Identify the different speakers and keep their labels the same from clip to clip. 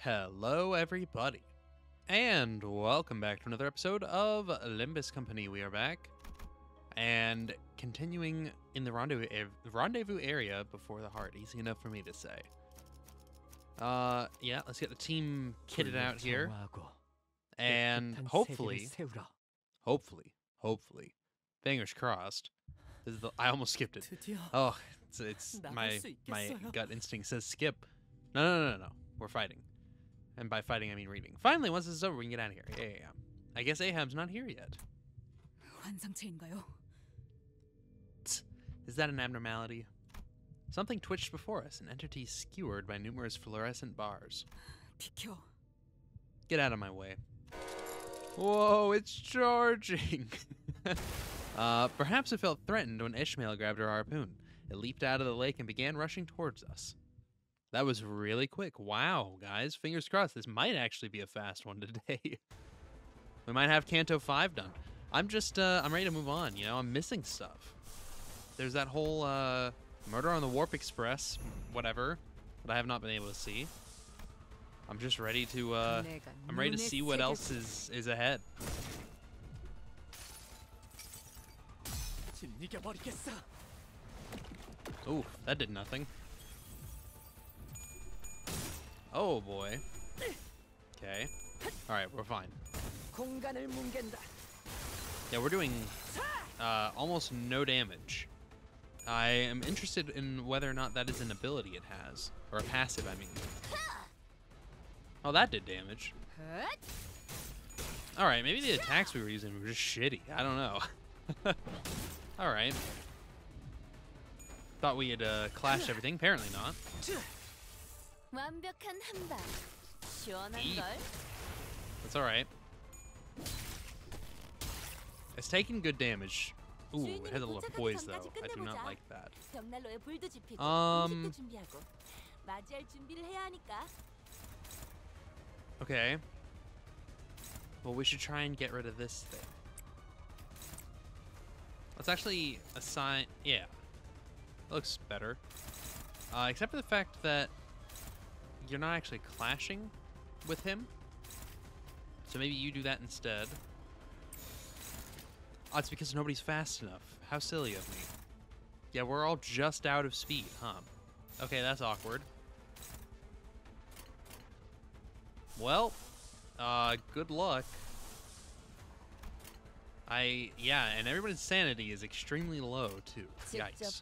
Speaker 1: Hello, everybody, and welcome back to another episode of Limbus Company. We are back and continuing in the rendezvous area before the heart. Easy enough for me to say. Yeah, let's get the team kitted out here, and hopefully, fingers crossed. I almost skipped it. Oh, it's my gut instinct says skip. No. We're fighting. And by fighting, I mean reading. Finally, once this is over, we can get out of here. Yeah. I guess Ahab's not here yet. Is that an abnormality? Something twitched before us, an entity skewered by numerous fluorescent bars. Get out of my way. Whoa, it's charging! Perhaps it felt threatened when Ishmael grabbed her harpoon. It leaped out of the lake and began rushing towards us. That was really quick. Wow, guys. Fingers crossed. This might actually be a fast one today. We might have Canto V done. I'm ready to move on, you know? I'm missing stuff. There's that whole, Murder on the Warp Express, whatever, that I have not been able to see. I'm just ready to, I'm ready to see what else is ahead. Ooh, that did nothing. Oh boy. Okay. Alright, we're fine. Yeah, we're doing almost no damage. I am interested in whether or not that is an ability it has. Or a passive, I mean. Oh, that did damage. Alright, maybe the attacks we were using were just shitty. I don't know. Alright. Thought we had clashed everything. Apparently not. Eat. That's alright. It's taking good damage. Ooh, it has a little poise though. I do not like that. Okay. Well, we should try and get rid of this thing. Let's actually assign... Yeah. That looks better. Except for the fact that you're not actually clashing with him. So maybe you do that instead. Oh, it's because nobody's fast enough. How silly of me. Yeah, we're all just out of speed, huh? Okay, that's awkward. Well, good luck. Yeah, and everybody's sanity is extremely low, too. Yikes.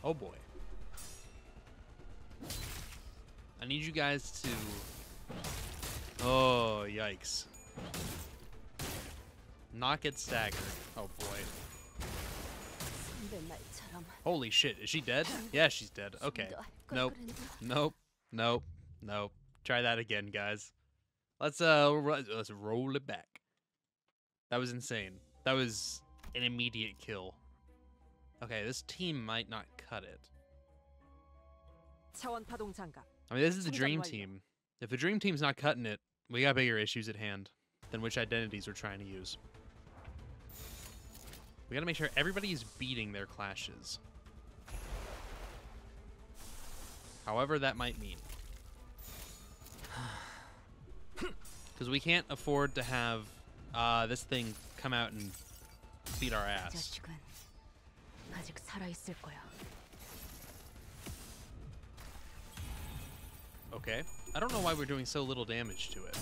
Speaker 1: Oh, boy. I need you guys to... Oh, yikes. Not get staggered. Oh, boy. Holy shit, is she dead? Yeah, she's dead. Okay. Nope. Try that again, guys. Let's roll it back. That was insane. That was an immediate kill. Okay, this team might not cut it. I mean, this is the dream team. If the dream team's not cutting it, we got bigger issues at hand than which identities we're trying to use. We gotta make sure everybody's beating their clashes. However that might mean. Because we can't afford to have this thing come out and beat our ass. Okay. I don't know why we're doing so little damage to it.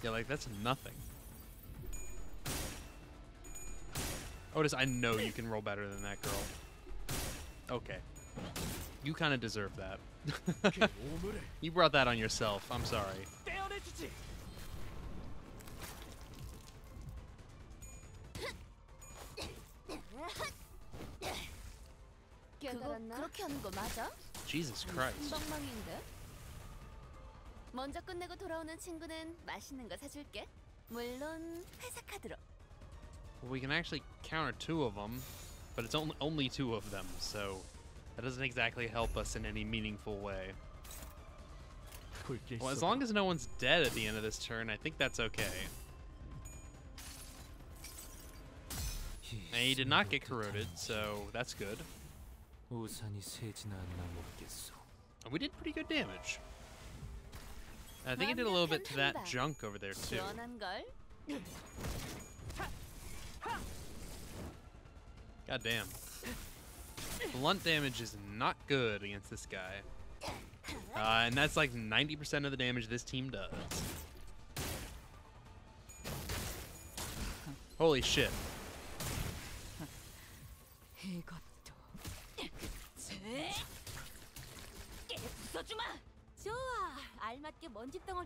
Speaker 1: Yeah, like, that's nothing. Otis, I know you can roll better than that girl. Okay. You kind of deserve that. You brought that on yourself. I'm sorry. Jesus Christ.
Speaker 2: 먼저 끝내고 돌아오는 친구는 맛있는 거 사줄게. 물론 회사 카드로.
Speaker 1: Well, we can actually counter two of them, but it's only two of them, so that doesn't exactly help us in any meaningful way. Well, as long as no one's dead at the end of this turn, I think that's okay. And he did not get corroded, so that's good. And we did pretty good damage. And I think it did a little bit to that junk over there too. God damn. Blunt damage is not good against this guy. And that's like 90% of the damage this team does. Holy shit.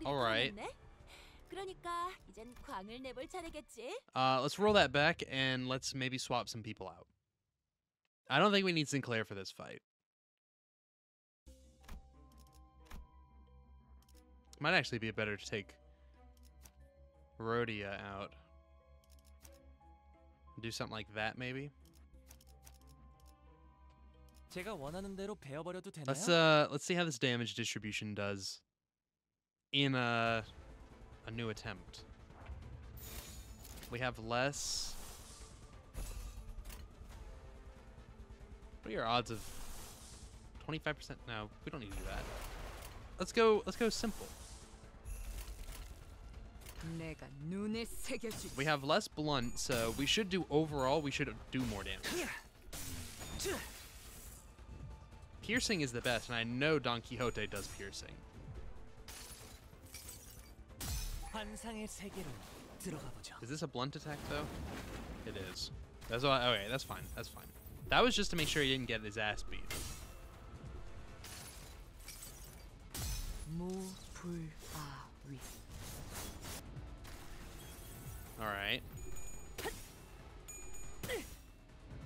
Speaker 1: All right. Let's roll that back and let's maybe swap some people out. I don't think we need Sinclair for this fight. Might actually be better to take Rhodia out. Do something like that, maybe. Let's see how this damage distribution does in a new attempt. We have less. What are your odds of 25%? No, we don't need to do that. Let's go simple. We have less blunt, so we should do overall, we should do more damage. Piercing is the best, and I know Don Quixote does piercing. Is this a blunt attack, though? It is. That's why. Okay, that's fine. That's fine. That was just to make sure he didn't get his ass beat. All right.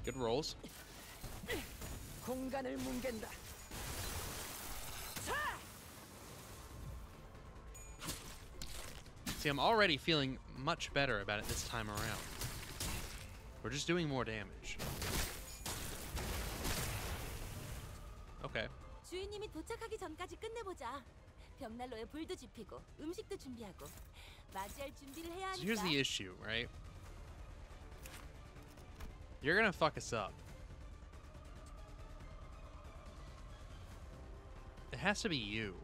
Speaker 1: Good rolls. See, I'm already feeling much better about it this time around. We're just doing more damage. Okay. So here's the issue, right? You're gonna fuck us up. It has to be you.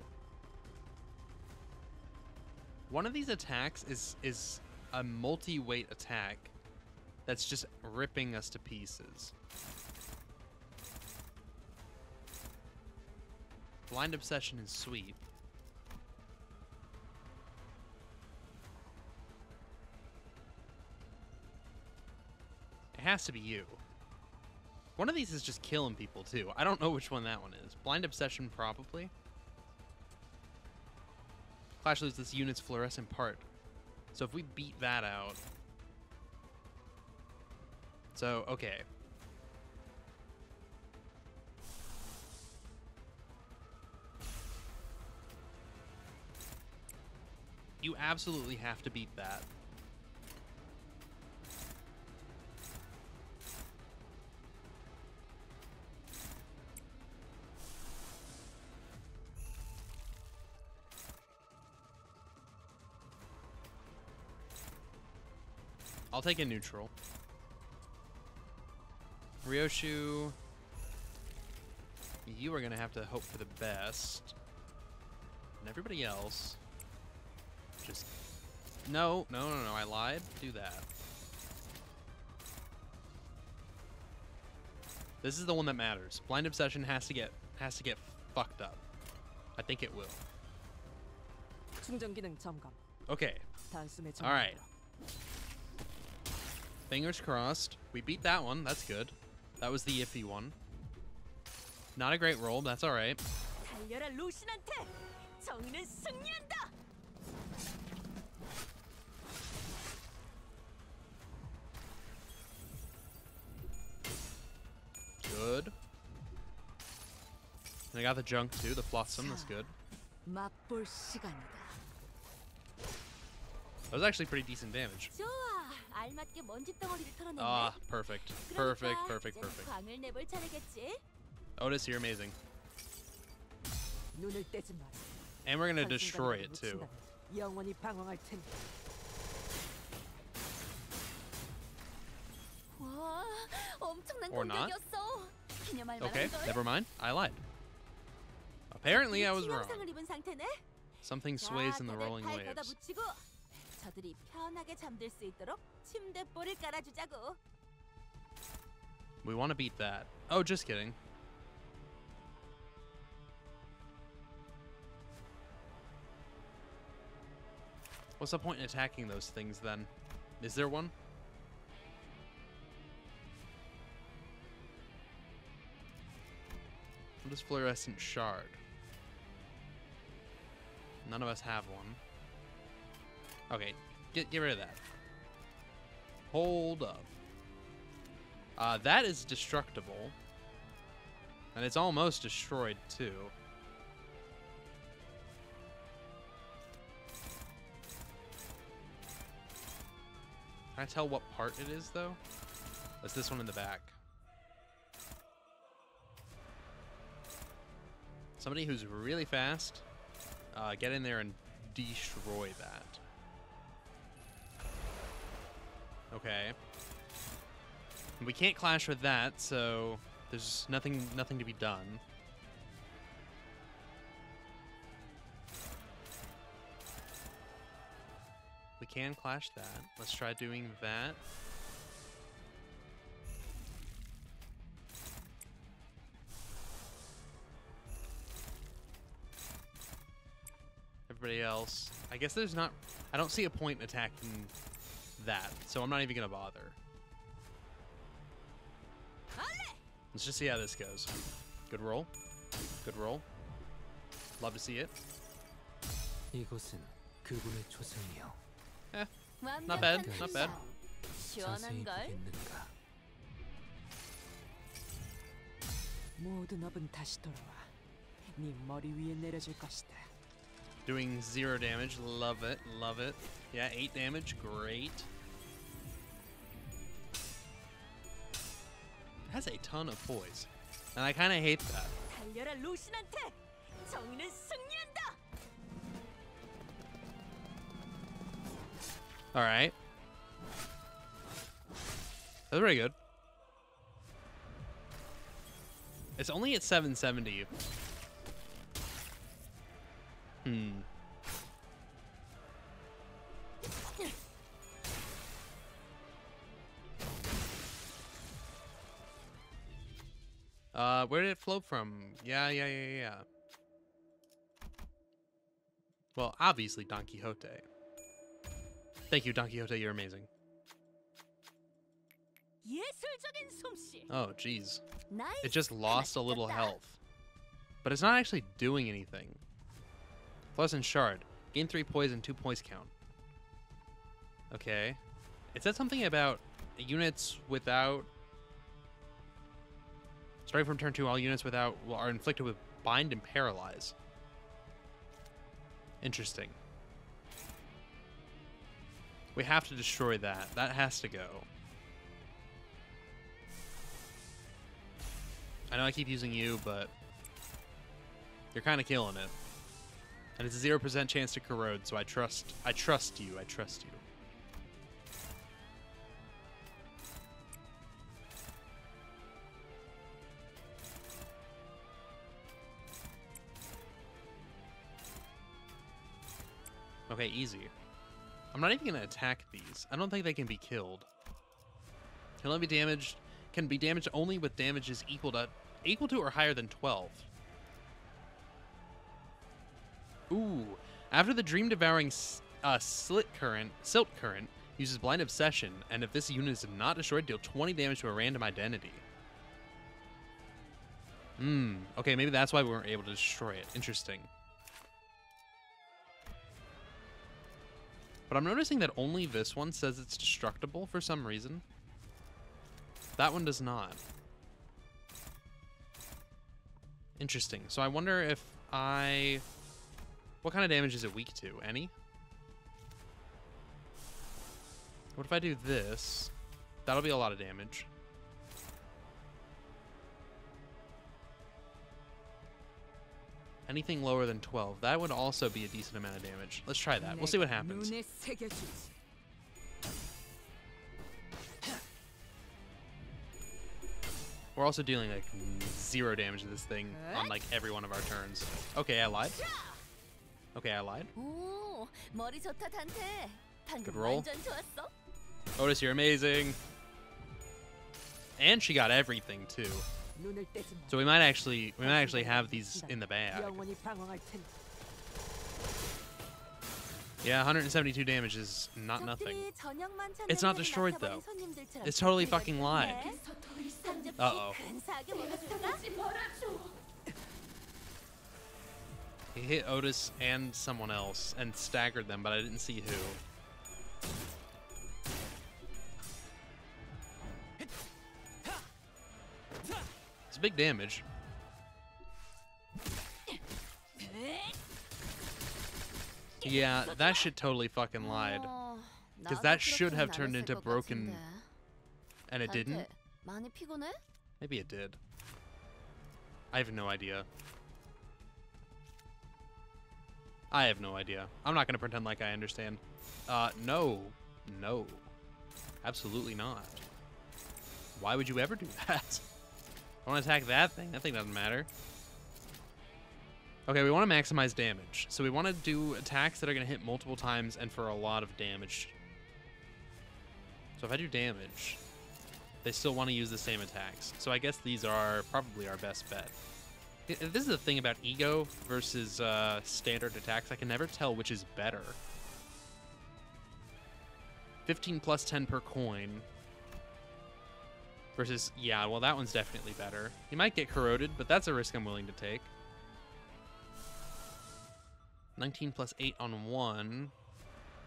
Speaker 1: One of these attacks is a multi-weight attack that's just ripping us to pieces. Blind Obsession is sweet. It has to be you. One of these is just killing people too. I don't know which one that one is. Blind Obsession probably. Clash loses this unit's fluorescent part. So if we beat that out. So, okay. You absolutely have to beat that. I'll take a neutral. Ryoshu, you are gonna have to hope for the best. And everybody else, just no, I lied. Do that. This is the one that matters. Blind Obsession has to get fucked up. I think it will. Okay. All right. Fingers crossed. We beat that one. That's good. That was the iffy one. Not a great roll. But that's all right. Good. And I got the junk too, the flotsam. That's good. That was actually pretty decent damage. Ah, perfect. Perfect. Otis, you're amazing. And we're gonna destroy it too.
Speaker 3: 영원히 방황할 테니.
Speaker 2: 와, 엄청난
Speaker 1: Or not.
Speaker 2: 공격이었어. 기념할
Speaker 1: Okay,
Speaker 2: 만한 걸.
Speaker 1: never mind. I lied. Apparently, I was wrong.
Speaker 2: 치명상을 입은 상태네.
Speaker 1: Something
Speaker 2: 자,
Speaker 1: sways in the
Speaker 2: 다들
Speaker 1: rolling
Speaker 2: 팔
Speaker 1: waves.
Speaker 2: 걷어붙이고 저들이 편하게 잠들 수 있도록 침대볼을 깔아주자고.
Speaker 1: We want to beat that. Oh, just kidding. What's the point in attacking those things then? Is there one? What is fluorescent shard? None of us have one. Okay, get rid of that. Hold up. That is destructible. And it's almost destroyed too. Can I tell what part it is though? That's this one in the back. Somebody who's really fast, get in there and destroy that. Okay. We can't clash with that, so there's nothing to be done. We can clash that. Let's try doing that. Everybody else. I guess there's not... I don't see a point in attacking that, so I'm not even going to bother. Let's just see how this goes. Good roll. Good roll. Love to see it.
Speaker 3: 이곳은 그분의 초상이요.
Speaker 1: Eh, not bad. Not bad.
Speaker 3: 자세히
Speaker 2: 시원한 걸.
Speaker 3: 보겠는가. 모든 업은 다시 돌아와. 네 머리 위에 내려질 것이다.
Speaker 1: Doing 0 damage. Love it. Love it. Yeah, 8 damage. Great. It has a ton of poise. And I kind of hate that.
Speaker 2: 달려라 루신한테. 정의는 승리한다.
Speaker 1: Alright. That's pretty good. It's only at 770. Where did it flow from? Yeah. Well, obviously Don Quixote. Thank you, Don Quixote, you're amazing.
Speaker 2: 예술적인 솜씨.
Speaker 1: Oh, jeez.
Speaker 2: 나이스.
Speaker 1: It just lost a little health. But it's not actually doing anything. Fluorescent Shard. Gain 3 poison, 2 poise count. Okay. It said something about units without... Starting from turn 2, all units without are inflicted with Bind and Paralyze. Interesting. We have to destroy that. That has to go. I know I keep using you, but you're kind of killing it. And it's a 0% chance to corrode, so I trust you. I trust you. Okay, easy. I'm not even gonna attack these. I don't think they can be killed. Can only be damaged. Can be damaged only with damages equal to or higher than 12. Ooh. After the dream devouring silt current uses blind obsession, and if this unit is not destroyed, deal 20 damage to a random identity. Okay, maybe that's why we weren't able to destroy it. Interesting. But I'm noticing that only this one says it's destructible for some reason. That one does not. Interesting. So I wonder if what kind of damage is it weak to? Any? What if I do this? That'll be a lot of damage. Anything lower than 12. That would also be a decent amount of damage. Let's try that. We'll see what happens.
Speaker 3: 눈에 새겨주지.
Speaker 1: We're also dealing like 0 damage to this thing on like every one of our turns. Okay, I lied. Okay, I lied.
Speaker 2: 오, 머리 좋다 단테. 방금
Speaker 1: Good roll.
Speaker 2: 완전 좋았어.
Speaker 1: Otis, you're amazing. And she got everything too.
Speaker 3: 눈을 떼지 마.
Speaker 1: So we might actually have these in the bag.
Speaker 3: 영원히 방황할 텐데.
Speaker 1: Yeah, 172 damage is not nothing.
Speaker 2: 적들이 저녁만 전
Speaker 1: It's not
Speaker 2: 냄새를
Speaker 1: destroyed,
Speaker 2: 맡아버린
Speaker 1: though.
Speaker 2: 손님들처럼
Speaker 1: It's totally
Speaker 2: 네.
Speaker 1: fucking lied.
Speaker 2: 삼겹살이
Speaker 1: Uh-oh.
Speaker 2: 근사하게 먹었을까?
Speaker 1: He hit Otis and someone else and staggered them, but I didn't see who. It's big damage. Yeah, that shit totally fucking lied. Because that should have turned into broken, and it didn't.
Speaker 2: 많이 피곤해?
Speaker 1: Maybe it did. I have no idea. I have no idea. I'm not going to pretend like I understand. No. No. Absolutely not. Why would you ever do that? I want to attack that thing. That thing doesn't matter. Okay, we want to maximize damage. So we want to do attacks that are going to hit multiple times and for a lot of damage. So if I do damage, they still want to use the same attacks. So I guess these are probably our best bet. This is the thing about ego versus standard attacks. I can never tell which is better. 15 plus 10 per coin. Versus, yeah, well, that one's definitely better. You might get corroded, but that's a risk I'm willing to take. 19 plus 8 on 1.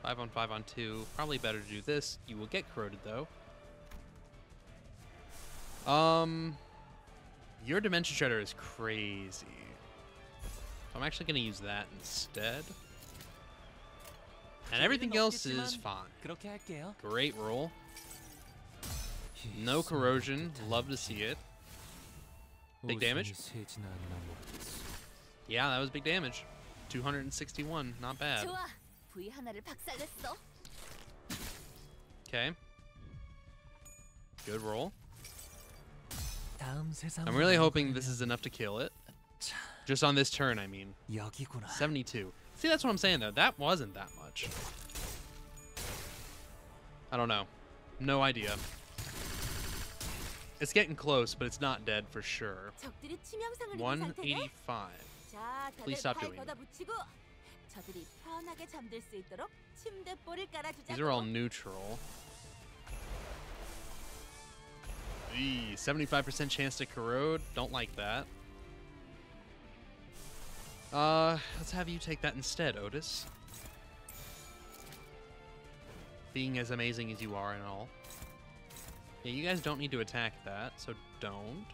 Speaker 1: 5 on 5 on 2. Probably better to do this. You will get corroded, though. Your Dimension Shredder is crazy. So I'm actually going to use that instead. And everything else is fine. Great roll. No corrosion. Love to see it. Big damage. Yeah, that was big damage. 261. Not bad.
Speaker 2: 좋아. V 하나를 박살냈어.
Speaker 1: Okay. Good roll. I'm really hoping this is enough to kill it. Just on this turn, I mean. 72. See, that's what I'm saying, though. That wasn't that much. I don't know. No idea. It's getting close, but it's not dead for sure.
Speaker 2: 적들이 치명상을 입은 상태네.
Speaker 1: 185.
Speaker 2: 자,
Speaker 1: Please
Speaker 2: 다들
Speaker 1: stop
Speaker 2: 팔
Speaker 1: doing it.
Speaker 2: 걷어붙이고 저들이 편하게 잠들 수 있도록 침대볼을 깔아주자고.
Speaker 1: These are all neutral. 75% chance to corrode. Don't like that. Let's have you take that instead, Otis. Being as amazing as you are and all. Yeah, you guys don't need to attack that, so don't.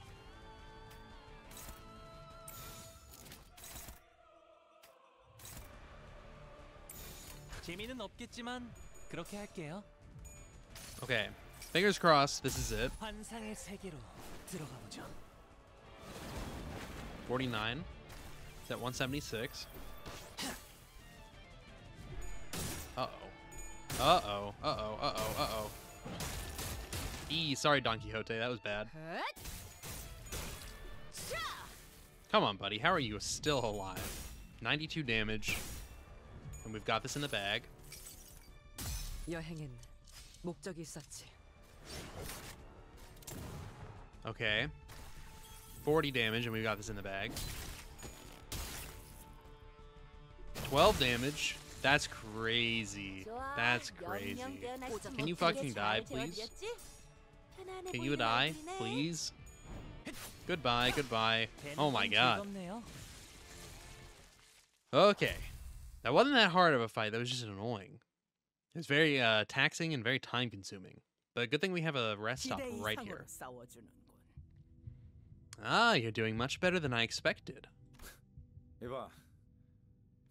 Speaker 4: 재미는 없겠지만 그렇게 할게요.
Speaker 1: Okay. Fingers crossed, this is it.
Speaker 4: 환상의 세계로 들어가 보죠.
Speaker 1: 49. Is at 176. Uh-oh. Uh-oh. Uh-oh. Uh-oh. Uh-oh. Sorry, Don Quixote. That was bad. Come on, buddy. How are you still alive? 92 damage. And we've got this in the bag.
Speaker 3: 여행엔 목적이 있었지.
Speaker 1: Okay. 40 damage, and we've got this in the bag. 12 damage. That's crazy.
Speaker 2: 좋아.
Speaker 1: That's crazy.
Speaker 2: 영영
Speaker 1: Can you fucking die, please? Can you die, please? Goodbye, goodbye. Oh my god.
Speaker 4: 즐겁네요.
Speaker 1: Okay. That wasn't that hard of a fight. That was just annoying. It was very taxing and very time-consuming. But good thing we have a rest stop
Speaker 3: 기대
Speaker 1: right
Speaker 3: 이상으로
Speaker 1: here.
Speaker 3: 싸워주는군.
Speaker 1: Ah, you're doing much better than I expected.
Speaker 5: 이봐,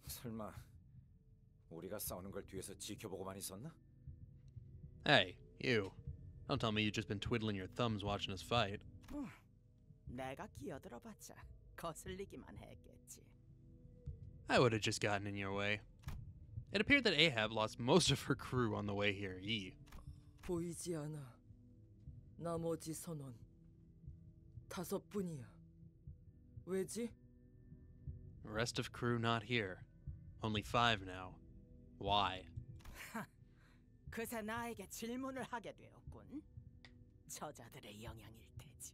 Speaker 5: 설마 우리가 싸우는 걸 뒤에서 지켜보고만 있었나?
Speaker 1: Hey, you. Don't tell me you've just been twiddling your thumbs watching us fight.
Speaker 3: 내가 끼어들어봤자 거슬리기만 했겠지.
Speaker 1: I would have just gotten in your way. It appeared that Ahab lost most of her crew on the way here,
Speaker 3: 보이지 않아. 나머지 선원 5분이야. 왜지?
Speaker 1: Rest of crew not here. Only 5 now. Why?
Speaker 3: 그새 나에게 질문을 하게 되었군. 저자들의 영향일 테지.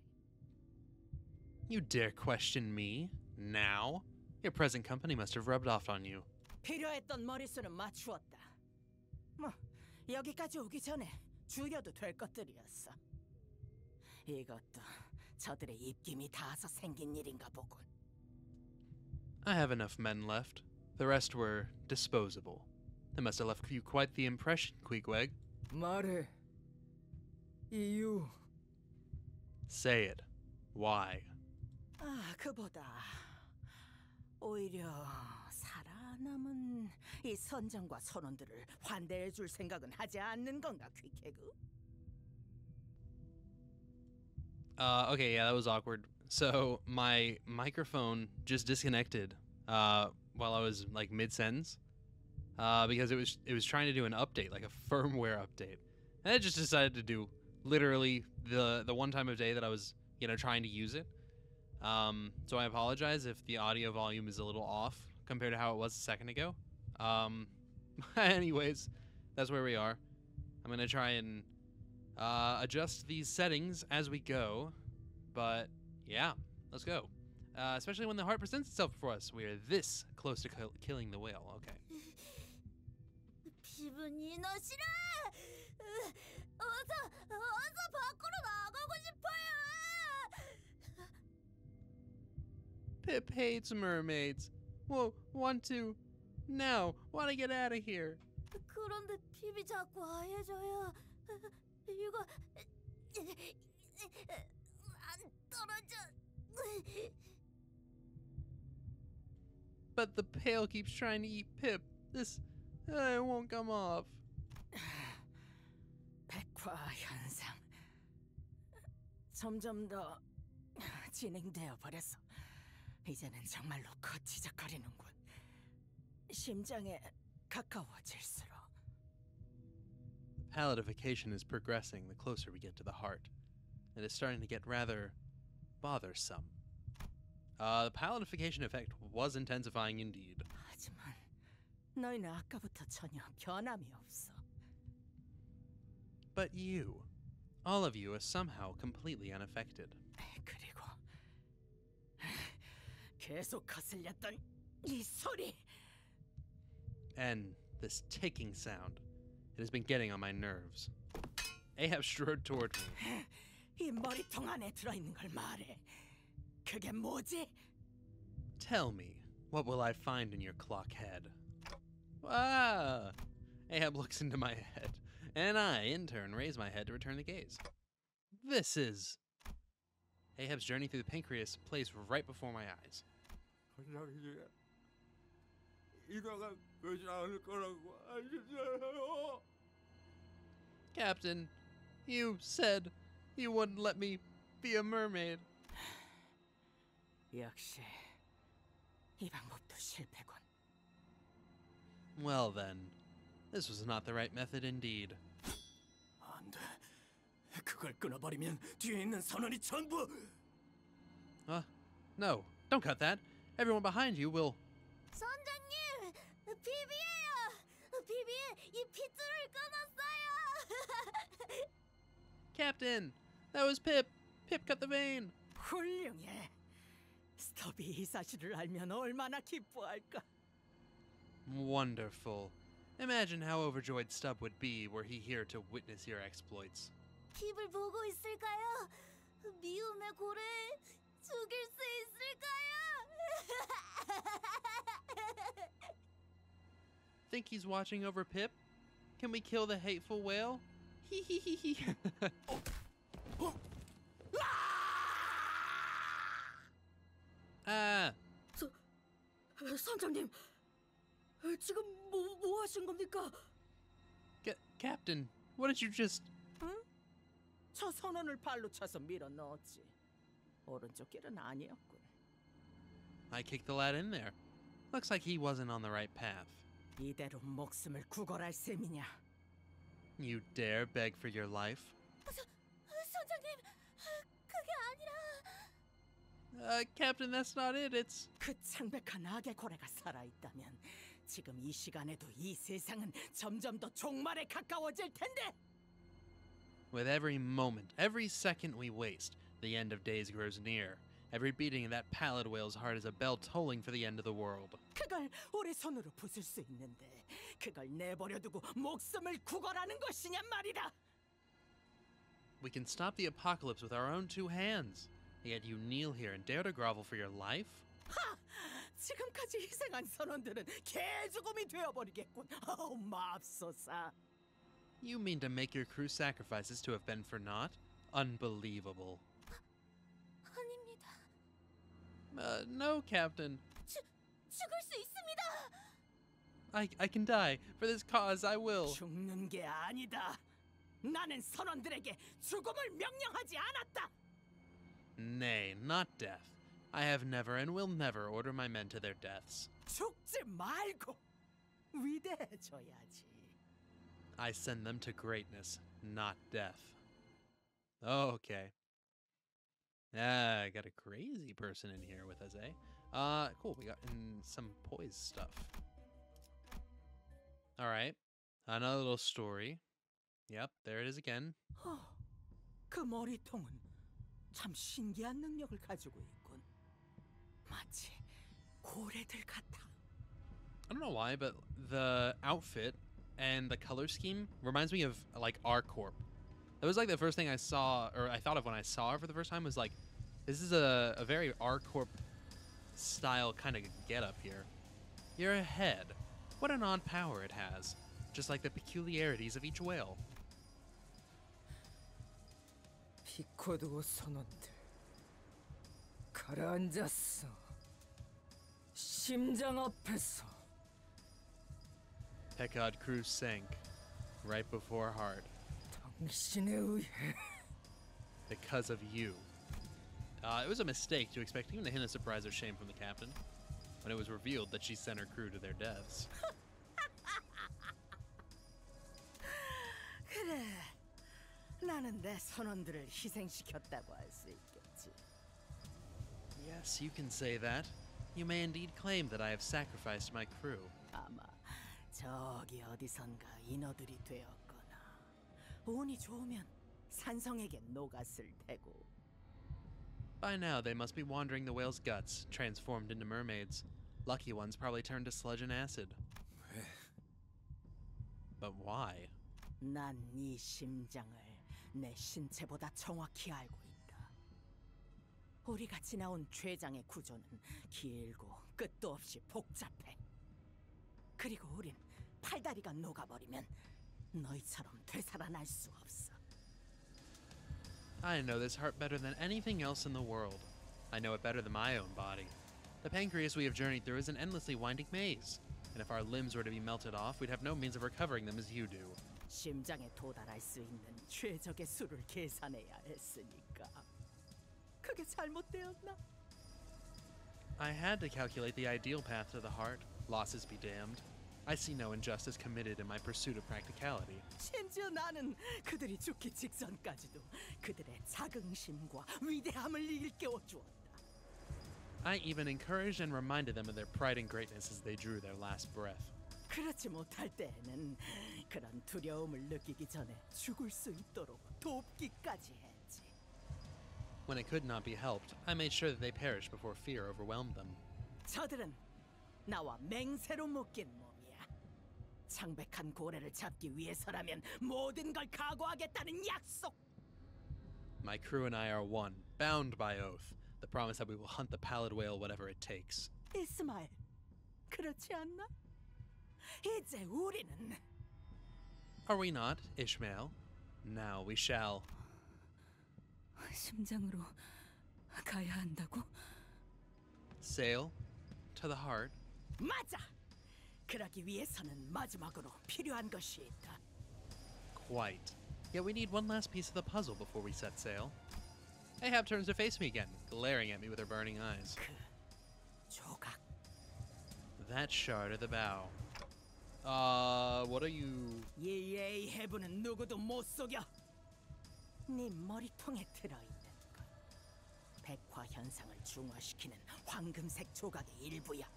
Speaker 1: You dare question me? Now? Your present company must have rubbed off on you.
Speaker 3: 필요했던 머릿수는 맞추었다. 뭐 여기까지 오기 전에 죽여도 될 것들이었어. 이것도 저들의 입김이 닿아서 생긴 일인가 보군.
Speaker 1: I have enough men left. The rest were disposable. They must have left you quite the impression, Queequeg.
Speaker 3: 말해. 이유.
Speaker 1: Say it. Why?
Speaker 3: 아, 그보다 오히려 살아남은 이 선장과 선원들을 환대해줄 생각은 하지 않는 건가, 퀴케그?
Speaker 1: Okay, yeah, that was awkward. So my microphone just disconnected while I was like mid-sentence because it was trying to do an update, like a firmware update, and it just decided to do literally the one time of day that I was trying to use it. So I apologize if the audio volume is a little off compared to how it was a second ago. Anyways, that's where we are. I'm gonna try and adjust these settings as we go, but yeah, let's go. Especially when the heart presents itself before us. We are this close to killing the whale. Okay.
Speaker 2: 기분이 너시라. 어서 밖으로 나가고 싶어요.
Speaker 1: Pip hates mermaids. Whoa, want to want to get out of here.
Speaker 2: 그런데 핍이 자꾸 하얘져요. 이거 안 떨어져.
Speaker 1: But the pail keeps trying to eat Pip. This it won't come off.
Speaker 3: 백화 현상 점점 더 진행되어 버렸어. 이제는 정말로 거치적거리는군. 심장에 가까워질수록.
Speaker 1: Palidification is progressing the closer we get to the heart. It is starting to get rather bothersome. The palidification effect was intensifying indeed.
Speaker 3: 하지만 너희는 아까부터 전혀 변함이 없어.
Speaker 1: But you, all of you, are somehow completely unaffected.
Speaker 3: 그리고 계속 거슬렸던 이 소리.
Speaker 1: And this ticking sound, it has been getting on my nerves. Ahab strode toward me.
Speaker 3: 이 머리통 안에 들어있는 걸 말해. 그게 뭐지?
Speaker 1: Tell me, what will I find in your clock head? Ah! Ahab looks into my head, and I, in turn, raise my head to return the gaze. This is... Ahab's journey through the pancreas plays right before my eyes. Captain, you said you wouldn't let me be a mermaid.
Speaker 3: 역시 이 방법도 실패군.
Speaker 1: Well then, this was not the right method indeed.
Speaker 3: 안 돼. 그걸 끊어버리면 뒤에 있는 선원이 전부.
Speaker 1: No, don't cut that. Everyone behind you will...
Speaker 2: 선장님, 핍이에요. 핍이 이 핏줄을 끊었어요.
Speaker 1: Captain, that was Pip. Pip cut the vein.
Speaker 3: 훌륭해. 스톱이 이 사실을 알면 얼마나 기뻐할까.
Speaker 1: Wonderful. Imagine how overjoyed Stubb would be were he here to witness your exploits.
Speaker 2: 핍을 보고 있을까요? 미움의 고래 죽일 수 있을까요?
Speaker 1: Think he's watching over Pip? Can we kill the hateful whale? Hee hee hee hee. Ah!
Speaker 3: 선장님, 지금 뭐 하신 겁니까?
Speaker 1: Captain, what did you just...
Speaker 3: 응? 저 선원을 발로 차서 밀어 넣었지. 오른쪽 길은 아니었군.
Speaker 1: I kicked the lad in there. Looks like he wasn't on the right path.
Speaker 3: 이대로 목숨을 구걸할 셈이냐?
Speaker 1: You dare beg for your life?
Speaker 2: 선장님, 그게 아니라...
Speaker 1: Captain, that's not it. It's...
Speaker 3: 그 창백한 악의 고래가 살아있다면 지금 이 시간에도 이 세상은 점점 더 종말에 가까워질 텐데.
Speaker 1: With every moment, every second we waste, the end of days grows near. Every beating of that pallid whale's heart is a bell tolling for the end of the world.
Speaker 3: 그걸 우리 손으로 부술 수 있는데 그걸 내버려두고 목숨을 구걸하는 것이냔 말이다.
Speaker 1: We can stop the apocalypse with our own two hands. Yet you kneel here and dare to grovel for your life?
Speaker 3: 하! 지금까지 희생한 선원들은 개죽음이 되어버리겠군. 맙소사.
Speaker 1: You mean to make your crew sacrifices to have been for naught? Unbelievable.
Speaker 2: 아닙니다.
Speaker 1: No, Captain.
Speaker 2: 죽을 수 있습니다.
Speaker 1: I can die. For this cause, I will.
Speaker 3: 죽는 게 아니다. 나는 선원들에게 죽음을 명령하지 않았다.
Speaker 1: Nay, not death. I have never and will never order my men to their deaths.
Speaker 3: 죽지 말고 위대해져야지.
Speaker 1: I send them to greatness, not death. Okay. I got a crazy person in here with us, eh? Cool, we got some poise stuff. Alright, another little story. Yep, there it is again.
Speaker 3: 그 머리통은 참 신기한 능력을 가지고 있군. 마치 고래들 같아.
Speaker 1: I don't know why, but the outfit and the color scheme reminds me of, like, R-Corp. That was, like, the first thing I saw, or I thought of when I saw it for the first time, was like, this is a very R-Corp style kind of get-up here. Your head. What an odd power it has. Just like the peculiarities of each whale.
Speaker 3: 피코드고 선원들 가라앉았어. 심장 앞에서.
Speaker 1: Pequod crew sank right before heart
Speaker 3: 당신에 의해.
Speaker 1: because of you. It was a mistake to expect even a hint of surprise or shame from the captain when it was revealed that she sent her crew to their deaths.
Speaker 3: 그래, 나는 내 선원들을 희생시켰다고 할 수 있겠지.
Speaker 1: Yes, you can say that. You may indeed claim that I have sacrificed my crew.
Speaker 3: 아마 저기 어디선가 인어들이 되었거나 운이 좋으면 산성에게 녹았을 테고.
Speaker 1: By now, they must be wandering the whale's guts, transformed into mermaids. Lucky ones probably turned to sludge and acid. But why?
Speaker 3: 난 네 심장을 내 신체보다 정확히 알고 있다. 우리가 지나온 췌장의 구조는 길고 끝도 없이 복잡해. 그리고 우린 팔다리가 녹아버리면 너희처럼 되살아날 수 없어.
Speaker 1: I know this heart better than anything else in the world. I know it better than my own body. The pancreas we have journeyed through is an endlessly winding maze, and if our limbs were to be melted off, we'd have no means of recovering them as you do.
Speaker 3: 심장에 도달할 수 있는 최적의 수를 계산해야 했으니까. 그게 잘못되었나?
Speaker 1: I had to calculate the ideal path to the heart. Losses be damned. I see no injustice committed in my pursuit of practicality.
Speaker 3: 심지어 나는 그들이 죽기 직전까지도 그들의 자긍심과 위대함을 일깨워 주었다.
Speaker 1: I even encouraged and reminded them of their pride and greatness as they drew their last breath.
Speaker 3: 그렇지 못할 때에는 그런 두려움을 느끼기 전에 죽을 수 있도록 돕기까지 했지.
Speaker 1: When it could not be helped, I made sure that they perished before fear overwhelmed them.
Speaker 3: 저들은 나와 맹세로 묶인 몸이야. 창백한 고래를 잡기 위해서라면 모든 걸 각오하겠다는 약속.
Speaker 1: My crew and I are one, bound by oath. The promise that we will hunt the pallid whale whatever it takes.
Speaker 3: 이스마엘, 그렇지 않나? 이제 우리는
Speaker 1: Are we not, Ishmael? Now we shall.
Speaker 3: 심장으로 가야 한다고?
Speaker 1: Sail to the heart.
Speaker 3: 맞아. 그러기 위해서는 마지막으로 필요한 것이 있다.
Speaker 1: Quite. Yet we need one last piece of the puzzle before we set sail. Ahab turns to face me again, glaring at me with her burning eyes.
Speaker 3: 그 조각.
Speaker 1: That shard of the bow. What are you...
Speaker 3: 이 해부는 누구도 못 속여. 네 머리통에 들어있는 것. 백화 현상을 중화시키는 황금색 조각의 일부야.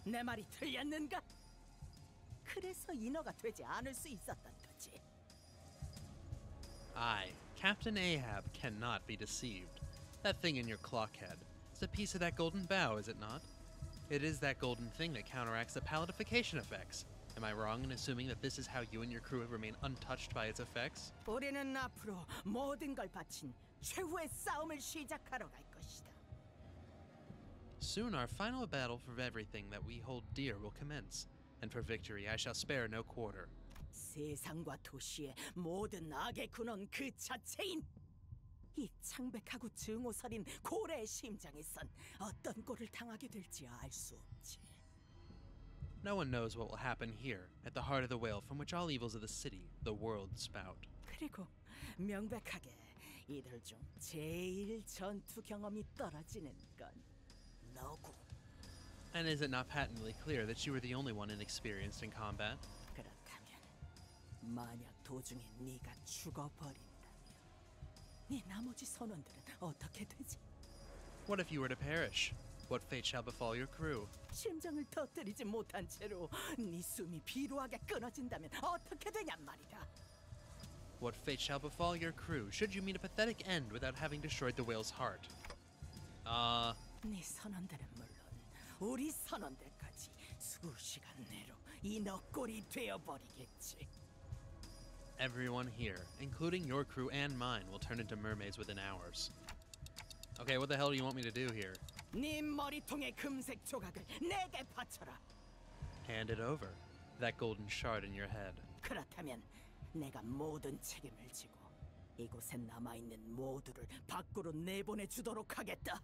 Speaker 3: 내 말이 틀렸는가? 그래서 인어가 되지 않을 수 있었던 거지.
Speaker 1: I, Captain Ahab, cannot be deceived. That thing in your clock head is a piece of that golden bow, is it not? It is that golden thing that counteracts the palidification effects. Am I wrong in assuming that this is how you and your crew have remained untouched by its effects?
Speaker 3: 우리는 앞으로 모든 걸 바친 최후의 싸움을 시작하러 갈 것이다.
Speaker 1: Soon our final battle for everything that we hold dear will commence, and for victory I shall spare no quarter.
Speaker 3: 세상과 도시의 모든 악의 근원 그 자체인 이 창백하고 증오서린 고래의 심장에선 어떤 꼴을 당하게 될지 알 수 없지.
Speaker 1: No one knows what will happen here, at the heart of the whale from which all evils of the city, the world, spout.
Speaker 3: 그리고 명백하게 이들 중 제일 전투 경험이 떨어지는 건 너고.
Speaker 1: And is it not patently clear that you are the only one inexperienced in combat?
Speaker 3: 그렇다면 만약 도중에 네가 죽어버린다면 네 나머지 선원들은 어떻게 되지?
Speaker 1: What if you were to perish? What fate shall befall your crew?
Speaker 3: 심장을 터뜨리지 못한 채로 네 숨이 비루하게 끊어진다면 어떻게 되냔 말이다.
Speaker 1: What fate shall befall your crew should you meet a pathetic end without having destroyed the whale's heart?
Speaker 3: 네 선원들은 물론 우리 선원들까지 수시간 내로 이 너꼴이 되어버리겠지.
Speaker 1: Everyone here, including your crew and mine, will turn into mermaids within hours. Okay, what the hell do you want me to do here?
Speaker 3: 네 머리통의 금색 조각을 내게 바쳐라.
Speaker 1: Hand it over. That golden shard in your head.
Speaker 3: 그렇다면 내가 모든 책임을 지고 이곳에 남아있는 모두를 밖으로 내보내주도록 하겠다.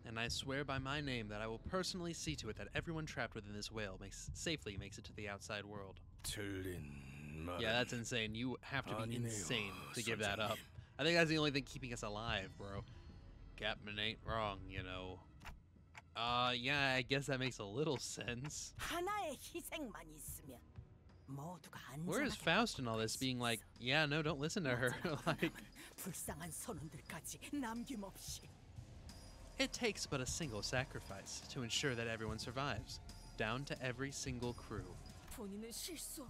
Speaker 1: And I swear by my name that I will personally see to it that everyone trapped within this whale safely makes it to the outside world. Yeah, that's insane. You have to be insane to give that up. I think that's the only thing keeping us alive, bro. Captain ain't wrong, you know. Yeah, I guess that makes a little sense.
Speaker 3: 하나의 희생만 있으면 모두가
Speaker 1: Where is
Speaker 3: 안전하게
Speaker 1: Faust in all this being like, yeah, no, don't listen to her. Like,
Speaker 3: 불쌍한 선원들까지 남김없이.
Speaker 1: it takes but a single sacrifice to ensure that everyone survives, down to every single crew.
Speaker 2: 본인은 실수.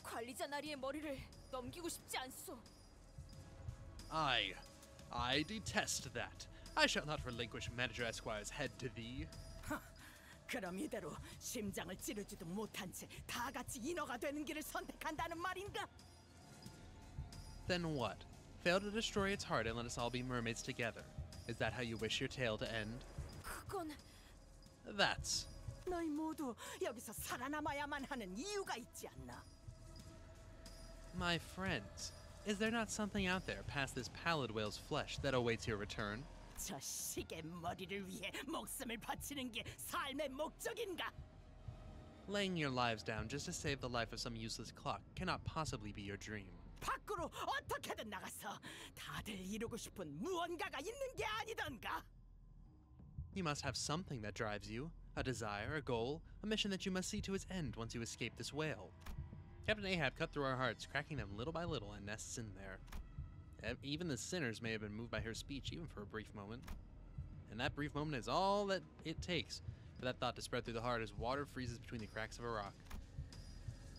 Speaker 2: 관리자 나리의 머리를 넘기고 싶지 않소.
Speaker 1: I detest that. I shall not relinquish Manager Esquire's head to thee.
Speaker 3: 그럼 이대로 심장을 찌르지도 못한 채 다 같이 인어가 되는 길을 선택한다는 말인가?
Speaker 1: Then what? Fail to destroy its heart and let us all be mermaids together. Is that how you wish your tale to end?
Speaker 2: 그건
Speaker 1: That's...
Speaker 3: 너희 모두 여기서 살아남아야만 하는 이유가 있지 않나?
Speaker 1: My friends, is there not something out there past this pallid whale's flesh that awaits your return?
Speaker 3: 저 시계 머리를 위해 목숨을 바치는 게 삶의 목적인가?
Speaker 1: Laying your lives down just to save the life of some useless clock cannot possibly be your dream.
Speaker 3: 밖으로 어떻게든 나가서 다들 이루고 싶은 무언가가 있는 게 아니던가?
Speaker 1: You must have something that drives you, a desire, a goal, a mission that you must see to its end once you escape this whale. Captain Ahab cut through our hearts, cracking them little by little, and nests in there. Even the sinners may have been moved by her speech, even for a brief moment. And that brief moment is all that it takes for that thought to spread through the heart as water freezes between the cracks of a rock.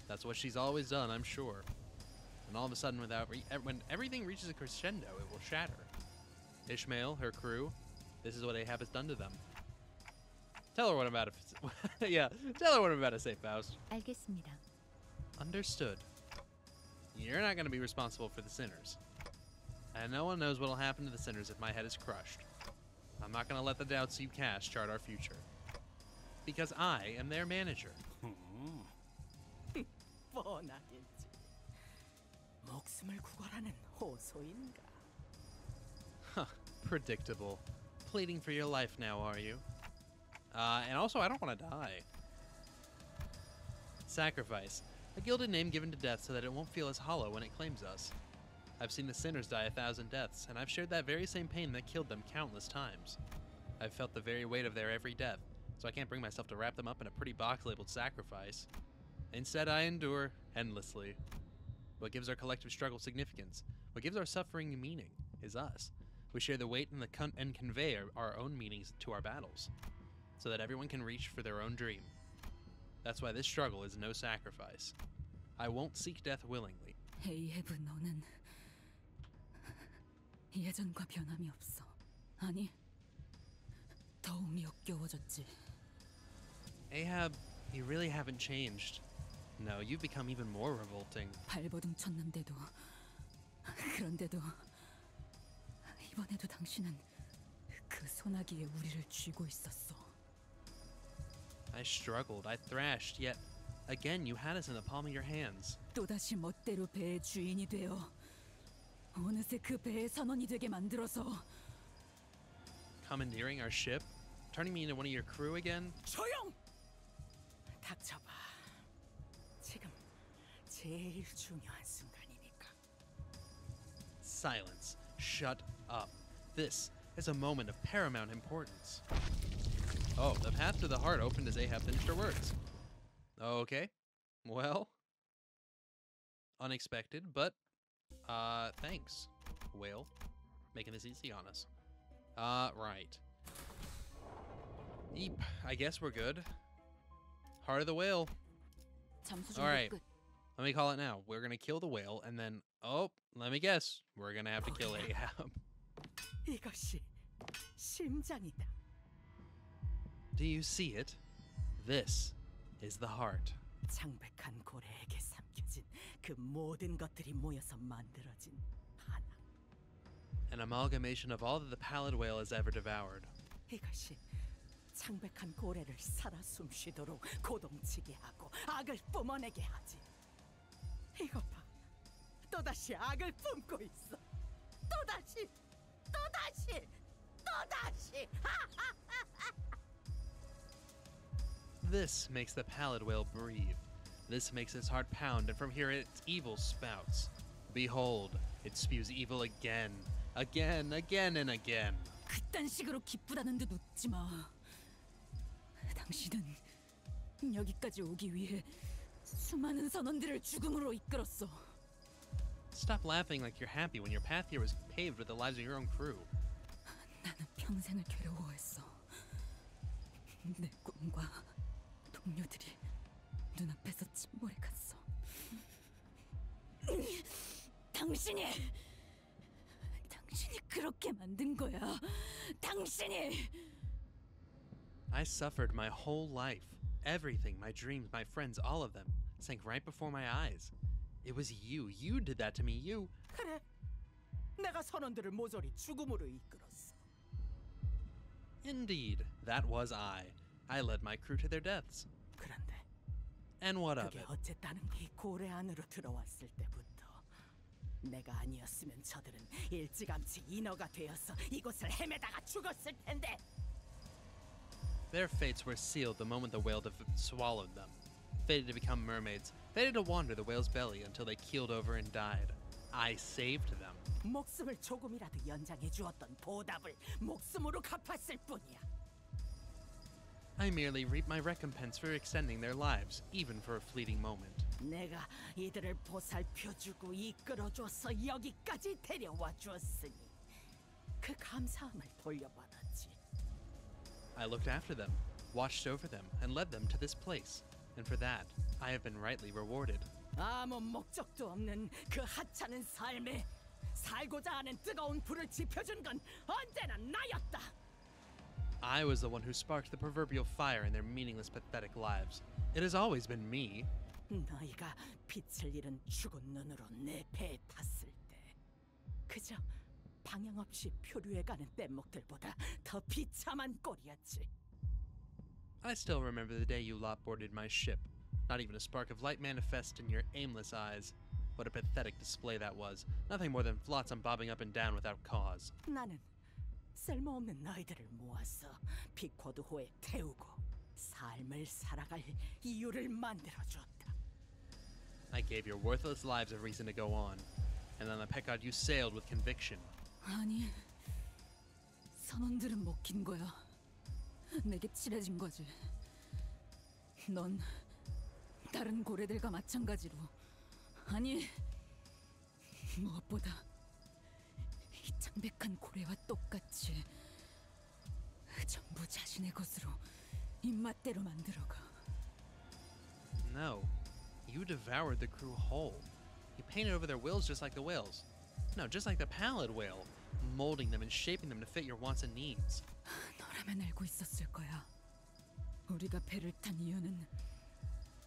Speaker 1: That's what she's always done, I'm sure. And all of a sudden, when everything reaches a crescendo, it will shatter. Ishmael, her crew, this is what Ahab has done to them. Tell her what I'm about to... yeah, tell her what I'm about to say, Faust.
Speaker 2: 알겠습니다.
Speaker 1: Understood. You're not going to be responsible for the sinners. And no one knows what will happen to the sinners if my head is crushed. I'm not going to let the doubts you cast chart our future. Because I am their manager.
Speaker 3: 뻔하겠지. 목숨을 구걸하는 호소인가?
Speaker 1: Huh, predictable. Pleading for your life now, are you? And also, I don't want to die. Sacrifice. A gilded name given to death so that it won't feel as hollow when it claims us. I've seen the sinners die 1,000 deaths, and I've shared that very same pain that killed them countless times. I've felt the very weight of their every death, so I can't bring myself to wrap them up in a pretty box labeled sacrifice. Instead, I endure endlessly. What gives our collective struggle significance, what gives our suffering meaning, is us. We share the weight and convey our own meanings to our battles, so that everyone can reach for their own dream. That's why this struggle is no sacrifice. I won't seek death willingly.
Speaker 3: 에이헤브, 너는 예전과 변함이 없어. 아니, 더욱 역겨워졌지.
Speaker 1: Ahab, you really haven't changed. No, you've become even more revolting.
Speaker 3: 발버둥 쳤는데도, 그런데도 이번에도 당신은 그 소나기에 우리를 쥐고 있었어.
Speaker 1: I struggled, I thrashed, yet again you had us in the palm of your hands.
Speaker 3: 또다시 멋대로 배의 주인이 되어 어느새 그 배의 선원이 되게 만들어서.
Speaker 1: Commandeering our ship? Turning me into one of your crew again?
Speaker 3: 조용! 닥쳐봐. 지금 제일 중요한 순간이니까.
Speaker 1: Silence. Shut up. This is a moment of paramount importance. Oh, the path to the heart opened as Ahab finished her words. Okay. Well. Unexpected, but thanks, whale. Making this easy on us. Right. Eep, I guess we're good. Heart of the whale.
Speaker 3: 잠수
Speaker 1: All right.
Speaker 3: 준비 끝.
Speaker 1: Let me call it now. We're gonna kill the whale, and then, oh, let me guess. We're gonna have to kill Ahab.
Speaker 3: 이것이 심장이다.
Speaker 1: Do you see it? This is the heart.
Speaker 3: 창백한 고래에게 삼켜진 그 모든 것들이 모여서 만들어진 하나.
Speaker 1: An amalgamation of all that the pallid whale has ever devoured.
Speaker 3: 이것이 창백한 고래를 살아 숨쉬도록 고동치게 하고 악을 뿜어내게 하지. 이것 봐, 또다시 악을 뿜고 있어. 또다시, 또다시, 또다시.
Speaker 1: This makes the pallid whale breathe. This makes its heart pound, and from here its evil spouts. Behold, it spews evil again, again, again, and again.
Speaker 3: 그딴 식으로 기쁘다는 듯 웃지 마. 당신은 여기까지 오기 위해 수많은 선원들을 죽음으로 이끌었어.
Speaker 1: Stop laughing like you're happy when your path here was paved with the lives of your own crew.
Speaker 3: 나는 평생을 괴로워했어. 내 꿈과 동료들이 눈앞에서 침몰해갔어. 당신이 그렇게 만든 거야. 당신이.
Speaker 1: I suffered my whole life. Everything, my dreams, my friends, all of them, sank right before my eyes. It was you. You did that to me. You.
Speaker 3: 그래. 내가 선원들을 모조리 죽음으로 이끌었어.
Speaker 1: Indeed, that was I. I led my crew to their deaths.
Speaker 3: 그런데
Speaker 1: And what of
Speaker 3: 그게
Speaker 1: it?
Speaker 3: 어쨌다는 이 고래 안으로 들어왔을 때부터 내가 아니었으면 저들은 일찌감치 인어가 되어서 이곳을 헤매다가 죽었을 텐데.
Speaker 1: Their fates were sealed the moment the whale swallowed them. Fated to become mermaids, fated to wander the whale's belly until they keeled over and died. I saved them.
Speaker 3: 목숨을 조금이라도 연장해 주었던 보답을 목숨으로 갚았을 뿐이야.
Speaker 1: I merely reap my recompense for extending their lives, even for a fleeting moment.
Speaker 3: 내가 이들을 보살펴주고 이끌어줘서 여기까지 데려와 주었으니 그 감사함을 돌려받았지.
Speaker 1: I looked after them, watched over them, and led them to this place. And for that, I have been rightly rewarded.
Speaker 3: 아무 목적도 없는 그 하찮은 삶에 살고자 하는 뜨거운 불을 지펴준 건 언제나 나였다.
Speaker 1: I was the one who sparked the proverbial fire in their meaningless, pathetic lives. It has always been me.
Speaker 3: 너희가 빛을 잃은 죽은 눈으로 내 배에 탔을 때 그저 방향 없이 표류해가는 뗏목들보다 더 비참한 꼴이었지.
Speaker 1: I still remember the day you lot-boarded my ship. Not even a spark of light manifest in your aimless eyes. What a pathetic display that was. Nothing more than flotsam bobbing up and down without cause.
Speaker 3: 나는 쓸모없는 너희들을 모아서 피코드호에 태우고 삶을 살아갈 이유를 만들어줬다.
Speaker 1: I gave your worthless lives a reason to go on. And on the Pequod you sailed with conviction.
Speaker 3: 아니, 선원들은 먹힌 거야. 내게 친해진 거지. 넌 다른 고래들과 마찬가지로, 아니 무엇보다 이 창백한 고래와 똑같이 전부 자신의 것으로 입맛대로 만들어가.
Speaker 1: No, you devoured the crew whole. You painted over their wills just like the whales. No, just like the pallid whale, molding them and shaping them to fit your wants and needs.
Speaker 3: 너라면 알고 있었을 거야. 우리가 배를 탄 이유는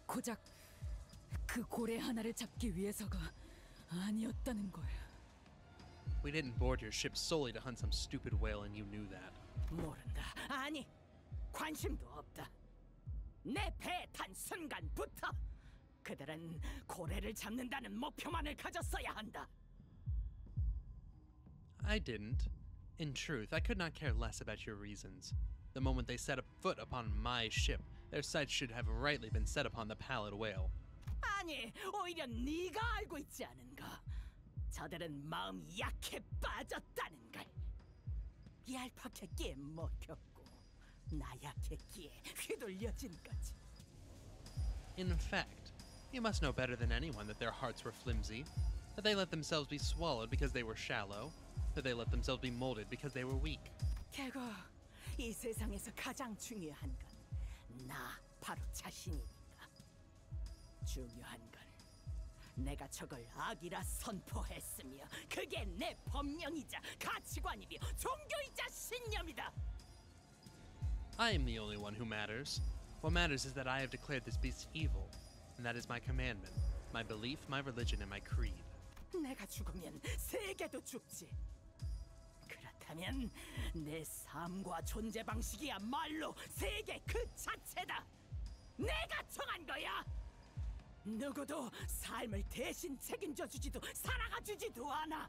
Speaker 3: 고작 그 고래 하나를 잡기 위해서가 아니었다는 걸.
Speaker 1: We didn't board your ship solely to hunt some stupid whale, and you knew that.
Speaker 3: 모른다. 아니, 관심도 없다. 내 배에 탄 순간부터 그들은 고래를 잡는다는 목표만을 가졌어야 한다.
Speaker 1: I didn't. In truth, I could not care less about your reasons. The moment they set a foot upon my ship, their sights should have rightly been set upon the pallid whale.
Speaker 3: 아니, 오히려 네가 알고 있지 않은가? 저들은 마음이 약해 빠졌다는 걸. 얄팍했기에 먹혔고 나약했기에 휘둘려진 거지.
Speaker 1: In fact, you must know better than anyone that their hearts were flimsy, that they let themselves be swallowed because they were shallow, that they let themselves be molded because they were weak.
Speaker 3: 결국 이 세상에서 가장 중요한 건 나 바로 자신이니까. 중요한 건 내가 저걸 악이라 선포했으며 그게 내 법령이자 가치관이며 종교이자 신념이다.
Speaker 1: I am the only one who matters. What matters is that I have declared this beast evil, and that is my commandment, my belief, my religion, and my creed.
Speaker 3: 내가 죽으면 세계도 죽지. 그렇다면 내 삶과 존재 방식이야말로 세계 그 자체다. 내가 정한 거야. 누구도 삶을 대신 책임져 주지도 살아가 주지도 않아.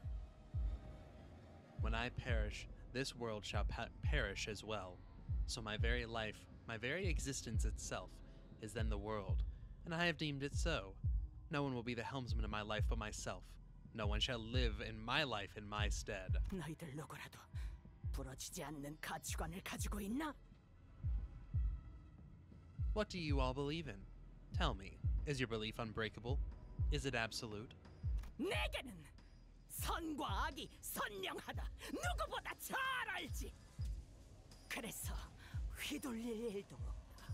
Speaker 1: When I perish, this world shall perish as well. So my very life, my very existence itself, is then the world, and I have deemed it so. No one will be the helmsman of my life but myself. No one shall live in my life in my stead.
Speaker 3: 너희들 누구라도 부러지지 않는 가치관을 가지고 있나?
Speaker 1: What do you all believe in? Tell me, is your belief unbreakable? Is it absolute?
Speaker 3: 내게는 선과 악이 선명하다. 누구보다 잘 알지. 그래서 휘둘릴 일도 없다.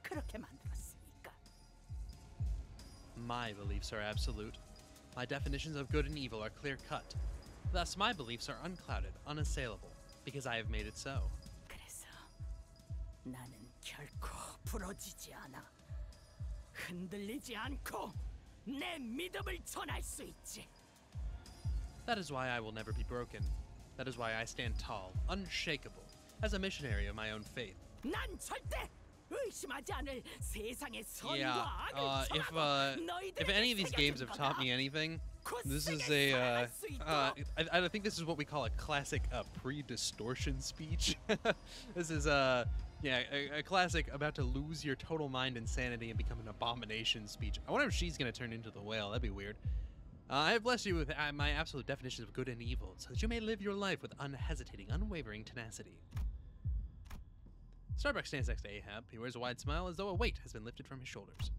Speaker 3: 그렇게 만들었으니까.
Speaker 1: My beliefs are absolute. My definitions of good and evil are clear-cut. Thus, my beliefs are unclouded, unassailable, because I have made it so.
Speaker 3: 그래서 나는 결코 부러지지 않아. 흔들리지 않고 내 믿음을 전할 수 있지.
Speaker 1: That is why I will never be broken. That is why I stand tall, unshakable, as a missionary of my own faith.
Speaker 3: 난 절대 의심하지 않을 세상의
Speaker 1: Yeah,
Speaker 3: 선과 악을
Speaker 1: if
Speaker 3: 정하고
Speaker 1: any of these games have taught me anything, this is a I think this is what we call a classic pre-distortion speech. This is a classic about to lose your total mind and sanity and become an abomination speech. I wonder if she's gonna turn into the whale. That'd be weird. I have blessed you with my absolute definitions of good and evil, so that you may live your life with unhesitating, unwavering tenacity. Starbuck stands next to Ahab. He wears a wide smile as though a weight has been lifted from his shoulders.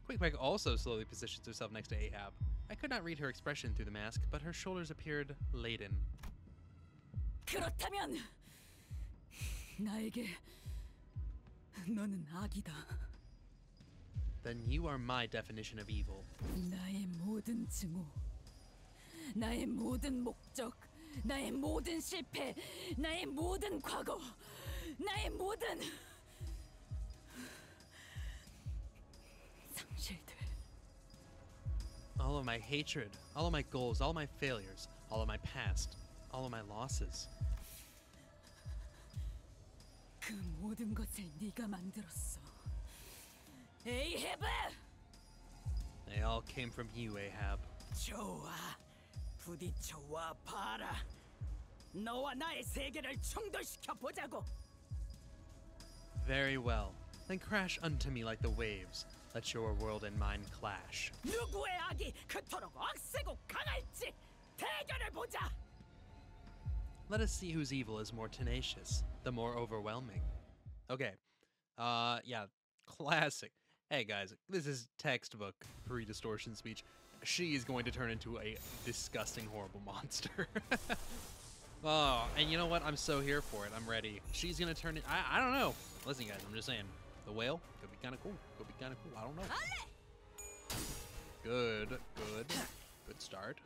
Speaker 1: Quickback also slowly positions herself next to Ahab. I could not read her expression through the mask, but her shoulders appeared laden.
Speaker 3: 그렇다면 나에게 너는 악이다.
Speaker 1: Then you are my definition of evil.
Speaker 3: 나의 모든 증오, 나의 모든 목적, 나의 모든 실패, 나의 모든 과거, 나의 모든 상실들.
Speaker 1: All of my hatred, all of my goals, all of my failures, all of my past, all of my losses.
Speaker 3: 그 모든 것을 네가 만들었어. 에이헤브!
Speaker 1: They all came from you, Ahab.
Speaker 3: 좋아, 부딪혀와 봐라. 너와 나의 세계를 충돌시켜 보자고.
Speaker 1: Very well. Then crash unto me like the waves. Let your world and mine clash.
Speaker 3: 누구의 악이 그토록 억세고 강할지 대결을 보자.
Speaker 1: Let us see whose evil is more tenacious. the more overwhelming. Okay. Yeah, classic. Hey guys, this is textbook pre-distortion speech. She is going to turn into a disgusting, horrible monster. Oh, and you know what? I'm so here for it. I'm ready. She's gonna turn it. I don't know. Listen, guys, I'm just saying. The whale could be kind of cool. Could be kind of cool. I don't know. Good start.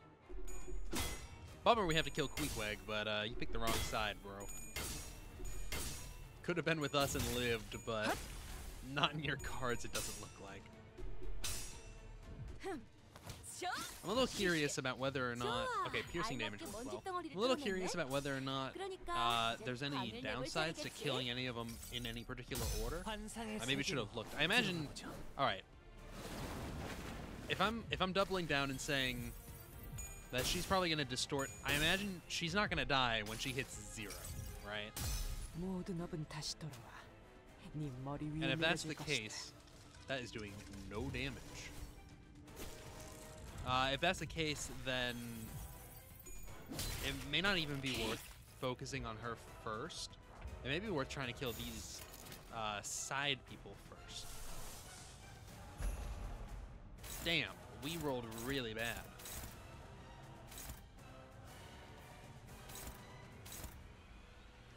Speaker 1: Bummer we have to kill Queequeg, but you picked the wrong side, bro. Could have been with us and lived, but not in your cards, it doesn't look like. I'm a little curious about whether or not... Okay, piercing damage works well. I'm a little curious about whether or not there's any downsides to killing any of them in any particular order. I maybe should have looked. I imagine... Alright. If I'm doubling down and saying that she's probably going to distort... I imagine she's not going to die when she hits 0, right? And if that's the case, that is doing no damage. If that's the case, then it may not even be worth focusing on her first. It may be worth trying to kill these side people first. Damn, we rolled really bad.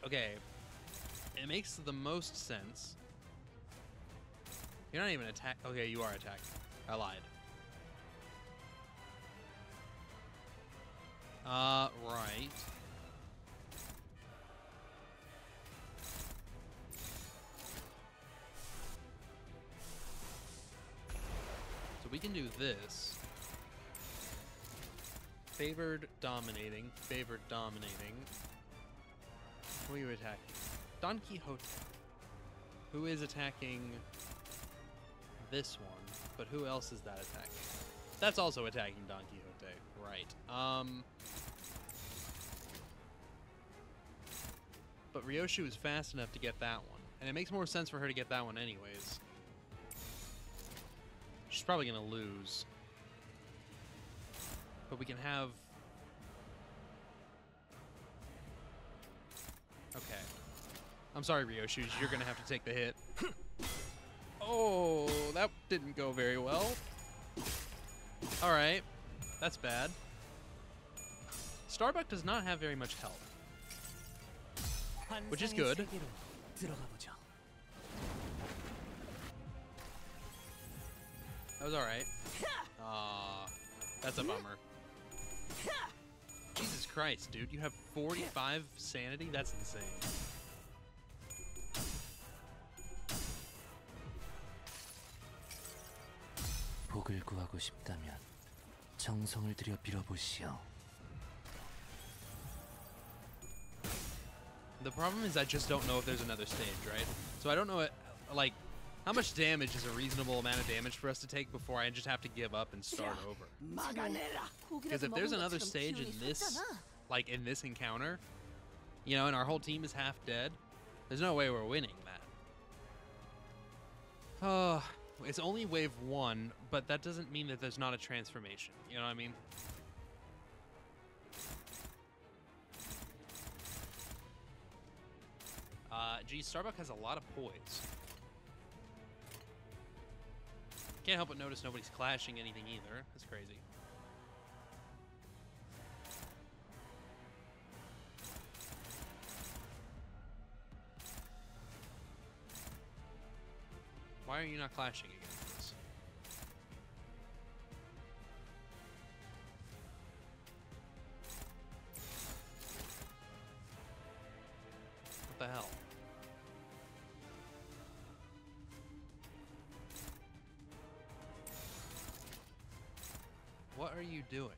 Speaker 1: Okay, it makes the most sense. You're not even attack. Okay, you are attacking. I lied. Right. So we can do this. Favored dominating. Favored dominating. Who are you attacking? Don Quixote. Who is attacking this one? But who else is that attacking? That's also attacking Don Quixote. Right. But Ryoshu is fast enough to get that one. And it makes more sense for her to get that one anyways. She's probably going to lose. But we can have... Okay. I'm sorry, Ryoshu. You're going to have to take the hit. Oh, that didn't go very well. Alright. That's bad. Starbuck does not have very much health. Which is good. That was alright. That's a bummer. Jesus Christ, dude. You have 45 sanity? That's insane.
Speaker 4: 복을 구하고 싶다면 정성을 들여 빌어보시오.
Speaker 1: The problem is I just don't know if there's another stage, right? So I don't know, like, how much damage is a reasonable amount of damage for us to take before I just have to give up and start over? Because if there's another stage in this, like, in this encounter, you know, and our whole team is half dead, there's no way we're winning that. Oh, it's only wave 1, but that doesn't mean that there's not a transformation. You know what I mean? Geez, Starbuck has a lot of poise. Can't help but notice nobody's clashing anything either. That's crazy. Why are you not clashing against this? What the hell? What are you doing?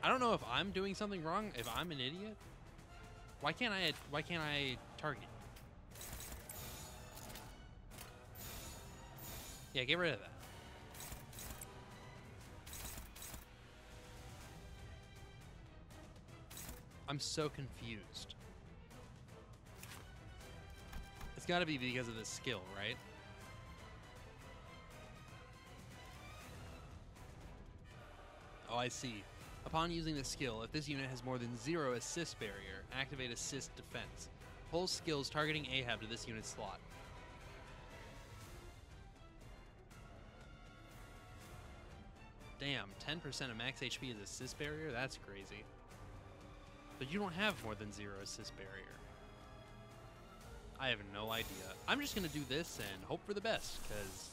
Speaker 1: I don't know if I'm doing something wrong, if I'm an idiot. Why can't I target? Yeah, get rid of that. I'm so confused. It's got to be because of this skill, right? Oh, I see. A Upon using the skill, if this unit has more than 0 assist barrier, activate assist defense. Pull skills targeting Ahab to this unit's slot. Damn, 10% of max HP is assist barrier? That's crazy. But you don't have more than 0 assist barrier. I have no idea. I'm just going to do this and hope for the best, because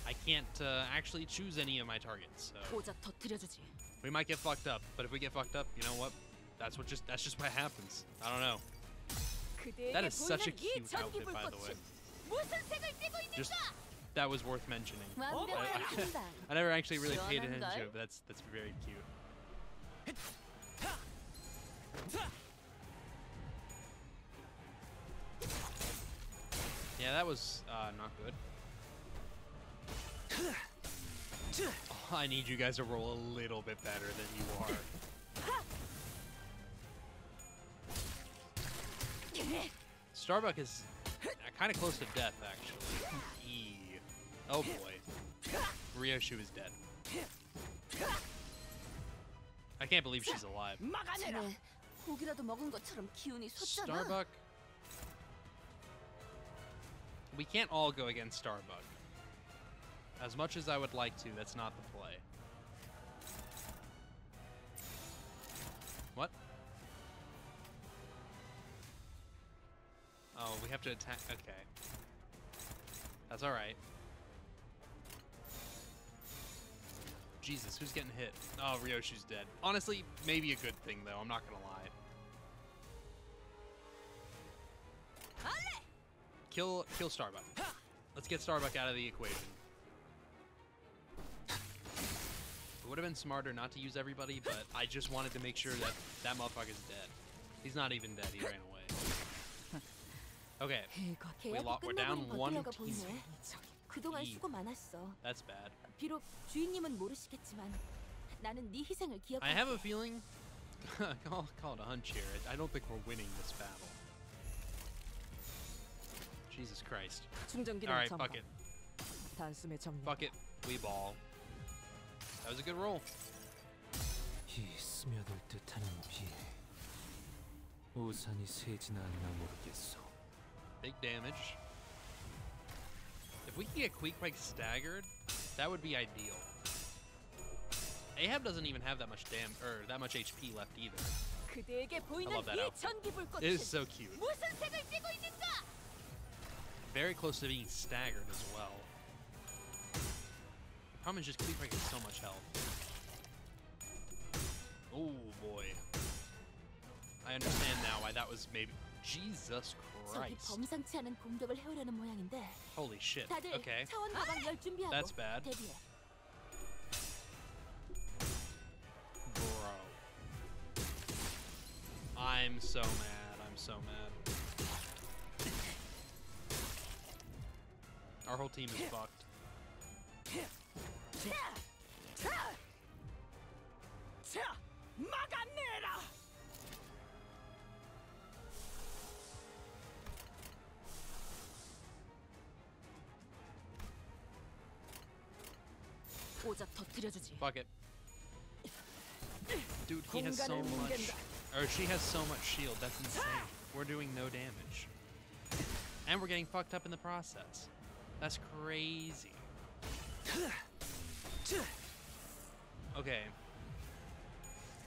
Speaker 1: I can't actually choose any of my targets. So
Speaker 3: 고작 터뜨려주지.
Speaker 1: we might get fucked up, but if we get fucked up, you know what? That's just what happens. I don't know. That is such a cute outfit, by the way. Just that was worth mentioning.
Speaker 2: 완벽한 판단.
Speaker 1: I never actually really paid
Speaker 2: 시원한걸?
Speaker 1: attention to it, but that's very cute. Yeah, that was not good. Oh, I need you guys to roll a little bit better than you are. Starbuck is kind of close to death, actually. Eee. Oh boy. Ryoshu is dead. I can't believe she's alive.
Speaker 2: 쟤네 고기라도 먹은 것처럼 기운이 솟잖아.
Speaker 1: Starbuck. We can't all go against Starbuck. As much as I would like to, that's not the play. What? Oh, we have to attack. Okay. That's alright. Jesus, who's getting hit? Oh, Ryoshu's dead. Honestly, maybe a good thing, though. I'm not gonna lie. Kill Starbuck. Let's get Starbuck out of the equation. It would have been smarter not to use everybody, but I just wanted to make sure that that motherfucker's dead. He's not even dead. He ran away. Okay. We're down one team.
Speaker 2: 그동안
Speaker 1: 이.
Speaker 2: 수고 많았어.
Speaker 1: That's bad.
Speaker 2: 비록 주인님은 모르시겠지만 나는 네 희생을 기억할게.
Speaker 1: I have a feeling. I'll call it a hunch here. I don't think we're winning this battle. Jesus Christ. Alright, fuck it.
Speaker 3: 단숨에 정리.
Speaker 1: Fuck it. We ball. That was a good roll.
Speaker 4: 이 스며들 듯하는 비 우산이 새지나 않나 모르겠소.
Speaker 1: Big damage. If we could get Queequeg staggered, that would be ideal. Ahab doesn't even have that much that much HP left either.
Speaker 3: 그대에게 보이는
Speaker 1: I love that
Speaker 3: 이
Speaker 1: outfit.
Speaker 3: 전기 불꽃은
Speaker 1: It is so cute.
Speaker 3: 무슨 색을 띠고 있는가?
Speaker 1: Very close to being staggered as well. The problem is just Queequeg has so much health. Oh boy. I understand now why that was maybe. Jesus
Speaker 2: 저기
Speaker 1: Christ.
Speaker 2: 범상치 않은 공격을 해오려는 모양인데.
Speaker 1: Holy shit.
Speaker 2: 다들
Speaker 1: Okay.
Speaker 2: 차원 가방 열 준비하고
Speaker 1: That's bad.
Speaker 2: 대비해.
Speaker 1: Bro. I'm so mad. I'm so mad. Our whole team is fucked.
Speaker 3: 자, 막아내라. 고작 터뜨려주지.
Speaker 1: Fuck it. Dude, he has so much. Or she has so much shield. That's insane. We're doing no damage. And we're getting fucked up in the process. That's crazy. Okay.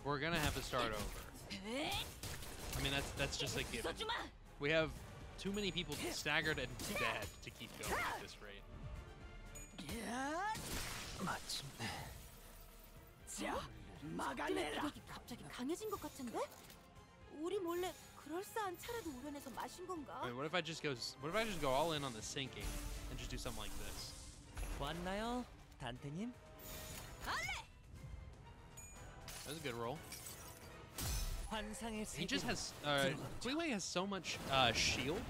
Speaker 1: We're gonna have to start over. I mean, that's just a given. We have too many people staggered and dead to keep going at this rate.
Speaker 4: 마침내
Speaker 3: 자, 막아내라.
Speaker 2: 기력이 갑자기 강해진 것 같은데? 우리 몰래 그럴싸한 차라도 우려내서 마신 건가?
Speaker 1: Wait, what if I just go all in on the sinking and just do something like this?
Speaker 6: 왔나요, 단테님?
Speaker 1: That was a good roll.
Speaker 6: 환상의
Speaker 1: He just
Speaker 6: 세계로
Speaker 1: has Queequeg has so much shield.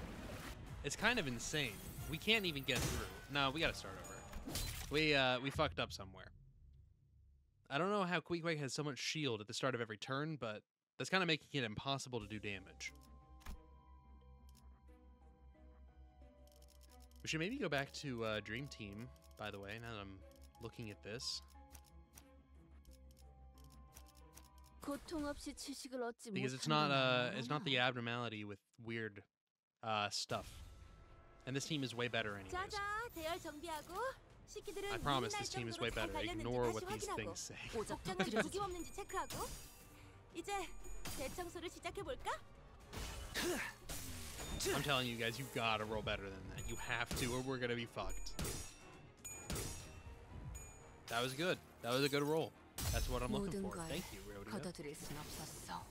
Speaker 1: It's kind of insane. We can't even get through. No, we gotta start over. We fucked up somewhere. I don't know how Queequeg has so much shield at the start of every turn, but that's kind of making it impossible to do damage. We should maybe go back to Dream Team, by the way, now that I'm looking at this.
Speaker 2: 고통 없이 지식을 얻지
Speaker 1: Because it's not the abnormality with weird stuff. And this team is way better anyways.
Speaker 2: 자자, 대열 정비하고 식기들은
Speaker 1: I promise this team is way better. Ignore what these things say.
Speaker 2: 오작전은 두기 없는지 체크하고 이제 대청소를 시작해 볼까?
Speaker 1: I'm telling you guys, you gotta roll better than that. You have to, or we're gonna be fucked. That was good. That was a good roll. That's what I'm looking for. Thank you, Rodeo.
Speaker 2: 걷어들일 순 없었어.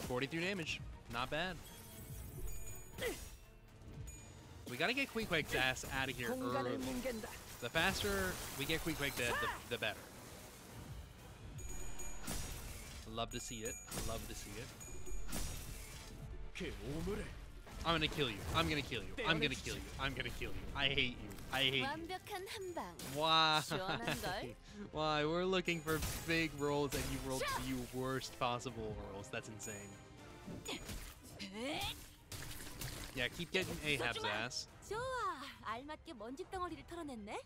Speaker 1: 43 damage. Not bad. We gotta get Queequeg's ass out of here early. The faster we get Queequeg dead, the better. Love to see it. Love to see it. I'm gonna kill you. I'm gonna kill you. I'm gonna kill you. I'm gonna kill you. I hate you. I hate you.
Speaker 2: 완벽한 한 방.
Speaker 1: Why?
Speaker 2: 시원한걸?
Speaker 1: Why? We're looking for big rolls and you rolled the worst possible rolls. That's insane. Yeah, keep getting Ahab's ass.
Speaker 2: 좋아, 알맞게 먼지 덩어리를 털어냈네.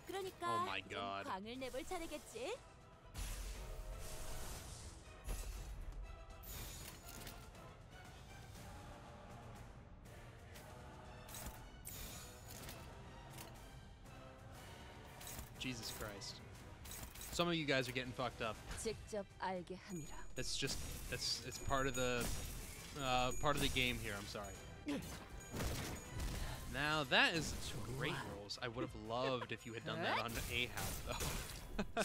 Speaker 2: 그러니까
Speaker 1: Oh my God.
Speaker 2: 광을 내볼 차례겠지.
Speaker 1: Jesus Christ. Some of you guys are getting fucked up.
Speaker 2: 직접 알게 함이라.
Speaker 1: It's part of the game here. I'm sorry. Now that is great rolls. I would have loved if you had done that on Ahab though.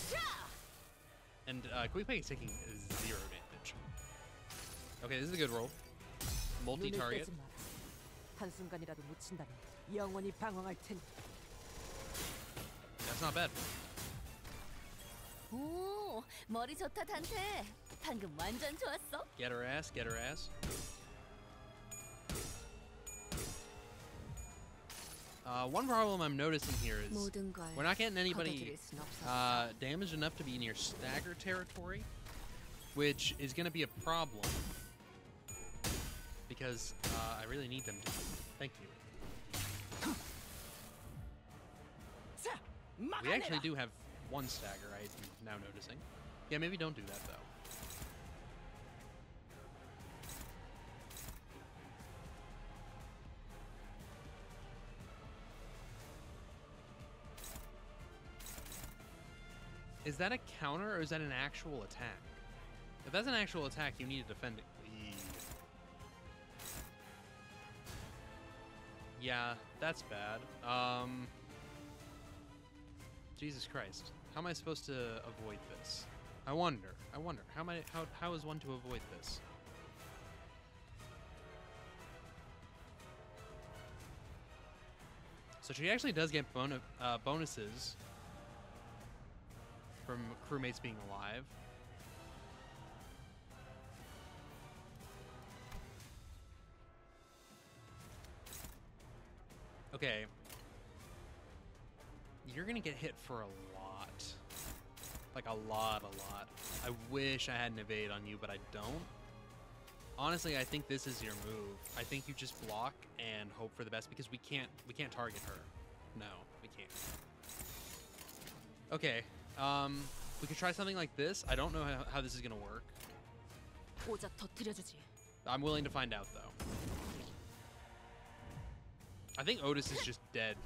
Speaker 1: And Queequeg is taking 0 damage. Okay, this is a good roll. Multi-target.
Speaker 3: 한순간이라도 놓친다면 영원히 방황할 테니.
Speaker 1: That's not bad.
Speaker 2: 오, 머리 좋다 단테. 방금 완전 좋았어.
Speaker 1: Get her ass. Get her ass. One problem I'm noticing here is
Speaker 2: 모든 걸
Speaker 1: we're not getting anybody
Speaker 2: 걷어들일 순 없었어.
Speaker 1: damaged enough to be near stagger territory, which is going to be a problem because I really need them to. Thank you. We actually do have one stagger, I'm now noticing. Yeah, maybe don't do that though. Is that a counter or is that an actual attack? If that's an actual attack, you need to defend it. Yeah, that's bad. Jesus Christ. How am I supposed to avoid this? I wonder. How is one to avoid this? So she actually does get bonuses from crewmates being alive. Okay. You're gonna get hit for a lot. Like a lot. I wish I had an evade on you, but I don't. Honestly, I think this is your move. I think you just block and hope for the best because we can't target her. No, we can't. Okay. We could try something like this. I don't know how this is gonna work.
Speaker 3: 오작 터뜨려주지.
Speaker 1: I'm willing to find out though. I think Otis is just dead.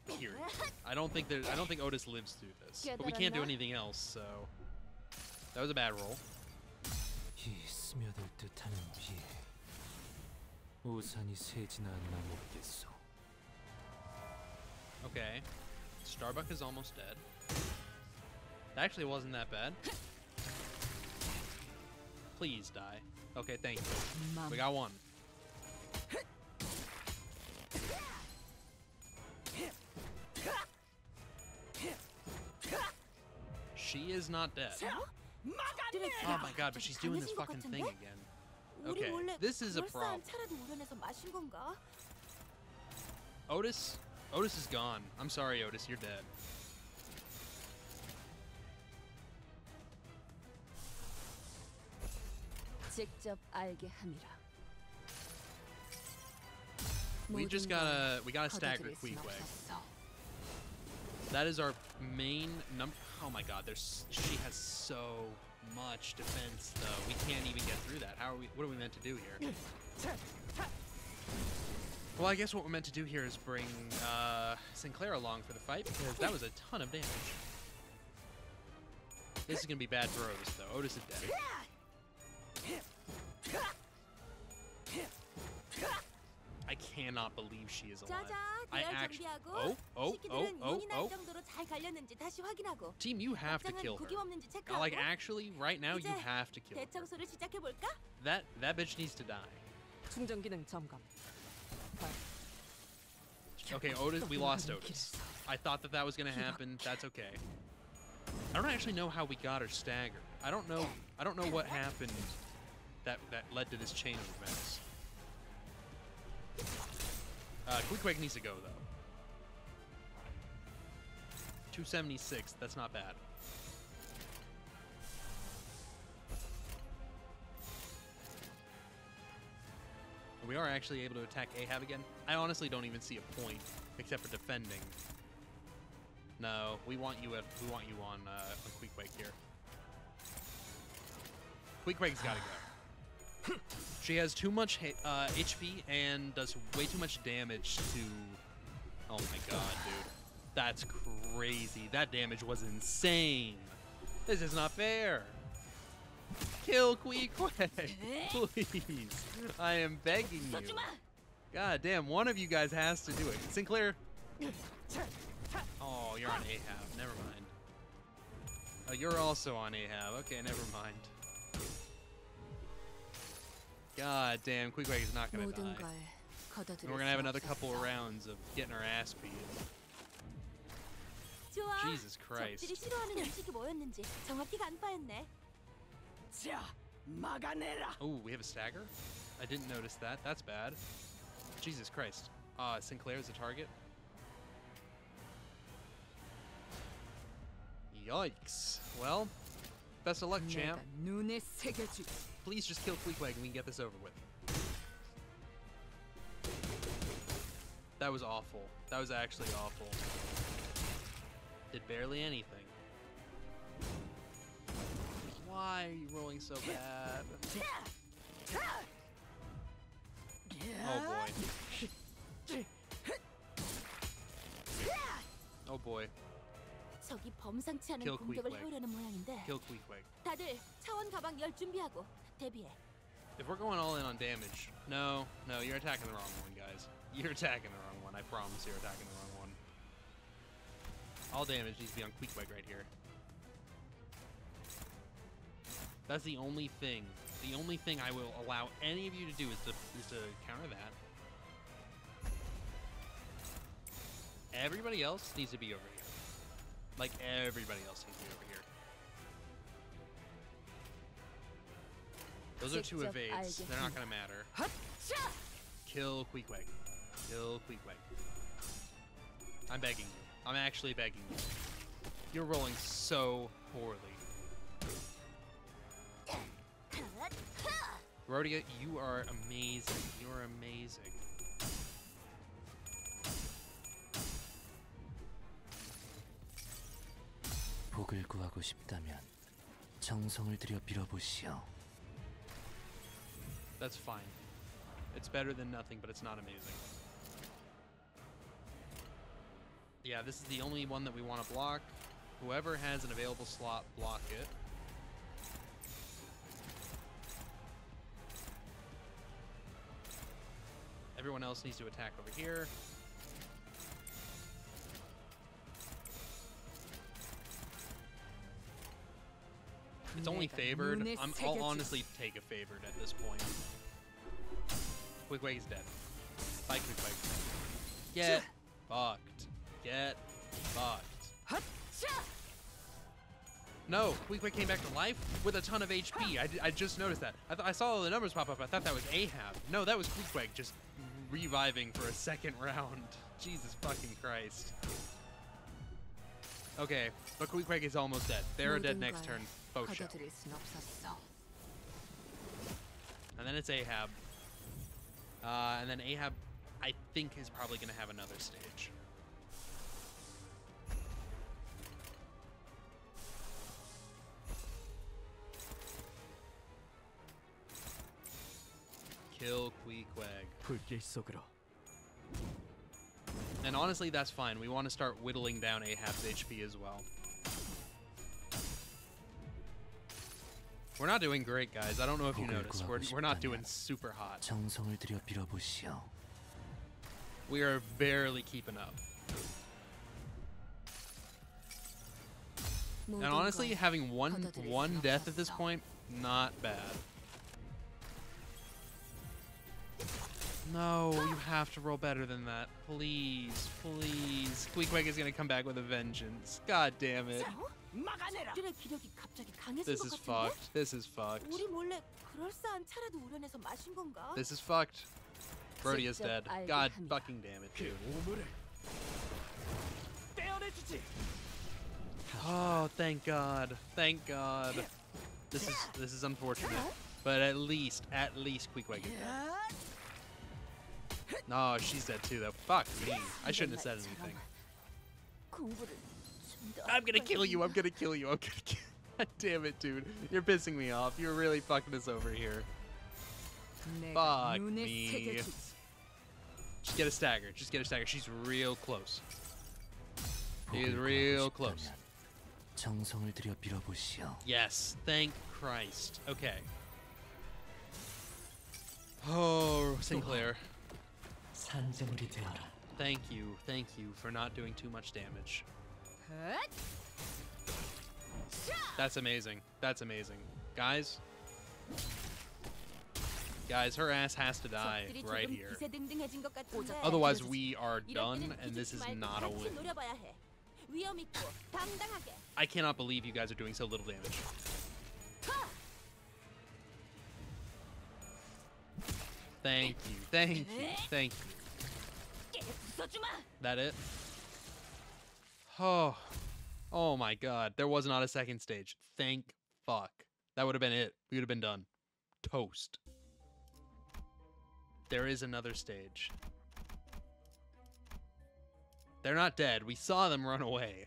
Speaker 1: Period. I don't think Otis lives through this. But we can't do anything else, so that was a bad roll.
Speaker 4: 이 스며들 듯하는 비. 우산이 새지나 않나 모르겠어.
Speaker 1: Okay. Starbuck is almost dead. That actually wasn't that bad. Please die. Okay, thank you. We got one. She is not dead. Oh my god, but she's doing this fucking thing again. Okay, this is a problem. Otis is gone. I'm sorry, Otis, you're dead.
Speaker 2: 직접 알게 함이라.
Speaker 1: We gotta stagger Queequeg. That is our main number. Oh my god, she has so much defense, though. We can't even get through that. How are we? What are we meant to do here? Well, I guess what we're meant to do here is bring Sinclair along for the fight, because that was a ton of damage. This is gonna be bad for Otis, though. Otis is dead. I cannot believe she is alive.
Speaker 2: 자자,
Speaker 1: I
Speaker 2: 대열
Speaker 1: actually.
Speaker 2: 정비하고
Speaker 1: Oh.
Speaker 2: 식기들은 용이 날 정도로 잘 갈렸는지 다시 확인하고
Speaker 1: Team, you have to
Speaker 2: 막장은
Speaker 1: kill her.
Speaker 2: 구김 없는지 체크하고
Speaker 1: Like, actually, right now, you
Speaker 2: 이제
Speaker 1: have to kill her.
Speaker 2: 대청소를 시작해 볼까?
Speaker 1: That bitch needs to die.
Speaker 3: 충전 기능 점검.
Speaker 1: Okay, Otis, we lost Otis. I thought that was gonna happen. That's okay. I don't actually know how we got her staggered. I don't know what happened that led to this chain of events. Queequeg needs to go though. 276. That's not bad. We are actually able to attack Ahab again. I honestly don't even see a point, except for defending. No, we want you on Queequeg here. Queequeg's gotta go. She has too much HP and does way too much damage to. Oh my god, dude, that's crazy. That damage was insane. This is not fair. Kill Queequeg, please. I am begging you. God damn, one of you guys has to do it. Sinclair. Oh, you're on Ahab. Never mind. Oh, you're also on Ahab. Okay, never mind. God damn, Queequeg is not gonna
Speaker 2: 모든
Speaker 1: die.
Speaker 2: 걸
Speaker 1: And
Speaker 2: 거둬들일
Speaker 1: we're gonna have
Speaker 2: 수
Speaker 1: another couple of
Speaker 2: 없었어.
Speaker 1: rounds of getting our ass beat.
Speaker 2: 좋아.
Speaker 1: Jesus Christ.
Speaker 2: 적들이 싫어하는 음식이 뭐였는지 정확히 간파했네.
Speaker 3: 자, 막아내라.
Speaker 1: Oh, we have a stagger? I didn't notice that. That's bad. Jesus Christ. Sinclair's a target. Yikes. Well, best of luck, champ.
Speaker 3: 내가 눈에 새겨주지.
Speaker 1: Please just kill Queequeg and we can get this over with. That was awful. That was actually awful. Did barely anything. Why are you rolling so bad? Oh boy. Oh boy.
Speaker 2: 적이 범상치 않은
Speaker 1: Kill
Speaker 2: 공격을
Speaker 1: Queequeg.
Speaker 2: 해오려는 모양인데
Speaker 1: Kill Queequeg.
Speaker 2: 다들 차원 가방 열 준비하고 대비해.
Speaker 1: If we're going all in on damage, no, you're attacking the wrong one, guys. You're attacking the wrong one. I promise you're attacking the wrong one. All damage needs to be on Queequeg right here. That's the only thing. The only thing I will allow any of you to do is to counter that. Everybody else needs to be over here. Like, everybody else needs to be over here. Those are two
Speaker 2: 직접
Speaker 1: evades. They're not gonna matter. Kill Queequeg. Kill Queequeg. I'm begging you. I'm actually begging you. You're rolling so poorly. Rhodia, you are amazing. You are amazing.
Speaker 4: 복을 구하고 싶다면 정성을 들여 빌어보시오.
Speaker 1: That's fine. It's better than nothing, but it's not amazing. Yeah, this is the only one that we want to block. Whoever has an available slot, block it. Everyone else needs to attack over here. It's only favored. I'll honestly take a favored at this point. Queequeg is dead. Bye, Queequeg. Get fucked. Get fucked. No, Queequeg came back to life with a ton of HP. I just noticed that. I saw the numbers pop up. I thought that was Ahab. No, that was Queequeg just reviving for a second round. Jesus fucking Christ. Okay, but Queequeg is almost dead. They're dead next turn. Faux show.
Speaker 3: 거둬들일 순 없었어.
Speaker 1: And then it's Ahab. And then Ahab, I think, is probably going to have another stage. kill Queequeg.
Speaker 6: 불길 속으로.
Speaker 1: And honestly, that's fine. We want to start whittling down Ahab's HP as well. We're not doing great, guys. I don't know if you noticed. We're not doing super hot.
Speaker 4: 정성을 들여 빌어보시오.
Speaker 1: We are barely keeping up. And honestly, having one death at this point, not bad. No, you have to roll better than that. Please, please. Queequeg is gonna come back with a vengeance. God damn it.
Speaker 3: 적들의 기력이 갑자기 강해진
Speaker 1: This
Speaker 3: 것
Speaker 1: is
Speaker 3: 같은데?
Speaker 1: fucked. This is fucked.
Speaker 3: 우리 몰래 그럴싸한 차라도 우려내서 마신 건가?
Speaker 1: This is fucked. Brody is dead.
Speaker 2: 알게
Speaker 1: God
Speaker 2: 합니다.
Speaker 1: fucking damn it, dude.
Speaker 6: 오물을 떼어내주지.
Speaker 1: Oh, thank God. Thank God. This is unfortunate. But at least Queequeg is dead. No, she's dead too though. Fuck me. I shouldn't have said anything.
Speaker 2: 공부를 좀더
Speaker 1: I'm gonna kill you. I'm gonna kill you. I'm gonna kill God damn it, dude. You're pissing me off. You're really fucking us over here. Fuck me. Just get a stagger. Just get a stagger. She's real close. She's
Speaker 4: 복을
Speaker 1: real
Speaker 4: 구하고
Speaker 1: close.
Speaker 4: 싶다면 정성을 들여 빌어보시오.
Speaker 1: Yes. Thank Christ. Okay. Oh, Sinclair.
Speaker 6: 산재물이 되어라.
Speaker 1: Thank you for not doing too much damage. That's amazing. That's amazing. Guys, her ass has to die
Speaker 3: 적들이
Speaker 1: right
Speaker 3: 조금
Speaker 1: here.
Speaker 3: 기세등등해진 것 같은데?
Speaker 1: Otherwise, we are
Speaker 3: 이럴
Speaker 1: done,
Speaker 3: 때는
Speaker 1: and this
Speaker 3: 기죽지
Speaker 1: is
Speaker 3: 말고
Speaker 1: not a
Speaker 3: 같이
Speaker 1: win.
Speaker 3: 노려봐야 해. 위험 있고 당당하게.
Speaker 1: I cannot believe you guys are doing so little damage. Thank you, thank you, thank you.
Speaker 3: 부숴주마.
Speaker 1: That it? Oh my God. There was not a second stage. Thank fuck. That would have been it. We would have been done. Toast. There is another stage. They're not dead. We saw them run away.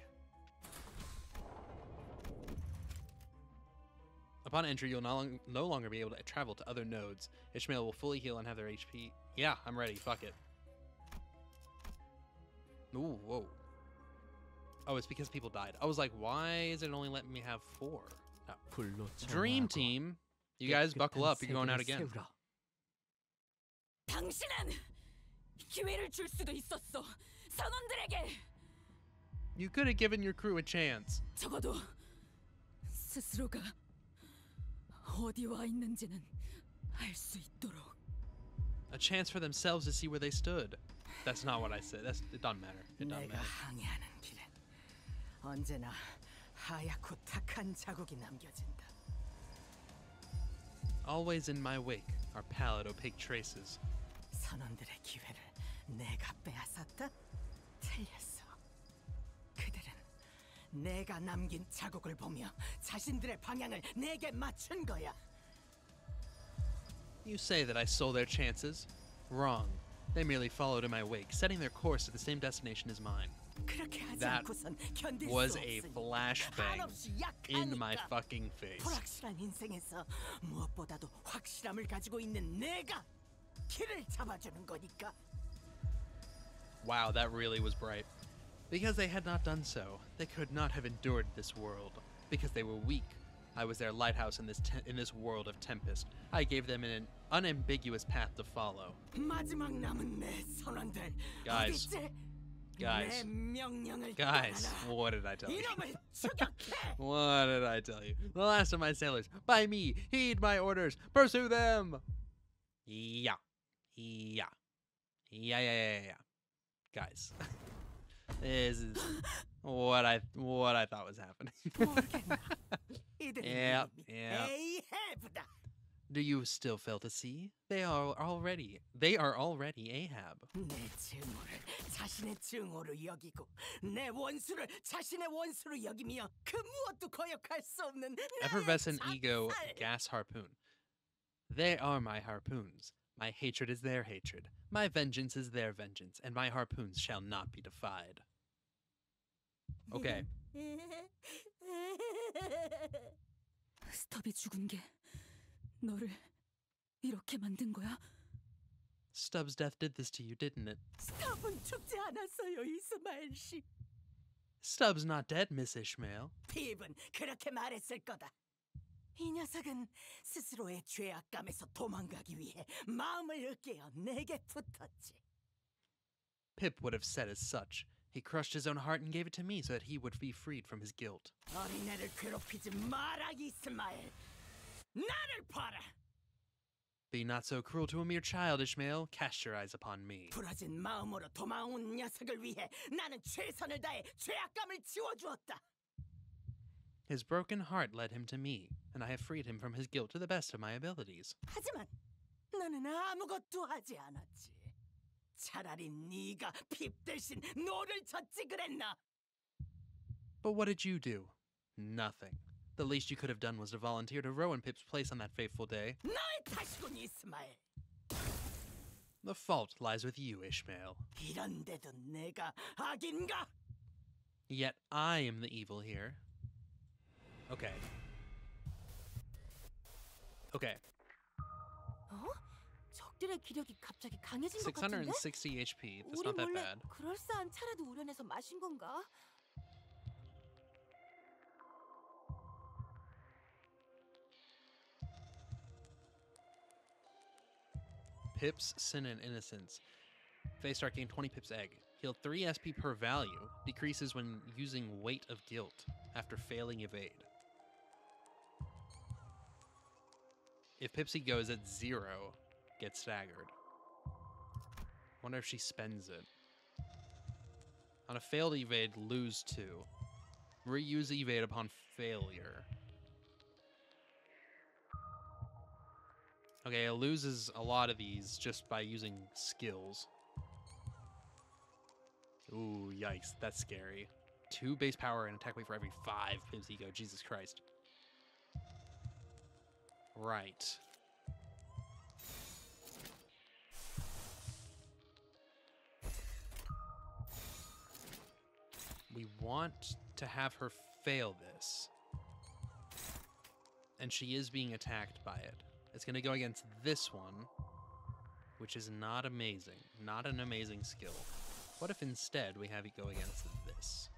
Speaker 1: Upon entry, you'll no longer be able to travel to other nodes. Ishmael will fully heal and have their HP. Yeah, I'm ready. Fuck it. Ooh, whoa. Oh, it's because people died. I was like, why is it only letting me have 4? No.
Speaker 6: 불로
Speaker 1: Dream Team. You guys buckle up. You're going out again.
Speaker 3: 당신은 기회를 줄 수도 있었어. 선원들에게.
Speaker 1: You could have given your crew a chance.
Speaker 3: 적어도 스스로가 어디 와 있는지는 알 수 있도록.
Speaker 1: A chance for themselves to see where they stood. That's not what I said. It doesn't matter. It doesn't
Speaker 3: 내가
Speaker 1: matter.
Speaker 3: 항해하는 길엔 언제나 하얗고 탁한 자국이 남겨진다.
Speaker 1: Always in my wake are pallid, opaque traces.
Speaker 3: 선원들의 기회를 내가 빼앗았다? 틀렸어. 그들은 내가 남긴 자국을 보며 자신들의 방향을 내게 맞춘 거야.
Speaker 1: You say that I stole their chances? Wrong. They merely followed in my wake, setting their course to the same destination as mine.
Speaker 3: 그렇게 하지
Speaker 1: That
Speaker 3: 않고선 견딜 수
Speaker 1: was a
Speaker 3: 없으니
Speaker 1: flashbang
Speaker 3: 한없이
Speaker 1: in my
Speaker 3: 약하니까.
Speaker 1: fucking face.
Speaker 3: 불확실한 인생에서 무엇보다도 확실함을 가지고 있는 내가 길을 잡아주는 거니까.
Speaker 1: Wow, that really was bright. Because they had not done so, they could not have endured this world. Because they were weak, I was their lighthouse in this world of tempest. I gave them an unambiguous path to follow.
Speaker 3: 마지막 남은 내 선원들
Speaker 1: Guys.
Speaker 3: 어딨지?
Speaker 1: Guys.
Speaker 3: 내 명령을
Speaker 1: Guys,
Speaker 3: 따라라.
Speaker 1: what did I tell you?
Speaker 3: 이놈을 추격해.
Speaker 1: What did I tell you? The last of my sailors, by me, heed my orders, pursue them! Yeah. Guys, this is what I thought was happening.
Speaker 3: 모르겠나? 이들은
Speaker 1: Yep,
Speaker 3: 이미
Speaker 1: yep.
Speaker 3: 에이헤브다.
Speaker 1: Do you still fail to see? They are already Ahab.
Speaker 3: 내 증오를 자신의 증오로 여기고 내 원수를 자신의 원수로 여기며 그 무엇도 거역할 수 없는 나의
Speaker 1: Effervescent ego
Speaker 3: 작살.
Speaker 1: gas harpoon. They are my harpoons. My hatred is their hatred. My vengeance is their vengeance, and my harpoons shall not be defied. Okay.
Speaker 3: 스톱이 죽은 게 너를 이렇게 만든 거야?
Speaker 1: Stubbs' death did this to you, didn't it?
Speaker 3: 스탑은 죽지 않았어요, 이스마엘 씨.
Speaker 1: Stubbs not dead, Miss Ishmael.
Speaker 3: 핍은 그렇게 말했을 거다. 이 녀석은 스스로의 죄악감에서 도망가기 위해 마음을 으깨어 내게 붙었지.
Speaker 1: Pip would have said as such. He crushed his own heart and gave it to me so that he would be freed from his guilt.
Speaker 3: 어린애를 괴롭히지 마라, 이스마엘. 나를 봐라.
Speaker 1: Be not so cruel to a mere child, Ishmael. Cast your eyes upon me.
Speaker 3: 부러진 마음으로 도망온 녀석을 위해 나는 최선을 다해 죄악감을 지워주었다.
Speaker 1: His broken heart led him to me, and I have freed him from his guilt to the best of my abilities.
Speaker 3: 하지만 나는 아무것도 하지 않았지. 차라리 네가 핍 대신 노를 젓지 그랬나?
Speaker 1: But what did you do? Nothing. The least you could have done was to volunteer to row in Pip's place on that fateful day.
Speaker 3: 너의 탓이군, 이스마엘.
Speaker 1: The fault lies with you, Ishmael.
Speaker 3: 이런데도 내가 악인가?
Speaker 1: Yet I am the evil here. Okay. Okay.
Speaker 2: 어? 적들의 기력이 갑자기 강해진 것 같은데?
Speaker 1: 660 HP. That's
Speaker 2: 우리
Speaker 1: not that
Speaker 2: 몰래
Speaker 1: bad.
Speaker 2: 그럴싸한 차라도 우려내서 마신 건가?
Speaker 1: Pip's Sin and Innocence. Face Start gained 20 Pip's Egg. Healed 3 SP per value. Decreases when using Weight of Guilt after failing Evade. If Pipsy goes at 0, gets staggered. Wonder if she spends it. On a failed evade, lose 2. Reuse evade upon failure. Okay, it loses a lot of these just by using skills. Ooh, yikes, that's scary. 2 base power and attack weight for every 5 Pip's ego. Jesus Christ. Right. We want to have her fail this. And she is being attacked by it. It's going to go against this one, which is not amazing. Not an amazing skill. What if instead we have it go against this?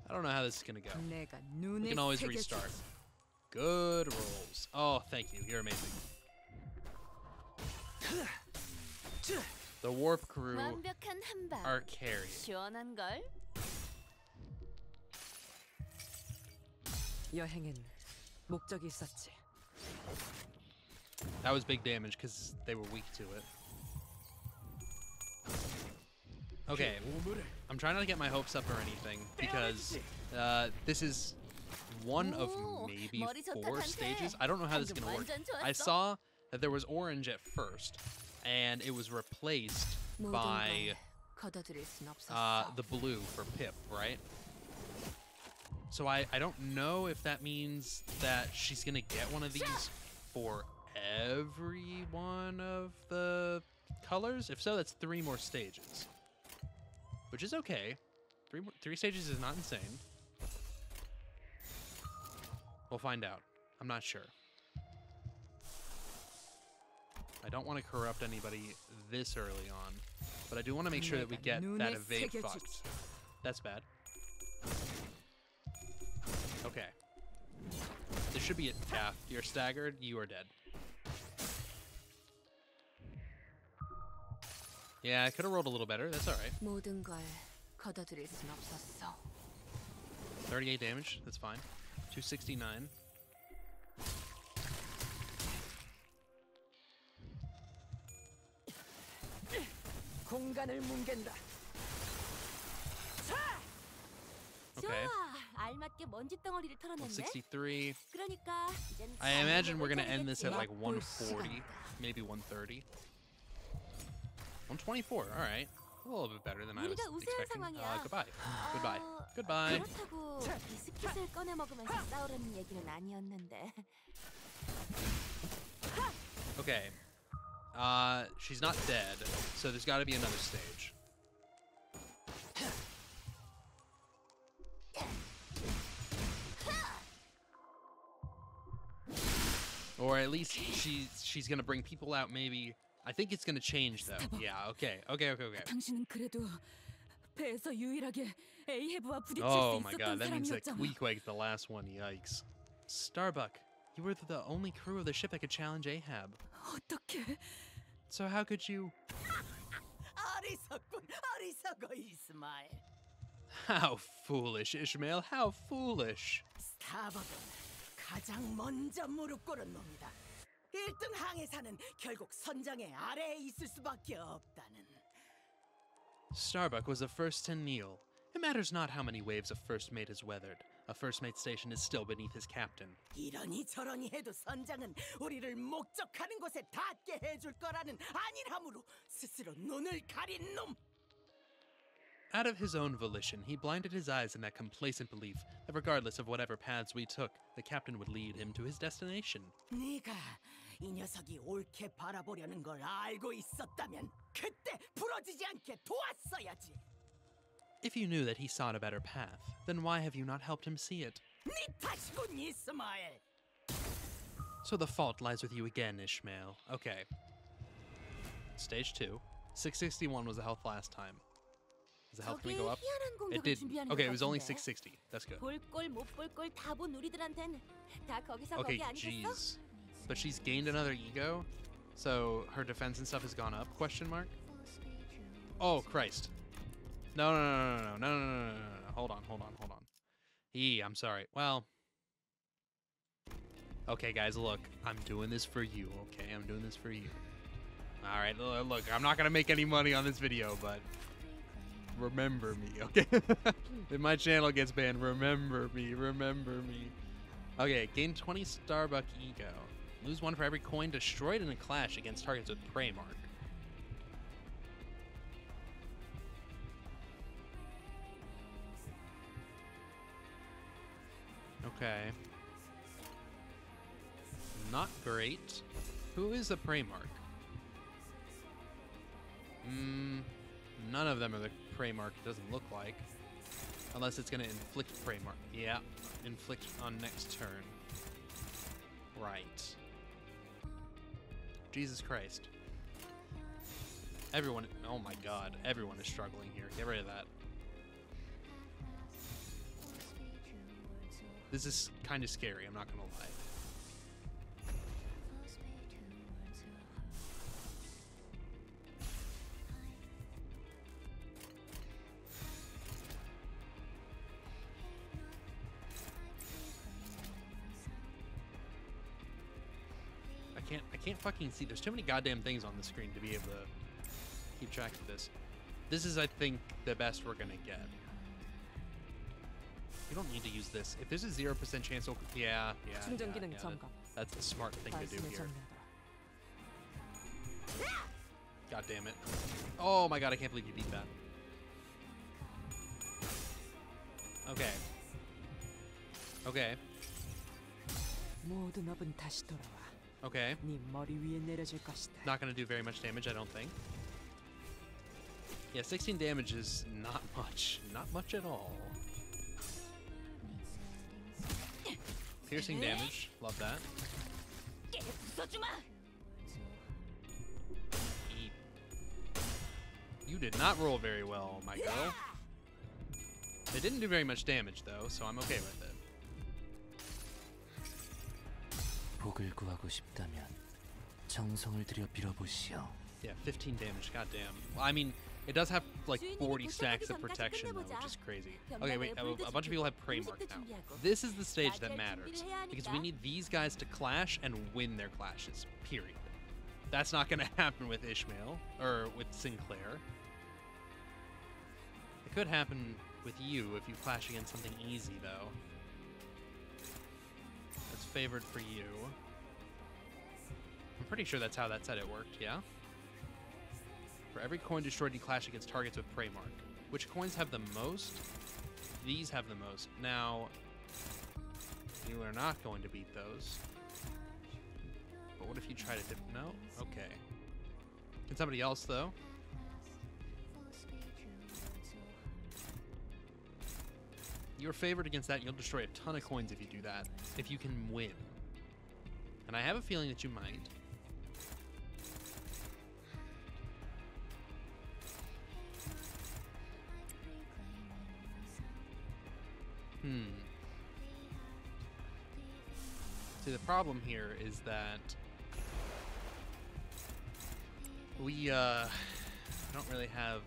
Speaker 1: I don't know how this is going to go. We can always restart. Good rolls. Oh, thank you. You're amazing. The Warp crew
Speaker 2: 완벽한 한 방.
Speaker 1: are carried.
Speaker 2: 시원한 걸.
Speaker 7: 여행엔 목적이 있었지.
Speaker 1: That was big damage because they were weak to it. Okay, I'm trying not to get my hopes up or anything because this is one of maybe 4 stages. I don't know how this is going to work. I saw that there was orange at first, and it was replaced by the blue for Pip, right? So I don't know if that means that she's going to get one of these for every one of the colors. If so, that's 3 more stages. Which is okay. 3 stages is not insane. We'll find out. I'm not sure. I don't want to corrupt anybody this early on, but I do want to make sure that we get that evade fucked. That's bad. Okay. This should be it. Yeah, you're staggered, you are dead. Yeah, I could have rolled a little better. That's all right.
Speaker 2: 모든 걸 거둬들일 순 없었어.
Speaker 1: 38 damage. That's fine. 269.
Speaker 3: 공간을 뭉갠다.
Speaker 2: 좋아.
Speaker 1: Okay.
Speaker 2: 알맞게 먼지 덩어리를 털어냈네.
Speaker 1: 163.
Speaker 2: 그러니까 이젠
Speaker 1: I imagine we're going to end this at
Speaker 2: 잘
Speaker 1: like
Speaker 2: 볼
Speaker 1: 140,
Speaker 2: 시간이다.
Speaker 1: maybe 130. 124. All right. A little bit better than I was
Speaker 2: 우리가 우세한
Speaker 1: expecting.
Speaker 2: 상황이야.
Speaker 1: Goodbye. Goodbye.
Speaker 2: 어,
Speaker 1: Goodbye.
Speaker 2: 그렇다고 비스킷을 꺼내 먹으면서 싸우려는 얘기는 아니었는데.
Speaker 1: Okay. She's not dead, so there's got to be another stage. Or at least she's gonna bring people out. Maybe. I think it's gonna change though. Yeah. Okay.
Speaker 3: 당신은 그래도 배에서 유일하게 에이헤브와 부딪힐 수
Speaker 1: Oh my
Speaker 3: 있었던
Speaker 1: god, that means that
Speaker 3: 사람이었잖아.
Speaker 1: Queequeg's the last one. Yikes. Starbuck, you were the only crew of the ship that could challenge Ahab.
Speaker 3: 어떻게?
Speaker 1: So how could you?
Speaker 3: 어리석군, 어리석어 이스마엘.
Speaker 1: How foolish, Ishmael. How foolish.
Speaker 3: 스타벅은 가장 먼저 무릎 꿇은 놈이다. 1등 항해사는 결국 선장의 아래에 있을 수밖에 없다는.
Speaker 1: Starbuck was the first to kneel. It matters not how many waves a first mate has weathered. A first mate station is still beneath his captain.
Speaker 3: 이러니 저러니 해도 선장은 우리를 목적하는 곳에 닿게 해줄 거라는 안일함으로 스스로 눈을 가린 놈.
Speaker 1: Out of his own volition, he blinded his eyes in that complacent belief that regardless of whatever paths we took, the captain would lead him to his destination.
Speaker 3: 네가 이 녀석이 옳게 바라보려는 걸 알고 있었다면 그때 부러지지 않게 도왔어야지.
Speaker 1: If you knew that he sought a better path, then why have you not helped him see it?
Speaker 3: 네 탓이군 이스마엘.
Speaker 1: So the fault lies with you again, Ishmael. Okay. Stage 2. 661 was the health last time. Is the health going to go up? It did. Okay, it was only 660. That's good. Okay, jeez. But she's gained another ego? So her defense and stuff has gone up? Question mark? Oh, Christ. No. Hold on. I'm sorry. Well. Okay, guys, look. I'm doing this for you, okay? I'm doing this for you. Alright, look. I'm not gonna make any money on this video, but... remember me, okay? If my channel gets banned, remember me. Okay, gain 20 Starbuck ego. Lose 1 for every coin destroyed in a clash against targets with prey mark. Okay. Not great. Who is the prey mark? None of them are the prey mark, it doesn't look like. Unless it's gonna inflict prey mark. Yeah, inflict on next turn. Right. Jesus Christ. Everyone, oh my god, everyone is struggling here. Get rid of that. This is kind of scary, I'm not gonna lie. I can't fucking see. There's too many goddamn things on the screen to be able to keep track of this. This is, I think, the best we're gonna get. You don't need to use this. If there's a 0% chance, yeah. That's a smart thing to do here. God damn it. Oh my god, I can't believe you beat that. Okay. Okay. Okay. Not gonna do very much damage, I don't think. Yeah, 16 damage is not much. Not much at all. Piercing damage. Love that. Eep. You did not roll very well, my girl. They didn't do very much damage, though, so I'm okay with it.
Speaker 4: 복을 구하고 싶다면 정성을 들여 빌어보시오.
Speaker 1: Yeah, 15 damage. Goddamn. Well, I mean, it does have like 40 stacks of protection, though, which is crazy. Okay, wait. A bunch of people have prey mark now. This is the stage that matters because we need these guys to clash and win their clashes. Period. That's not going to happen with Ishmael or with Sinclair. It could happen with you if you clash against something easy, though. That's favored for you. I'm pretty sure that's how that said it worked, yeah? For every coin destroyed, you clash against targets with prey mark. Which coins have the most? These have the most. Now, you are not going to beat those. But what if you try to dip? No? Okay. Can somebody else, though? You're favored against that, and you'll destroy a ton of coins if you do that. If you can win. And I have a feeling that you might. See, the problem here is that we don't really have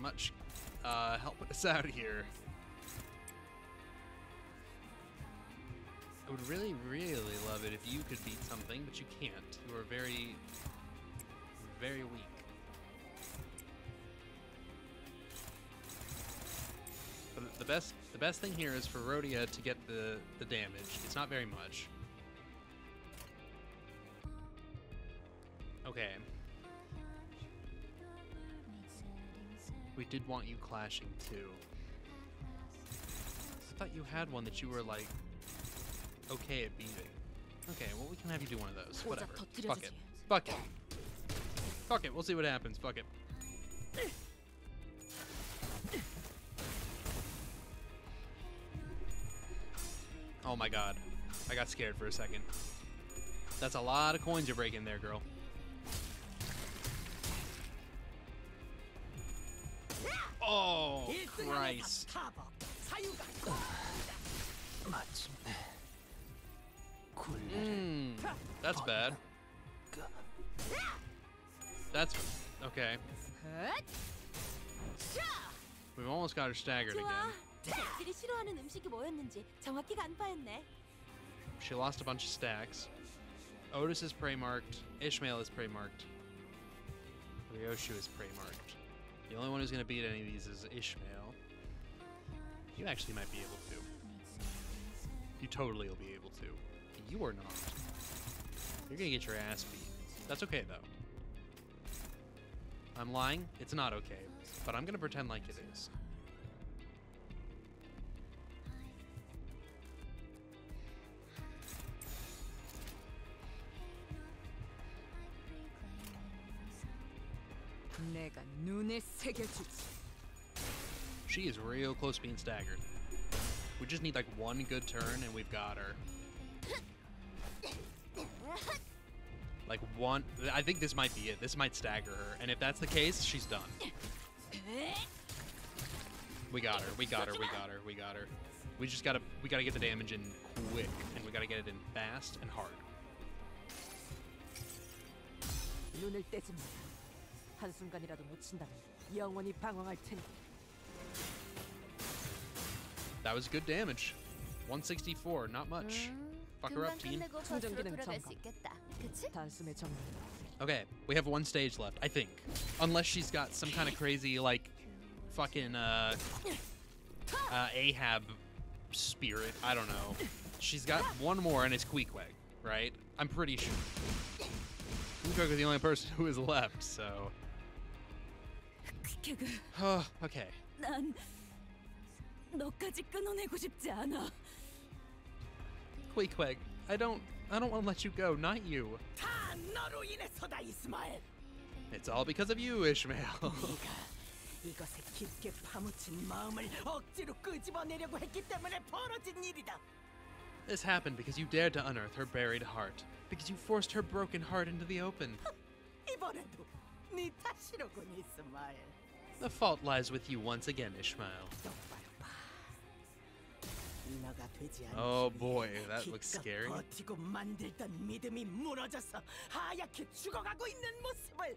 Speaker 1: much helping us out here. I would really, really love it if you could beat something, but you can't. You are very, very weak. But the best thing here is for Rhodia to get the damage. It's not very much. Okay. We did want you clashing too. I thought you had one that you were like okay at beating. Okay, well we can have you do one of those. Whatever. Fuck it. Fuck it. Fuck it. We'll see what happens. Fuck it. Oh my god. I got scared for a second. That's a lot of coins you're breaking there, girl. Oh, Christ. That's bad. That's okay. We've almost got her staggered again.
Speaker 2: 녀석들이 싫어하는 음식이 뭐였는지 정확히 간파했네.
Speaker 1: She lost a bunch of stacks. Otis is prey marked. Ishmael is prey marked. Ryoshu is prey marked. The only one who's going to beat any of these is Ishmael. You actually might be able to. You totally will be able to. You are not. You're going to get your ass beat. That's okay, though. I'm lying. It's not okay. But I'm going to pretend like it is.
Speaker 3: 내가 눈에 새겨주지.
Speaker 1: She is real close to being staggered. We just need like one good turn and we've got her. Like one, I think this might be it. This might stagger her. And if that's the case, she's done. We got her, we got her, we got her, we got her. We gotta get the damage in quick, and we gotta get it in fast and hard.
Speaker 3: 눈을 떼지 마. 한순간이라도 놓친다면 영원히 방황할 테니.
Speaker 1: That was good damage. 164, not much. Fuck her up, team.
Speaker 2: 끝내고 버스로 돌아갈 수 있겠다. 그치?
Speaker 3: 단숨에 정리.
Speaker 1: Okay, we have one stage left, I think. Unless she's got some kind of crazy, like, fucking, Ahab spirit. I don't know. She's got one more, and it's Queequeg, right? I'm pretty sure. Queequeg is the only person who is left, so... okay.
Speaker 2: 난 너까지 끊어내고 싶지 않아.
Speaker 1: Queequeg, I don't want to let you go, not you.
Speaker 3: 다 너로 인해서다, 이스마엘.
Speaker 1: It's all because of you, Ishmael.
Speaker 3: 네가 이것에 깊게 파묻힌 마음을 억지로 끄집어내려고 했기 때문에 벌어진 일이다.
Speaker 1: This happened because you dared to unearth her buried heart. Because you forced her broken heart into the open.
Speaker 3: 이번에도 네 탓이로군, 이스마엘.
Speaker 1: The fault lies with you once again, Ishmael.
Speaker 3: 똑바로 봐. 너가 되지 않은
Speaker 1: Oh boy, that looks scary.
Speaker 3: 버티고 만들던 믿음이 무너져서 하얗게 죽어가고 있는 모습을.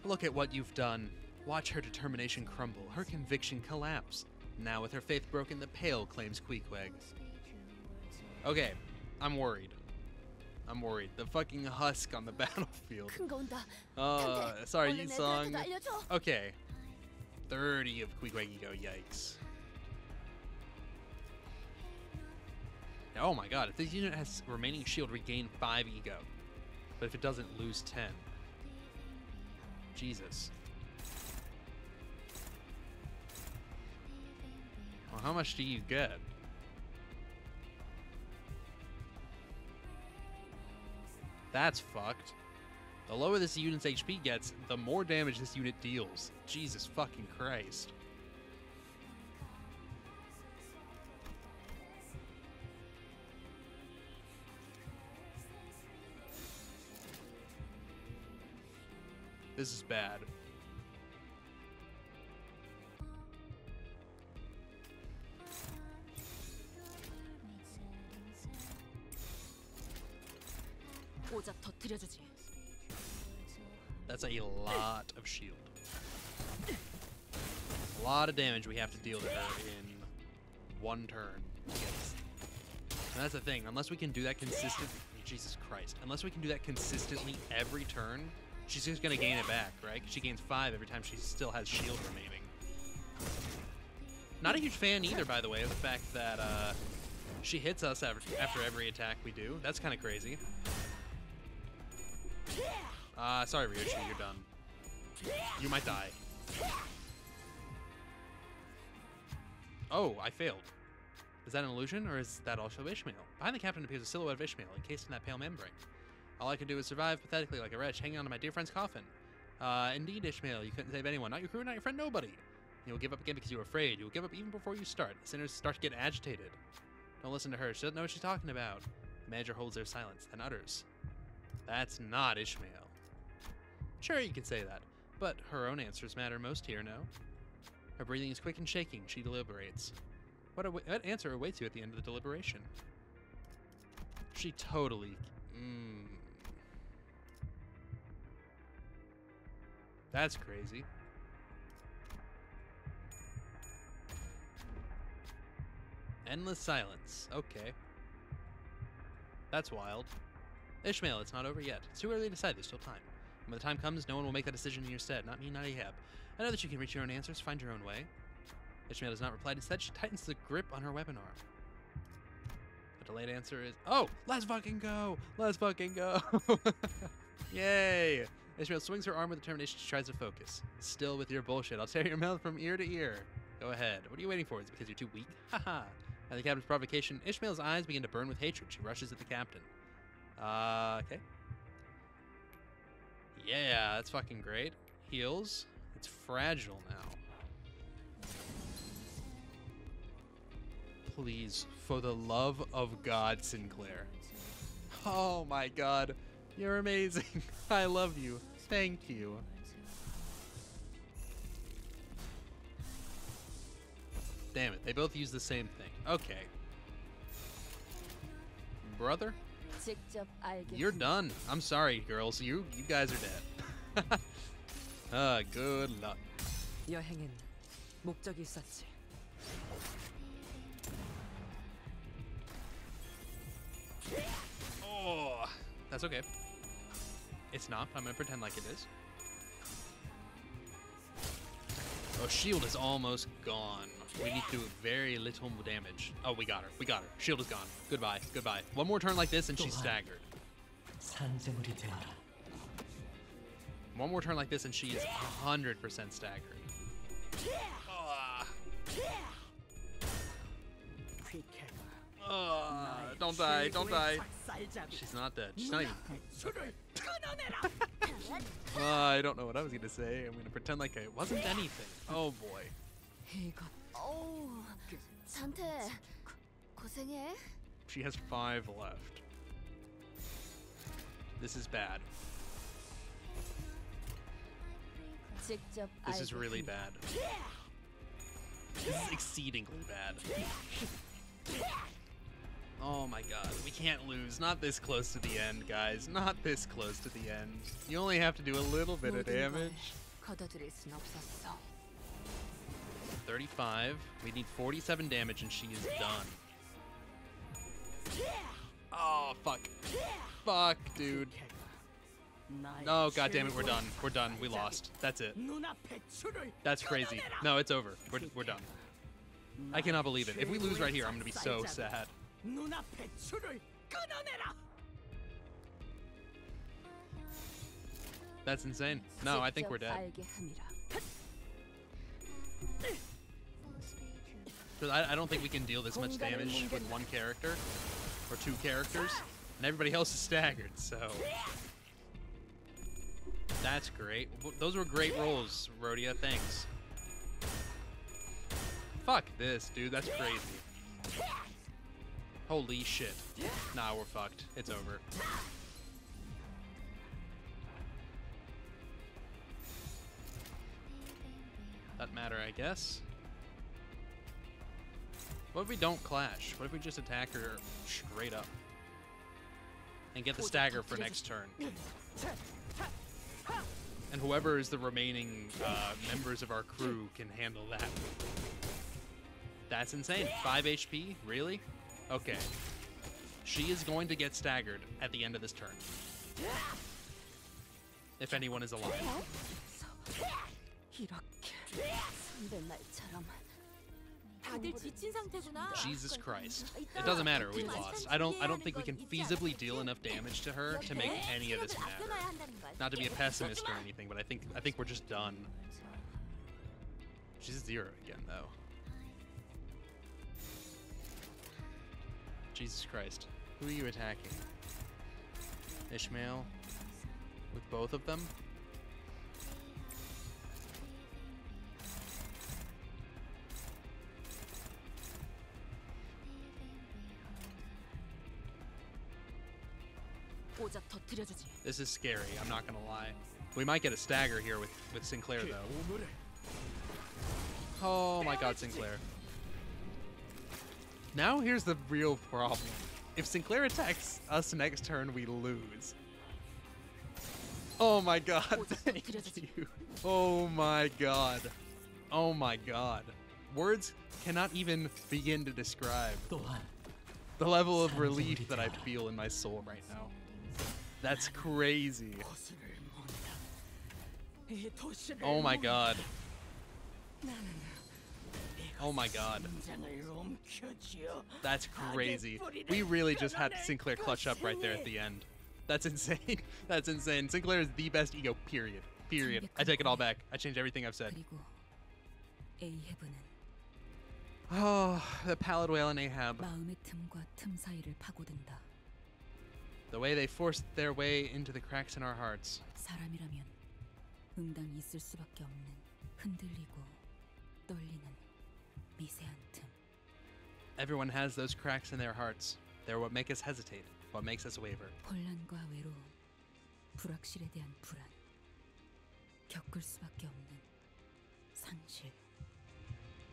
Speaker 1: Look at what you've done. Watch her determination crumble, her conviction collapse. Now with her faith broken, the pale claims Queequeg. Okay, I'm worried. I'm worried. The fucking husk on the battlefield.
Speaker 2: 큰 거 온다.
Speaker 1: Sorry,
Speaker 2: 얼른
Speaker 1: you
Speaker 2: 애들한테도
Speaker 1: song.
Speaker 2: 알려줘.
Speaker 1: Okay. 30 of Queequeg ego, yikes. Oh my god, if this unit has remaining shield, regain 5 ego. But if it doesn't, lose 10. Jesus. Well, how much do you get? That's fucked. The lower this unit's HP gets, the more damage this unit deals. Jesus fucking Christ. This is bad.
Speaker 3: 오작 터뜨려주지.
Speaker 1: That's a lot of shield. A lot of damage we have to deal to her in one turn. And that's the thing. Unless we can do that consistently, Jesus Christ. Unless we can do that consistently every turn, she's just gonna gain it back, right? 'Cause she gains 5 every time she still has shield remaining. Not a huge fan either, by the way, of the fact that she hits us after every attack we do. That's kind of crazy. Sorry, Ryushi, you're done. You might die. Oh, I failed. Is that an illusion, or is that also Ishmael? Behind the captain appears a silhouette of Ishmael, encased in that pale membrane. All I can do is survive pathetically like a wretch, hanging on to my dear friend's coffin. Indeed, Ishmael, you couldn't save anyone. Not your crew, not your friend, nobody. You will give up again because you're afraid. You will give up even before you start. The sinners start to get agitated. Don't listen to her. She doesn't know what she's talking about. The manager holds their silence, then utters. That's not Ishmael. Sure, you can say that, but her own answers matter most here, no? Her breathing is quick and shaking. She deliberates. What answer awaits you at the end of the deliberation? She totally... That's crazy. Endless silence. Okay. That's wild. Ishmael, it's not over yet. It's too early to decide. There's still time. When the time comes, no one will make that decision in your stead. Not me, not Ahab. I know that you can reach your own answers, find your own way. Ishmael does not reply. Instead, she tightens the grip on her weapon arm. The delayed answer is, oh, let's fucking go! Let's fucking go! Yay! Ishmael swings her arm with determination. She tries to focus. Still with your bullshit. I'll tear your mouth from ear to ear. Go ahead. What are you waiting for? Is it because you're too weak? Haha. At the captain's provocation, Ishmael's eyes begin to burn with hatred. She rushes at the captain. Okay. Yeah, that's fucking great. Heals. It's fragile now. Please, for the love of God, Sinclair. Oh my God. You're amazing. I love you. Thank you. Damn it, they both use the same thing. Okay. Brother? You're done. I'm sorry, girls. You guys are dead. Good luck.
Speaker 7: 여행엔 목적이 있었지.
Speaker 1: Oh, that's okay. It's not. I'm gonna pretend like it is. Oh, shield is almost gone. We need to do very little damage. Oh, we got her. We got her. Shield is gone. Goodbye. Goodbye. One more turn like this and she's staggered.
Speaker 6: 산재물이 되어라.
Speaker 1: One more turn like this and she is 100% staggered. Don't die. Don't die. She's not dead. She's not even... I don't know what I was going to say. I'm going to pretend like it wasn't anything. Oh, boy.
Speaker 2: 어우, 잔태, 고생해.
Speaker 1: She has 5 left. This is bad. This is really bad. This is exceedingly bad. Oh my God, we can't lose. Not this close to the end, guys. Not this close to the end. You only have to do a little bit of damage. 35. We need 47 damage and she is done. Oh, fuck. Fuck, dude. Oh, God damn it, we're done. We're done. We lost. That's it. That's crazy. No, it's over. We're done. I cannot believe it. If we lose right here, I'm gonna be so sad. That's insane. No, I think we're dead. I don't think we can deal this much damage with one character or 2 characters, and everybody else is staggered, so that's great. Those were great rolls, Rhodia. Thanks. Fuck this, dude. That's crazy. Holy shit. Nah, we're fucked. It's over. Doesn't matter, I guess. What if we don't clash? What if we just attack her straight up? And get the stagger for next turn. And whoever is the remaining members of our crew can handle that. That's insane. 5 HP? Really? Okay. She is going to get staggered at the end of this turn. If anyone is alive.
Speaker 3: 이렇게
Speaker 2: 선배 말처럼.
Speaker 8: 다들 지친 상태구나.
Speaker 1: Jesus Christ. It doesn't matter, we lost. I don't think we can feasibly deal enough damage to her to make any of this matter. Not to be a pessimist or anything, but I think we're just done. She's 0 again though. Jesus Christ. Who are you attacking? Ishmael? With both of them?
Speaker 8: 오자 터뜨려주지.
Speaker 1: This is scary, I'm not gonna lie. We might get a stagger here with Sinclair though. Oh my god, Sinclair. Now here's the real problem. If Sinclair attacks us next turn, we lose. Oh my god, thank you. Oh my god. Oh my god. Words cannot even begin to describe
Speaker 6: 또한
Speaker 1: the level of relief that I feel in my soul right now. That's crazy. Oh my god. Oh my god. That's crazy. We really just had Sinclair clutch up right there at the end. That's insane. That's insane. Sinclair is the best ego, period. Period. I take it all back. I change everything I've said.
Speaker 7: 그리고 에이헤브는
Speaker 1: Oh, the pallid whale and Ahab.
Speaker 7: 마음의 틈과 틈 사이를 파고든다.
Speaker 1: The way they forced their way into the cracks in our hearts.
Speaker 7: 사람이라면 응당이 있을 수밖에 없는 흔들리고 떨리는 미세한 틈.
Speaker 1: Everyone has those cracks in their hearts. They're what make us hesitate, what makes us waver.
Speaker 7: 혼란과 외로움, 불확실에 대한 불안, 겪을 수밖에 없는 상실.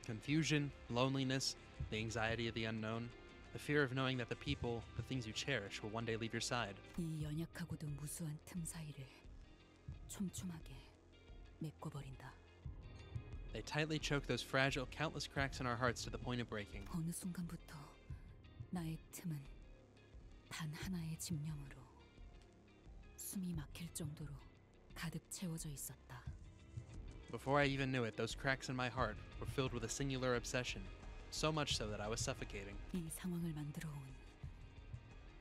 Speaker 1: Confusion, loneliness, the anxiety of the unknown, the fear of knowing that the people, the things you cherish, will one day leave your side.
Speaker 7: 이 연약하고도 무수한 틈 사이를 촘촘하게 메꿔버린다.
Speaker 1: They tightly choke those fragile, countless cracks in our hearts to the point of breaking.
Speaker 7: 어느 순간부터 나의 틈은 단 하나의 집념으로 숨이 막힐 정도로 가득 채워져 있었다.
Speaker 1: Before I even knew it, those cracks in my heart were filled with a singular obsession, so much so that I was suffocating.
Speaker 7: 이 상황을 만들어 온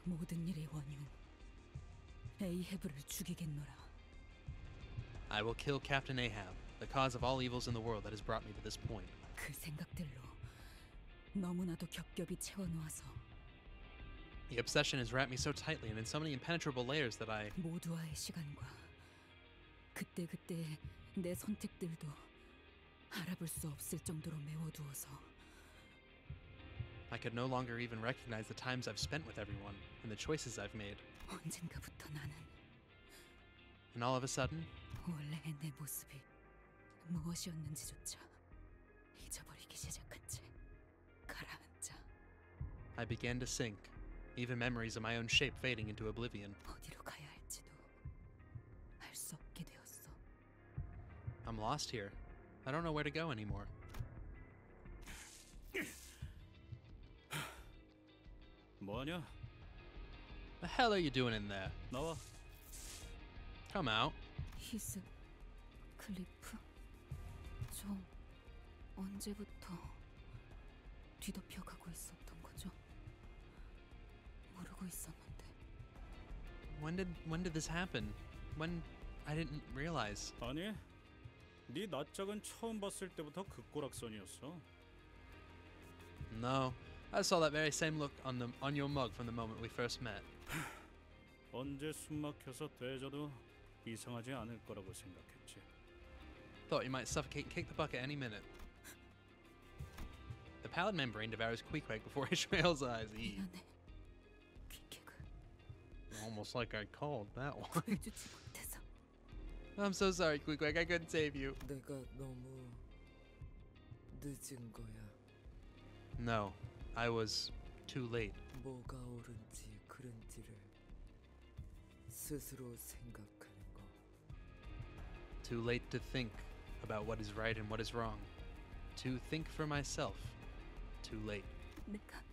Speaker 7: 모든 일의 원흉 에이헤브를 죽이겠노라.
Speaker 1: I will kill Captain Ahab, the cause of all evils in the world that has brought me to this point.
Speaker 7: 그 생각들로 너무나도 겹겹이 채워놓아서
Speaker 1: The obsession has wrapped me so tightly and in so many impenetrable layers that I...
Speaker 7: 모두와의 시간과 그때그때 내 선택들도 알아볼 수 없을 정도로 메워두어서
Speaker 1: I could no longer even recognize the times I've spent with everyone and the choices I've made.
Speaker 7: 언젠가부터 나는
Speaker 1: And all of a sudden,
Speaker 7: 원래의 내 모습이 무엇이었는지조차 잊어버리기 시작한 채 가라앉아
Speaker 1: I began to sink, even memories of my own shape fading into oblivion.
Speaker 7: 어디로 가야 할지도 알 수 없게 되었어.
Speaker 1: I'm lost here. I don't know where to go anymore.
Speaker 9: 뭐하냐?
Speaker 1: The hell are you doing in there?
Speaker 9: 나와.
Speaker 1: Come out.
Speaker 7: 히스 클리프 저 언제부터 뒤덮여가고 있었던 거죠? 모르고 있었는데
Speaker 1: When did this happen? When I didn't realize.
Speaker 9: 아니, 네 낯짝은 처음 봤을 때부터 그 꼬락선이었어.
Speaker 1: No, I saw that very same look on your mug from the moment we first met.
Speaker 9: 언제 숨막혀서 대져도 이상하지 않을 거라고 생각했지.
Speaker 1: Thought you might suffocate and kick the bucket any minute. The pallid membrane devours Queequeg before Ishmael's eyes eat.
Speaker 7: 미안해 퀴케그
Speaker 1: Almost like I called that one.
Speaker 7: 구해주지 못해서
Speaker 1: I'm so sorry, Queequeg. I couldn't save you.
Speaker 10: 내가 너무
Speaker 6: 늦은 거야.
Speaker 1: No, I was too late.
Speaker 6: 뭐가 옳은지 그른지를 스스로 생각하는 거.
Speaker 1: Too late to think about what is right and what is wrong. To think for myself. Too late.
Speaker 7: 내가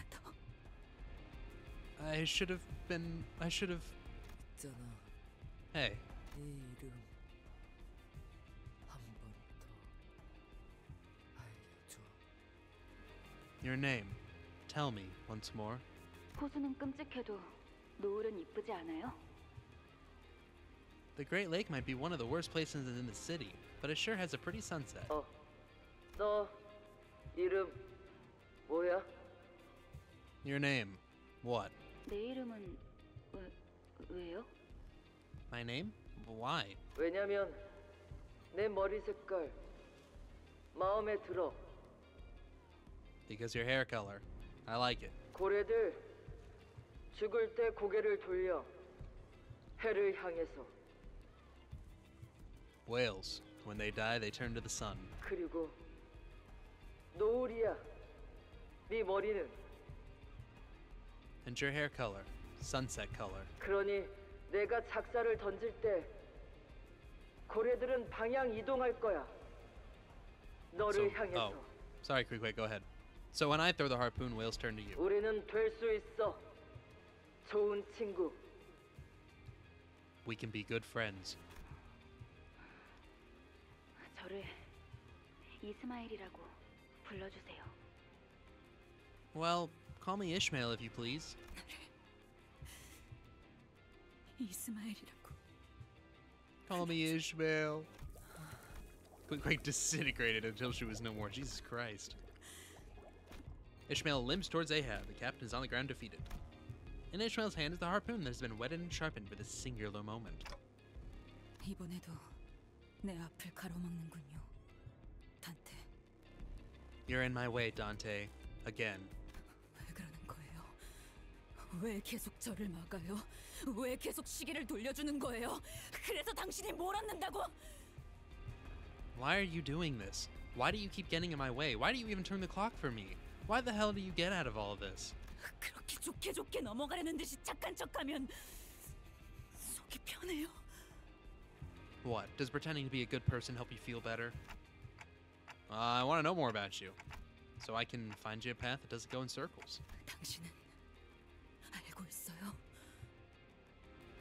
Speaker 7: 더
Speaker 1: I should have.
Speaker 6: 있잖아.
Speaker 1: Hey,
Speaker 6: 네 이름 한 번 더 알려줘.
Speaker 1: your name. Tell me once more.
Speaker 2: 호수는 끔찍해도 노을은 이쁘지 않아요?
Speaker 1: The Great Lake might be one of the worst places in the city, but it sure has a pretty sunset.
Speaker 6: 너 이름 뭐야?
Speaker 1: Your name. What?
Speaker 2: 내 이름은 왜요?
Speaker 1: My name? Why?
Speaker 6: 왜냐면 내 머리 색깔 마음에 들어.
Speaker 1: Because your hair color. I like it.
Speaker 6: 고래들 죽을 때 고개를 돌려 해를 향해서.
Speaker 1: Whales. When they die, they turn to the sun.
Speaker 6: 그리고 노을이야. 네 머리는.
Speaker 1: And your hair color. Sunset color.
Speaker 6: 그러니 내가 작사를 던질 때 고래들은 방향 이동할 거야. 너를 향해서.
Speaker 1: Oh. Sorry, quick, go ahead. So when I throw the harpoon, whales turn to you.
Speaker 6: 우리는 될 수 있어. 좋은 친구.
Speaker 1: We can be good friends.
Speaker 2: 저를 이스마일이라고 불러주세요.
Speaker 1: Well, call me Ishmael if you please.
Speaker 7: 이스마엘이라고.
Speaker 1: Call me Ishmael. Quick disintegrated until she was no more. Jesus Christ. Ishmael limps towards Ahab. The captain is on the ground defeated. In Ishmael's hand is the harpoon that has been whetted and sharpened for this singular moment.
Speaker 7: 이번에도 내 앞을 가로막는군요. 단테.
Speaker 1: You're in my way, Dante. Again.
Speaker 7: 왜 그러는 거예요? 왜 계속 저를 막아요? 왜 계속 시계를 돌려주는 거예요? 그래서 당신이 몰았는다고?
Speaker 1: Why are you doing this? Why do you keep getting in my way? Why do you even turn the clock for me? Why the hell do you get out of all of this?
Speaker 7: 그렇게 좋게 넘어가려는 듯이 착한 척하면 속이 편해요.
Speaker 1: What? Does pretending to be a good person help you feel better? I want to know more about you, so I can find you a path that doesn't go in circles.
Speaker 7: 당신은 알고 있어요?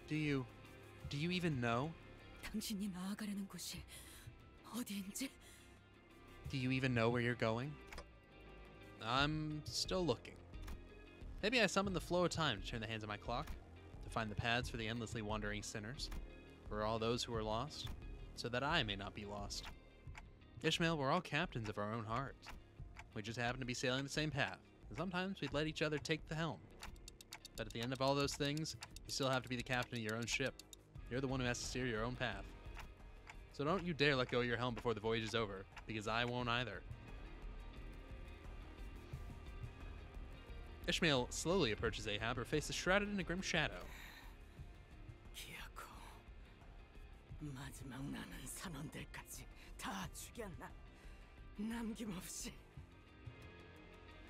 Speaker 1: Do you even know?
Speaker 7: 당신이 나아가려는 곳이 어디인지?
Speaker 1: Do you even know where you're going? I'm still looking. Maybe I summoned the flow of time to turn the hands of my clock, to find the paths for the endlessly wandering sinners, for all those who are lost, so that I may not be lost. Ishmael, we're all captains of our own hearts. We just happen to be sailing the same path, and sometimes we'd let each other take the helm. But at the end of all those things, you still have to be the captain of your own ship. You're the one who has to steer your own path. So don't you dare let go of your helm before the voyage is over, because I won't either. Ishmael slowly approaches Ahab, her face is shrouded in a grim shadow.
Speaker 3: 기어코 마지막 나는 선원들까지 다 죽였나? 남김없이.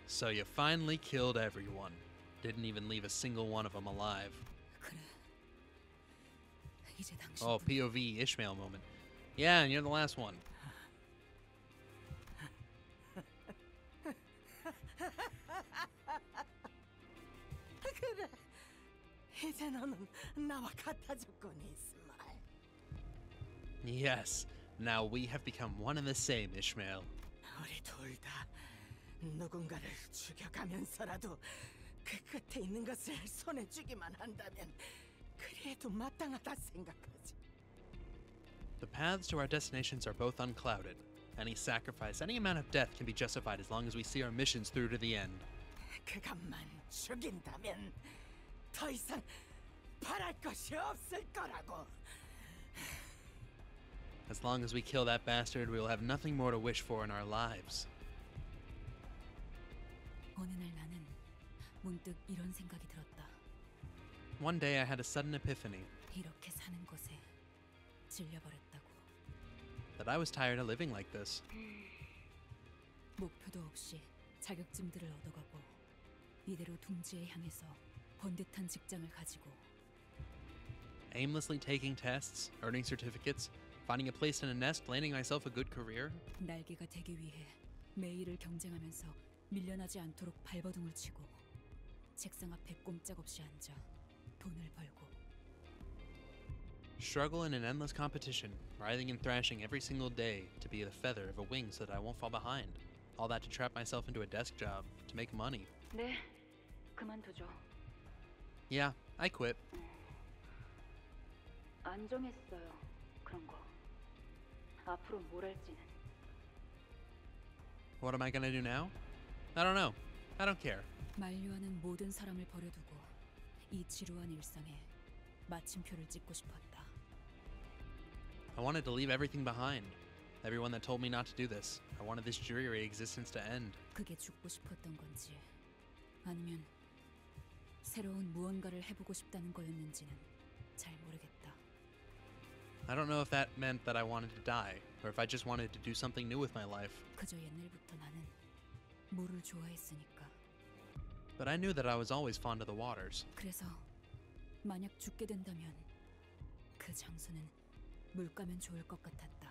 Speaker 1: So you finally killed everyone. Didn't even leave a single one of them alive.
Speaker 7: 그래. 이제 당신.
Speaker 1: Oh, POV Ishmael moment. Yeah, and you're the last one.
Speaker 3: 그래. 이제 너는 나와 같아졌군, 이스마엘.
Speaker 1: Yes, now we have become one and the same, Ishmael.
Speaker 3: 우리 둘 다 누군가를 죽여가면서라도 그 끝에 있는 것을 손에 쥐기만 한다면 그래도 마땅하다 생각하지.
Speaker 1: The paths to our destinations are both unclouded. Any sacrifice, any amount of death can be justified as long as we see our missions through to the end.
Speaker 3: 그것만 죽인다면 더 이상 바랄 것이 없을 거라고.
Speaker 1: As long as we kill that bastard, we will have nothing more to wish for in our lives.
Speaker 7: 어느 날 나는 문득 이런 생각이 들었다.
Speaker 1: One day I had a sudden epiphany
Speaker 7: 이렇게 사는 것에 질려버렸다고.
Speaker 1: that I was tired of living like this.
Speaker 7: 목표도 없이 자격증들을 얻어가고 이대로 둥지에 향해서 번듯한 직장을 가지고
Speaker 1: Aimlessly taking tests, earning certificates, finding a place in a nest, landing myself a good career.
Speaker 7: 날개가 되기 위해 매일을 경쟁하면서 밀려나지 않도록 발버둥을 치고 책상 앞에 꼼짝없이 앉아 돈을 벌고
Speaker 1: Struggle in an endless competition, writhing and thrashing every single day to be the feather of a wing so that I won't fall behind. All that to trap myself into a desk job, to make money.
Speaker 6: 네, 그만두죠.
Speaker 1: Yeah, I quit.
Speaker 6: 안 정했어요. 그런 거. 앞으로 뭘 할지는.
Speaker 1: What am I gonna do now? I don't know. I don't care.
Speaker 7: 만류하는 모든 사람을 버려두고 이 지루한 일상에 마침표를 찍고 싶었다.
Speaker 1: I wanted to leave everything behind. Everyone that told me not to do this. I wanted this dreary existence to end.
Speaker 7: 그게 죽고 싶었던 건지 아니면 새로운 무언가를 해보고 싶다는 거였는지는 잘 모르겠다.
Speaker 1: I don't know if that meant that I wanted to die, or if I just wanted to do something new with my life.
Speaker 7: 그저 옛날부터 나는 물을 좋아했으니까.
Speaker 1: But I knew that I was always fond of the waters.
Speaker 7: 그래서 만약 죽게 된다면 그 장소는 물가면 좋을 것 같았다.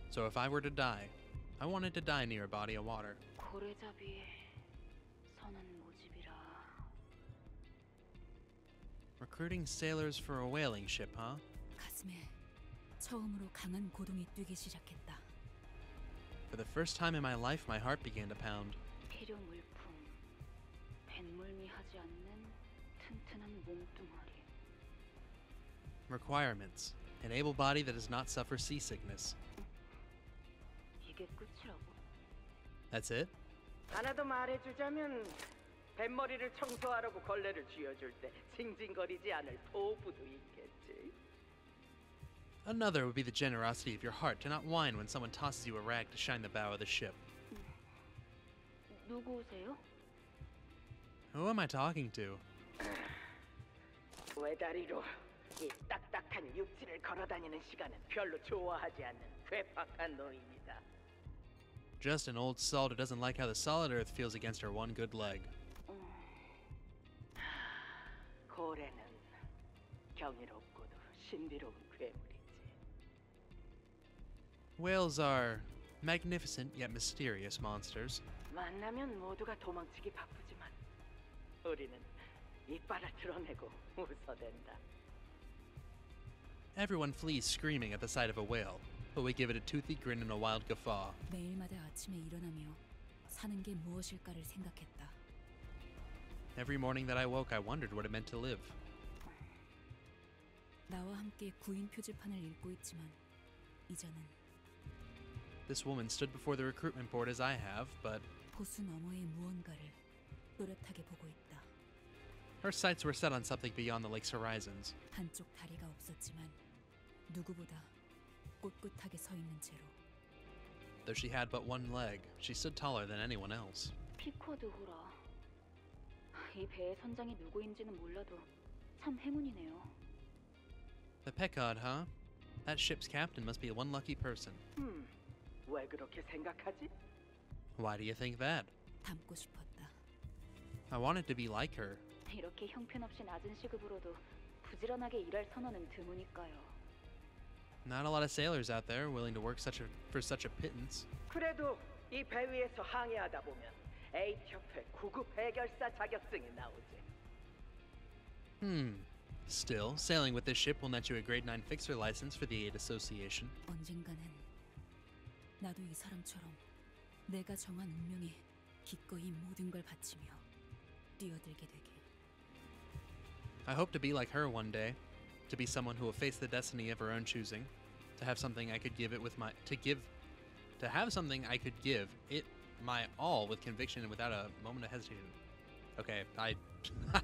Speaker 1: So if I were to die, I wanted to die near a body of water.
Speaker 6: 고래잡이의 선은 모집이라.
Speaker 1: Recruiting sailors for a whaling ship, huh?
Speaker 7: 가슴에 처음으로 강한 고동이 뛰기 시작했다.
Speaker 1: For the first time in my life, my heart began to pound.
Speaker 6: 필요 물품. 뱃물미하지 않는 튼튼한 몸뚱아리.
Speaker 1: Requirements. An able body that does not suffer seasickness.
Speaker 6: 이게 끝이라고?
Speaker 1: That's it?
Speaker 10: 하나 더 말해주자면 뱃머리를 청소하라고 걸레를 쥐어줄 때 징징거리지 않을 포부도 있겠지.
Speaker 1: Another would be the generosity of your heart to not whine when someone tosses you a rag to shine the bow of the ship.
Speaker 6: 누구세요?
Speaker 1: Who am I talking to?
Speaker 10: 외다리로 이 딱딱한 육지를 걸어다니는 시간은 별로 좋아하지 않는 괴팍한 노인이다.
Speaker 1: Just an old salt who doesn't like how the solid earth feels against her one good leg.
Speaker 10: 고래는 경이롭고도 신비로운 괴물이지.
Speaker 1: Whales are magnificent yet mysterious monsters.
Speaker 10: 만나면 모두가 도망치기 바쁘지만 우리는 이빨을 드러내고 웃어댄다.
Speaker 1: Everyone flees screaming at the sight of a whale, but we give it a toothy grin and a wild guffaw.
Speaker 7: 매일마다 아침에 일어나며 사는 게 무엇일까를 생각했다.
Speaker 1: Every morning that I woke, I wondered what it meant to live.
Speaker 7: 나와 함께 구인 표지판을 읽고 있지만 이제는
Speaker 1: This woman stood before the recruitment board as I have, but
Speaker 7: 호수 너머의 무언가를 또렷하게 보고 있다.
Speaker 1: her sights were set on something beyond the lake's horizons.
Speaker 7: 한쪽 다리가 없었지만 누구보다 꼿꼿하게 서 있는 채로
Speaker 1: Though she had but one leg, she stood taller than anyone else.
Speaker 6: 피쿼드 호라. 이 배의 선장이 누구인지는 몰라도 참 행운이네요.
Speaker 1: The Pequod, huh? That ship's captain must be one lucky person.
Speaker 10: 왜 그렇게 생각하지?
Speaker 1: Why do you think that?
Speaker 7: 닮고 싶었다.
Speaker 1: I wanted to be like her.
Speaker 6: 이렇게 형편없이 낮은 시급으로도 부지런하게 일할 선원은 드무니까요.
Speaker 1: Not a lot of sailors out there willing to work for such a pittance.
Speaker 10: 그래도 이 배 위에서 항해하다 보면 A협회 구급 해결사 자격증이 나오지.
Speaker 1: Still, sailing with this ship will net you a grade 9 fixer license for the Aid Association.
Speaker 7: 언젠가는 나도 이 사람처럼 내가 정한 운명에 기꺼이 모든 걸 바치며 뛰어들게 되길.
Speaker 1: I hope to be like her one day, to be someone who will face the destiny of her own choosing, to have something I could give it with my to have something I could give it my all with conviction and without a moment of hesitation. Okay, I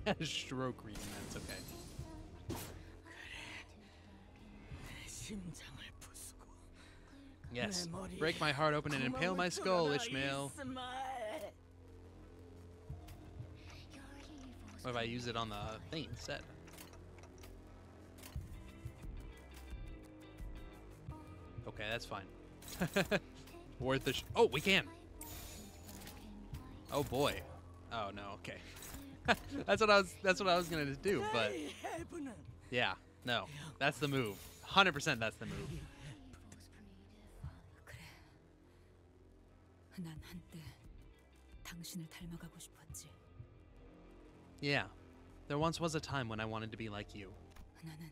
Speaker 1: had a stroke reading that. It's okay.
Speaker 3: 심장을 부수고
Speaker 1: Yes,
Speaker 3: 내 머리에
Speaker 1: break my heart open and impale my skull, Ishmael. What if I use it on the thing instead? Okay, that's fine. Worth the oh, we can. Oh boy. Oh no, okay. That's what I was gonna do, but yeah, no. That's the move. 100% that's the move.
Speaker 7: 그래. 난 한때 당신을 닮아가고 싶었지.
Speaker 1: Yeah. There once was a time when I wanted to be like you.
Speaker 7: 나는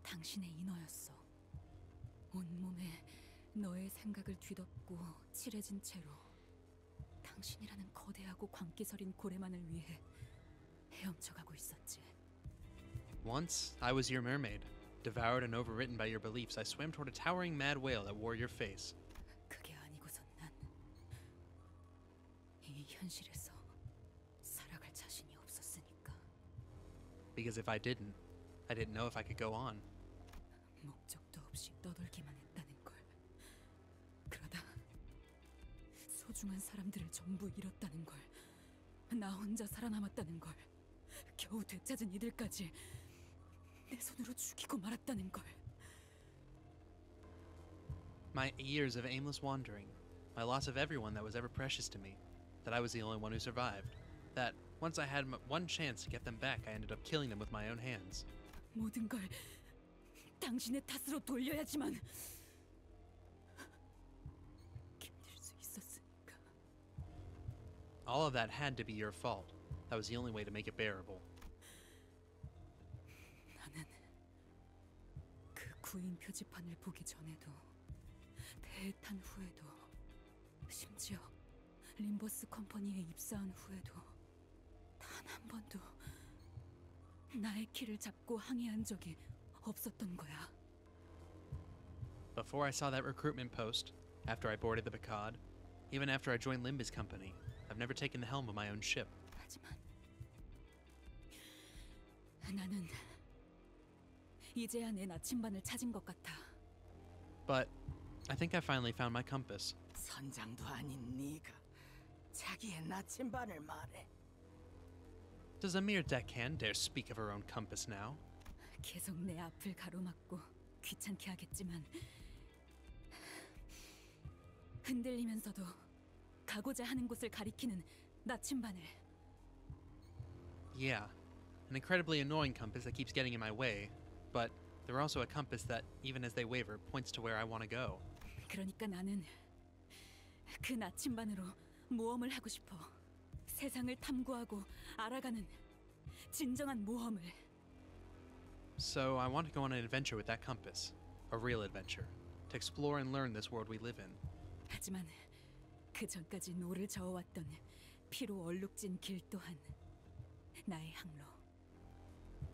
Speaker 7: 당신의 인어였어. 온몸에 너의 생각을 뒤덮고 칠해진 채로 당신이라는 거대하고 광기서린 고래만을 위해 헤엄쳐가고 있었지.
Speaker 1: Once, I was your mermaid. Devoured and overwritten by your beliefs, I swam toward a towering mad whale that wore your face.
Speaker 7: 그게 아니고선 난 이 현실에서 살아갈 자신이 없었으니까.
Speaker 1: Because if I didn't know if I could go on.
Speaker 7: 목적도 없이 떠돌기만 했다는 걸. 그러다 소중한 사람들을 전부 잃었다는 걸. 나 혼자 살아남았다는 걸. 겨우 되찾은 이들까지 내 손으로 죽이고 말았다는 걸.
Speaker 1: My years of aimless wandering, my loss of everyone that was ever precious to me, that I was the only one who survived, that once I had one chance to get them back, I ended up killing them with my own hands.
Speaker 7: 모든 걸 당신의 탓으로 돌려야지만 견딜 수 있었으니까.
Speaker 1: All of that had to be your fault. That was the only way to make it bearable.
Speaker 7: 나는 그 구인 표지판을 보기 전에도 배에 탄 후에도 심지어 림버스 컴퍼니에 입사한 후에도 단 한 번도 나의 키를 잡고 항의한 적이 없었던 거야.
Speaker 1: Before I saw that recruitment post, after I boarded the Picard, even after I joined Limbus Company, I've never taken the helm of my own ship.
Speaker 7: 하지만 나는 이제야 내 나침반을 찾은 것 같아.
Speaker 1: But I think I finally found my compass.
Speaker 3: 선장도 아닌 네가 자기의 나침반을 말해.
Speaker 1: Does a mere deckhand dare speak of her own compass now?
Speaker 7: 계속 내 앞을 가로막고 귀찮게 하겠지만 흔들리면서도 가고자 하는 곳을 가리키는 나침반을.
Speaker 1: Yeah, an incredibly annoying compass that keeps getting in my way, but they're also a compass that, even as they waver, points to where I want to go.
Speaker 7: 그러니까 나는 그 나침반으로 모험을 하고 싶어. 세상을 탐구하고 알아가는 진정한 모험을.
Speaker 1: So I want to go on an adventure with that compass, a real adventure, to explore and learn this world we live in.
Speaker 7: 하지만 그 전까지 노를 저어왔던 피로 얼룩진 길 또한 나의 항로.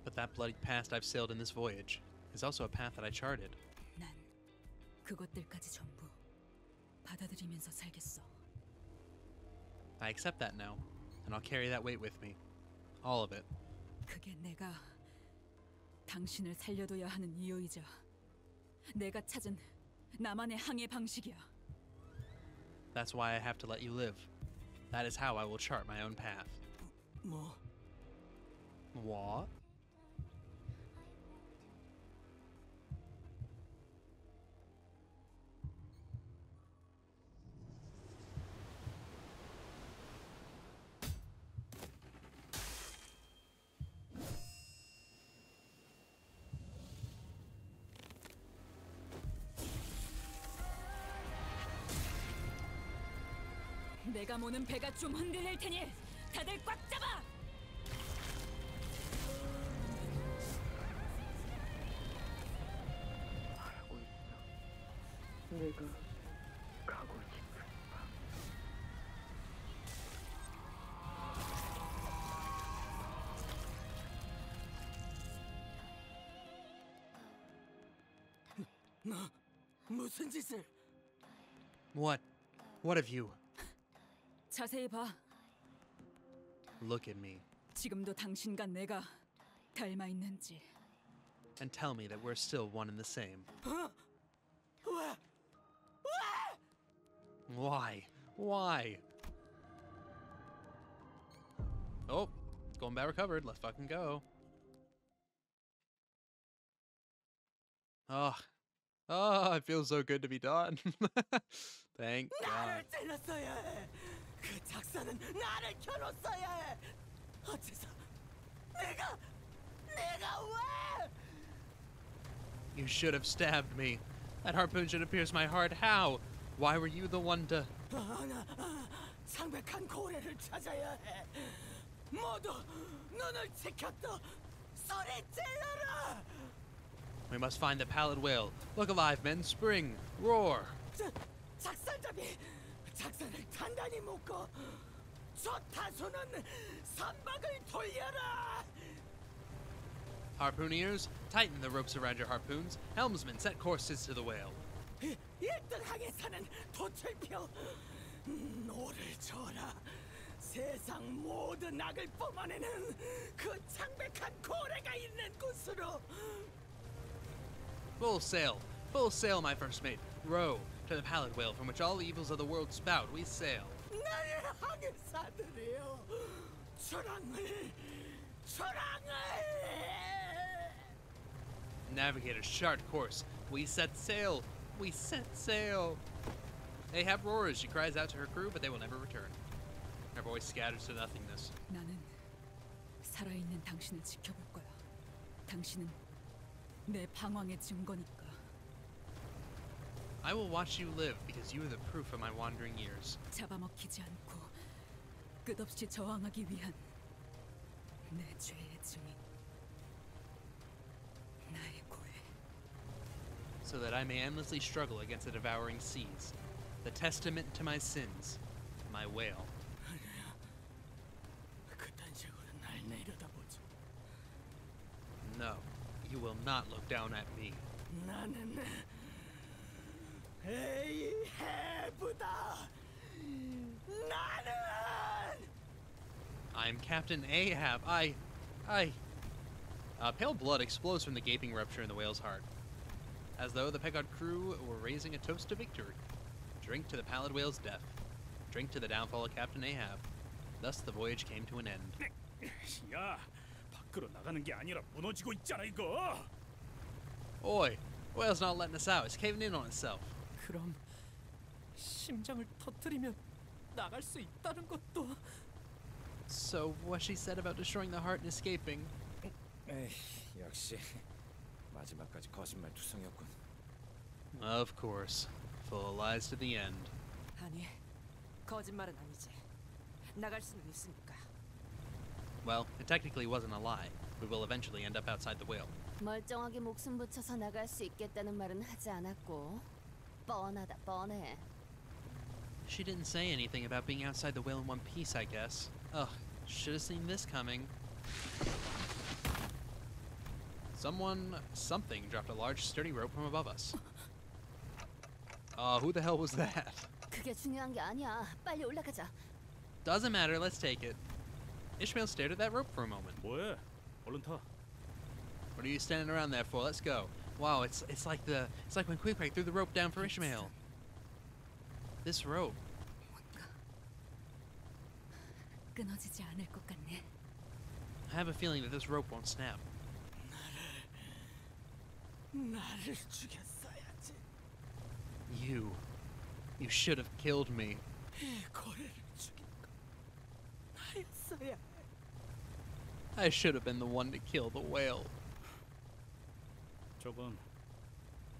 Speaker 1: But that bloody past I've sailed in this voyage is also a path that I charted.
Speaker 7: 난 그것들까지 전부 받아들이면서 살겠어.
Speaker 1: I accept that now, and I'll carry that weight with me. All of it.
Speaker 7: 그게 내가 당신을 살려둬야 하는 이유이자 내가 찾은 나만의 항해 방식이야.
Speaker 1: That's why I have to let you live. That is how I will chart my own path.
Speaker 3: 뭐?
Speaker 1: What?
Speaker 7: 내가 모는 배가 좀 흔들릴 테니 다들 꽉 잡아!
Speaker 10: 말하고 있어. 내가 가고 싶은 방.
Speaker 3: 너 무슨 짓을?
Speaker 1: What? What of you?
Speaker 7: 자세히 봐.
Speaker 1: Look at me
Speaker 7: 지금도 당신과 내가 닮아 있는지.
Speaker 1: and tell me that we're still one and the same.
Speaker 3: 왜?
Speaker 1: Why? Why? Oh, going back recovered. Let's fucking go. Oh, Oh, it feels so good to be done. Thank God.
Speaker 3: 나를 찔렀어야 해. 그 작사는 나를 켜놓았어야 해. 어째서 내가 왜?
Speaker 1: You should have stabbed me. That harpoon should have pierced my heart. How? Why were you the one to...
Speaker 3: 창백한 고래를 찾아야 해. 모두 눈을 지켰다. 소리 질러라.
Speaker 1: We must find the pallid whale. Look alive, men. Spring. Roar.
Speaker 3: 작살잡이 작살을 단단히 묶어. 저 타수는 선박을 돌려라.
Speaker 1: Harpooniers, tighten the ropes around your harpoons. Helmsmen, set courses to the whale.
Speaker 3: 1등 항해사는 도철표. 노를 줘라. 세상 모든 악을 뿜어내는 그 창백한 고래가 있는 곳으로.
Speaker 1: Full sail, my first mate. Row to the pallid whale from which all evils of the world spout. We sail.
Speaker 3: 나의 항해사들이여, 초랑을.
Speaker 1: Navigators, chart course. We set sail. We set sail. Ahab roars. She cries out to her crew, but they will never return. Her voice scatters to nothingness.
Speaker 7: 나는 살아있는 당신을 지켜볼 거야. 당신은 내 방황의 증거니까.
Speaker 1: I will watch you live because you are the proof of my wandering years.
Speaker 7: 잡아먹히지 않고 끝없이 저항하기 위한 내 죄의 증인. 나의 고해.
Speaker 1: So that I may endlessly struggle against the devouring seas. The testament to my sins. My whale.
Speaker 3: 그딴 식으로 날 내려다보지.
Speaker 1: No, you will not look down at me.
Speaker 3: 나는 에이해부다. 나는.
Speaker 1: I am Captain Ahab. Pale blood explodes from the gaping rupture in the whale's heart, as though the Pequod crew were raising a toast to victory. Drink to the pallid whale's death. Drink to the downfall of Captain Ahab. Thus the voyage came to an end.
Speaker 9: 야, 밖으로 나가는 게 아니라 무너지고 있잖아 이거.
Speaker 1: Oi, the whale's not letting us out. It's caving in on itself.
Speaker 4: 그럼 심장을 터뜨리면 나갈 수 있다는 것도.
Speaker 1: So what she said about destroying the heart and escaping.
Speaker 5: 에이, 역시 마지막까지 거짓말 투성이었군.
Speaker 1: Of course. Full of lies to the end.
Speaker 3: 아니, 거짓말은 아니지. 나갈 수는 있으니까.
Speaker 1: Well, it technically wasn't a lie. We will eventually end up outside the whale.
Speaker 2: 멀쩡하게 목숨 붙여서 나갈 수 있겠다는 말은 하지 않았고 뻔하다 뻔해.
Speaker 1: She didn't say anything about being outside the whale in one piece, I guess. Ugh, should have seen this coming. Something dropped a large sturdy rope from above us. Who the hell was that?
Speaker 2: 그게 중요한 게 아니야. 빨리 올라가자.
Speaker 1: Doesn't matter, let's take it. Ishmael stared at that rope for a moment.
Speaker 9: 뭐해? 얼른 타.
Speaker 1: What are you standing around there for? Let's go. Wow, it's like when Queequeg threw the rope down for Ishmael. This rope.
Speaker 7: 끊어지지 않을 것 같네.
Speaker 1: I have a feeling that this rope won't snap.
Speaker 3: 나를 죽였어야지.
Speaker 1: You should have killed me.
Speaker 3: 이 고래를 죽인 거 나였어야 해.
Speaker 1: I should have been the one to kill the whale.
Speaker 9: 저건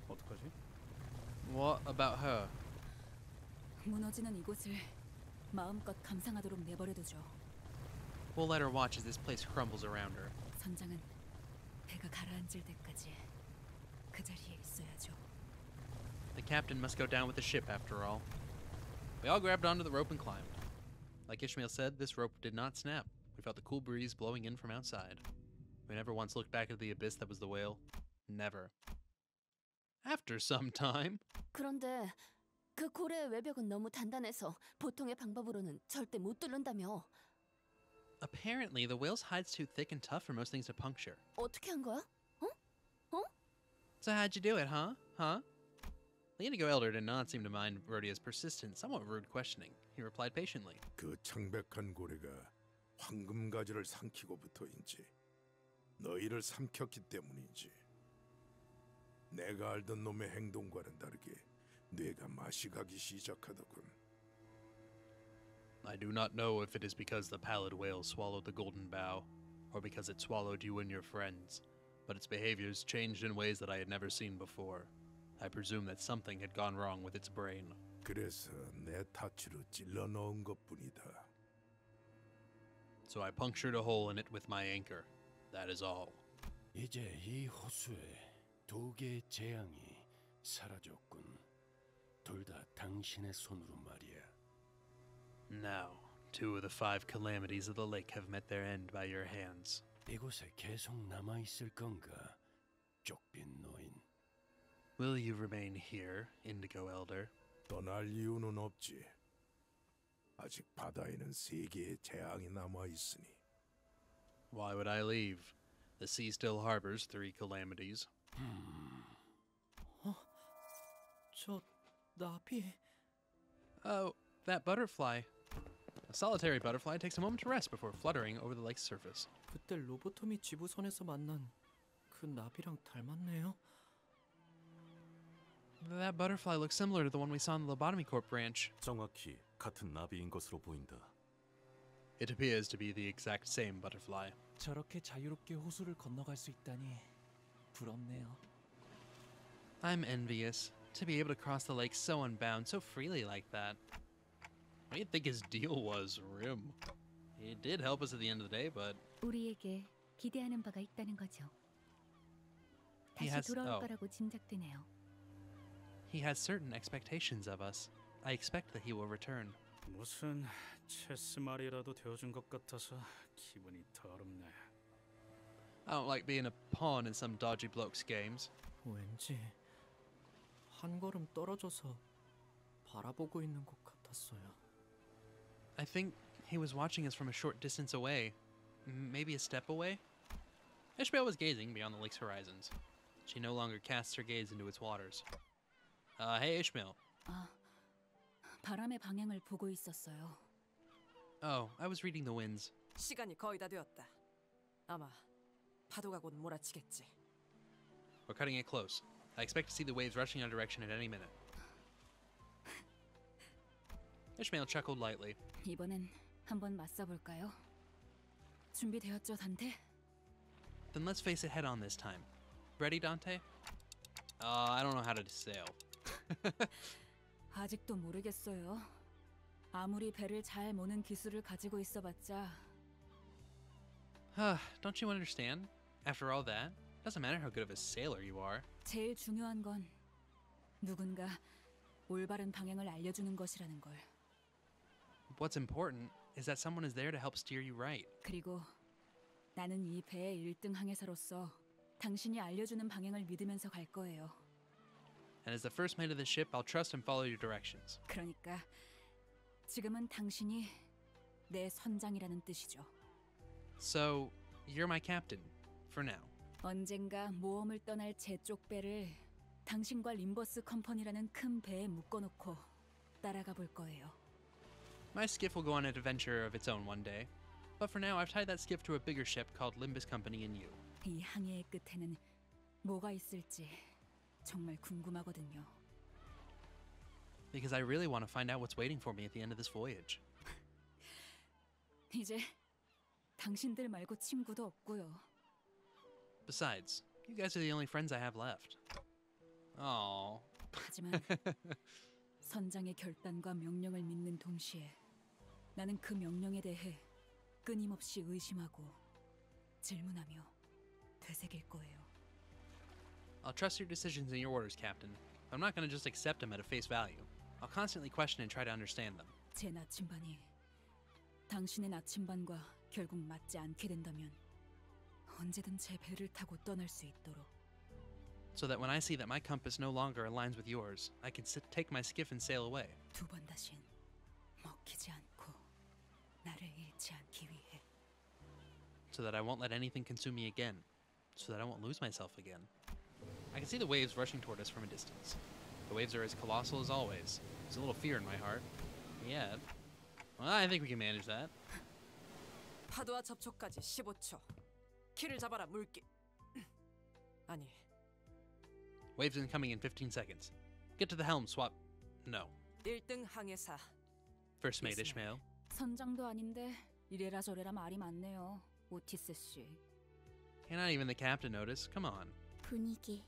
Speaker 9: 어떡하지?
Speaker 1: What about her?
Speaker 7: 무너지는 이곳을 마음껏 감상하도록 내버려두죠.
Speaker 1: We'll let her watch as this place crumbles around her.
Speaker 7: 선장은 배가 가라앉을 때까지 그 자리에 있어야죠.
Speaker 1: The captain must go down with the ship after all. We all grabbed onto the rope and climbed. Like Ishmael said, this rope did not snap. We felt the cool breeze blowing in from outside. We never once looked back at the abyss that was the whale. Never. After some time.
Speaker 2: 그런데 그 고래의 외벽은 너무 단단해서 보통의 방법으로는 절대 못 뚫는다며.
Speaker 1: Apparently, the whale's hide's too thick and tough for most things to puncture.
Speaker 2: 어떻게 한 거야? 어?
Speaker 1: So how'd you do it, huh? The Indigo Elder did not seem to mind Rhodia's persistent, somewhat rude questioning. He replied patiently.
Speaker 11: 그 창백한 고래가 황금가지를 삼키고부터인지 너희를 삼켰기 때문인지 내가 알던 놈의 행동과는 다르게 뇌가 맛이 가기 시작하더군.
Speaker 1: I do not know if it is because the pallid whale swallowed the golden bough, or because it swallowed you and your friends, but its behaviors changed in ways that I had never seen before. I presume that something had gone wrong with its brain.
Speaker 11: 그래서 내 타치로 찔러 넣은 것뿐이다.
Speaker 1: So I punctured a hole in it with my anchor. That is all.
Speaker 12: 이제 이 호수에 두 개의 재앙이 사라졌군. 둘 다 당신의 손으로 말이야.
Speaker 1: Now, 2 of the 5 calamities of the lake have met their end by your hands.
Speaker 12: 이곳에 계속 남아 있을 건가, 쪽빈 노인?
Speaker 1: Will you remain here, Indigo Elder?
Speaker 11: 떠날 이유는 없지. 아직 바다에는 3개의 재앙이 남아 있으니.
Speaker 1: Why would I leave? The sea still harbors 3 calamities.
Speaker 4: 저 나비.
Speaker 1: Oh, that butterfly. A solitary butterfly takes a moment to rest before fluttering over the lake's surface.
Speaker 4: 그때 로보토미 지부선에서 만난 그 나비랑 닮았네요.
Speaker 1: That butterfly looks similar to the one we saw in the Lobotomy Corp branch.
Speaker 13: 정확히 같은 나비인 것으로 보인다.
Speaker 1: It appears to be the exact same butterfly.
Speaker 4: 저렇게 자유롭게 호수를 건너갈 수 있다니 부럽네요.
Speaker 1: I'm envious. To be able to cross the lake so unbound, so freely like that. What do you think his deal was, Rim? He did help us at the end of the day, but...
Speaker 2: 우리에게 기대하는 바가 있다는 거죠. 다시 돌아올 거라고 짐작되네요.
Speaker 1: He has certain expectations of us. I expect that he will return.
Speaker 9: 무슨 체스 말이라도 되어준 것 같아서 기분이 더럽네.
Speaker 1: I don't like being a pawn in some dodgy bloke's games.
Speaker 4: 왠지 한 걸음 떨어져서 바라보고 있는 것 같았어요.
Speaker 1: I think he was watching us from a short distance away. Maybe a step away? Ishmael was gazing beyond the lake's horizons. She no longer casts her gaze into its waters. Hey Ishmael.
Speaker 7: 바람의 방향을 보고 있었어요.
Speaker 1: Oh, I was reading the winds.
Speaker 3: 시간이 거의 다 되었다. 아마 파도가 곧 몰아치겠지.
Speaker 1: We're cutting it close. I expect to see the waves rushing our direction at any minute. Ishmael chuckled lightly.
Speaker 7: 이번엔 한번 맞서볼까요? 준비되었죠, 단테?
Speaker 1: Then let's face it head on this time. Ready, Dante? I don't know how to sail.
Speaker 7: 아직도 모르겠어요. 아무리 배를 잘 모는 기술을 가지고 있어봤자.
Speaker 1: Don't you understand? After all that, doesn't matter how good of a sailor you are.
Speaker 7: 제일 중요한 건 누군가 올바른 방향을 알려주는 것이라는 걸.
Speaker 1: What's important is that someone is there to help steer you right.
Speaker 7: 그리고 나는 이 배의 1등 항해사로서 당신이 알려주는 방향을 믿으면서 갈 거예요.
Speaker 1: And as the first mate of the ship, I'll trust and follow your directions.
Speaker 7: 그러니까 지금은 당신이 내 선장이라는 뜻이죠.
Speaker 1: So, you're my captain, for now.
Speaker 7: 언젠가 모험을 떠날 제 쪽 배를 당신과 림버스 컴퍼니라는 큰 배에 묶어놓고 따라가 볼 거예요.
Speaker 1: My skiff will go on an adventure of its own one day. But for now, I've tied that skiff to a bigger ship called Limbus Company and you.
Speaker 7: 이 항해의 끝에는 뭐가 있을지 정말 궁금하거든요.
Speaker 1: Because I really want to find out what's waiting for me at the end of this voyage.
Speaker 7: 이제 당신들 말고 친구도 없고요.
Speaker 1: Besides, you guys are the only friends I have left. Aww.
Speaker 7: 하지만 선장의 결단과 명령을 믿는 동시에 나는 그 명령에 대해 끊임없이 의심하고 질문하며 되새길 거예요.
Speaker 1: I'll trust your decisions and your orders, Captain. But I'm not going to just accept them at a face value. I'll constantly question and try to understand them.
Speaker 7: 제 나침반이 당신의 나침반과 결국 맞지 않게 된다면 언제든 제 배를 타고 떠날 수 있도록.
Speaker 1: So that when I see that my compass no longer aligns with yours, I can take my skiff and sail away.
Speaker 7: 두 번 다신 먹히지 않고 나를 잃지 않기 위해.
Speaker 1: So that I won't let anything consume me again. So that I won't lose myself again. I can see the waves rushing toward us from a distance. The waves are as colossal as always. There's a little fear in my heart. Yet, well, I think we can manage that.
Speaker 3: 파도와 접촉까지 15초. 키를 잡아라 물기. 아니.
Speaker 1: Waves incoming in 15 seconds. Get to the helm, swap. No.
Speaker 3: 1등 항해사.
Speaker 1: First mate Ishmael.
Speaker 7: 선장도 아닌데 이래라 저래라 말이 많네요. 오티스 씨.
Speaker 1: Cannot even the captain notice. Come on.
Speaker 2: 분위기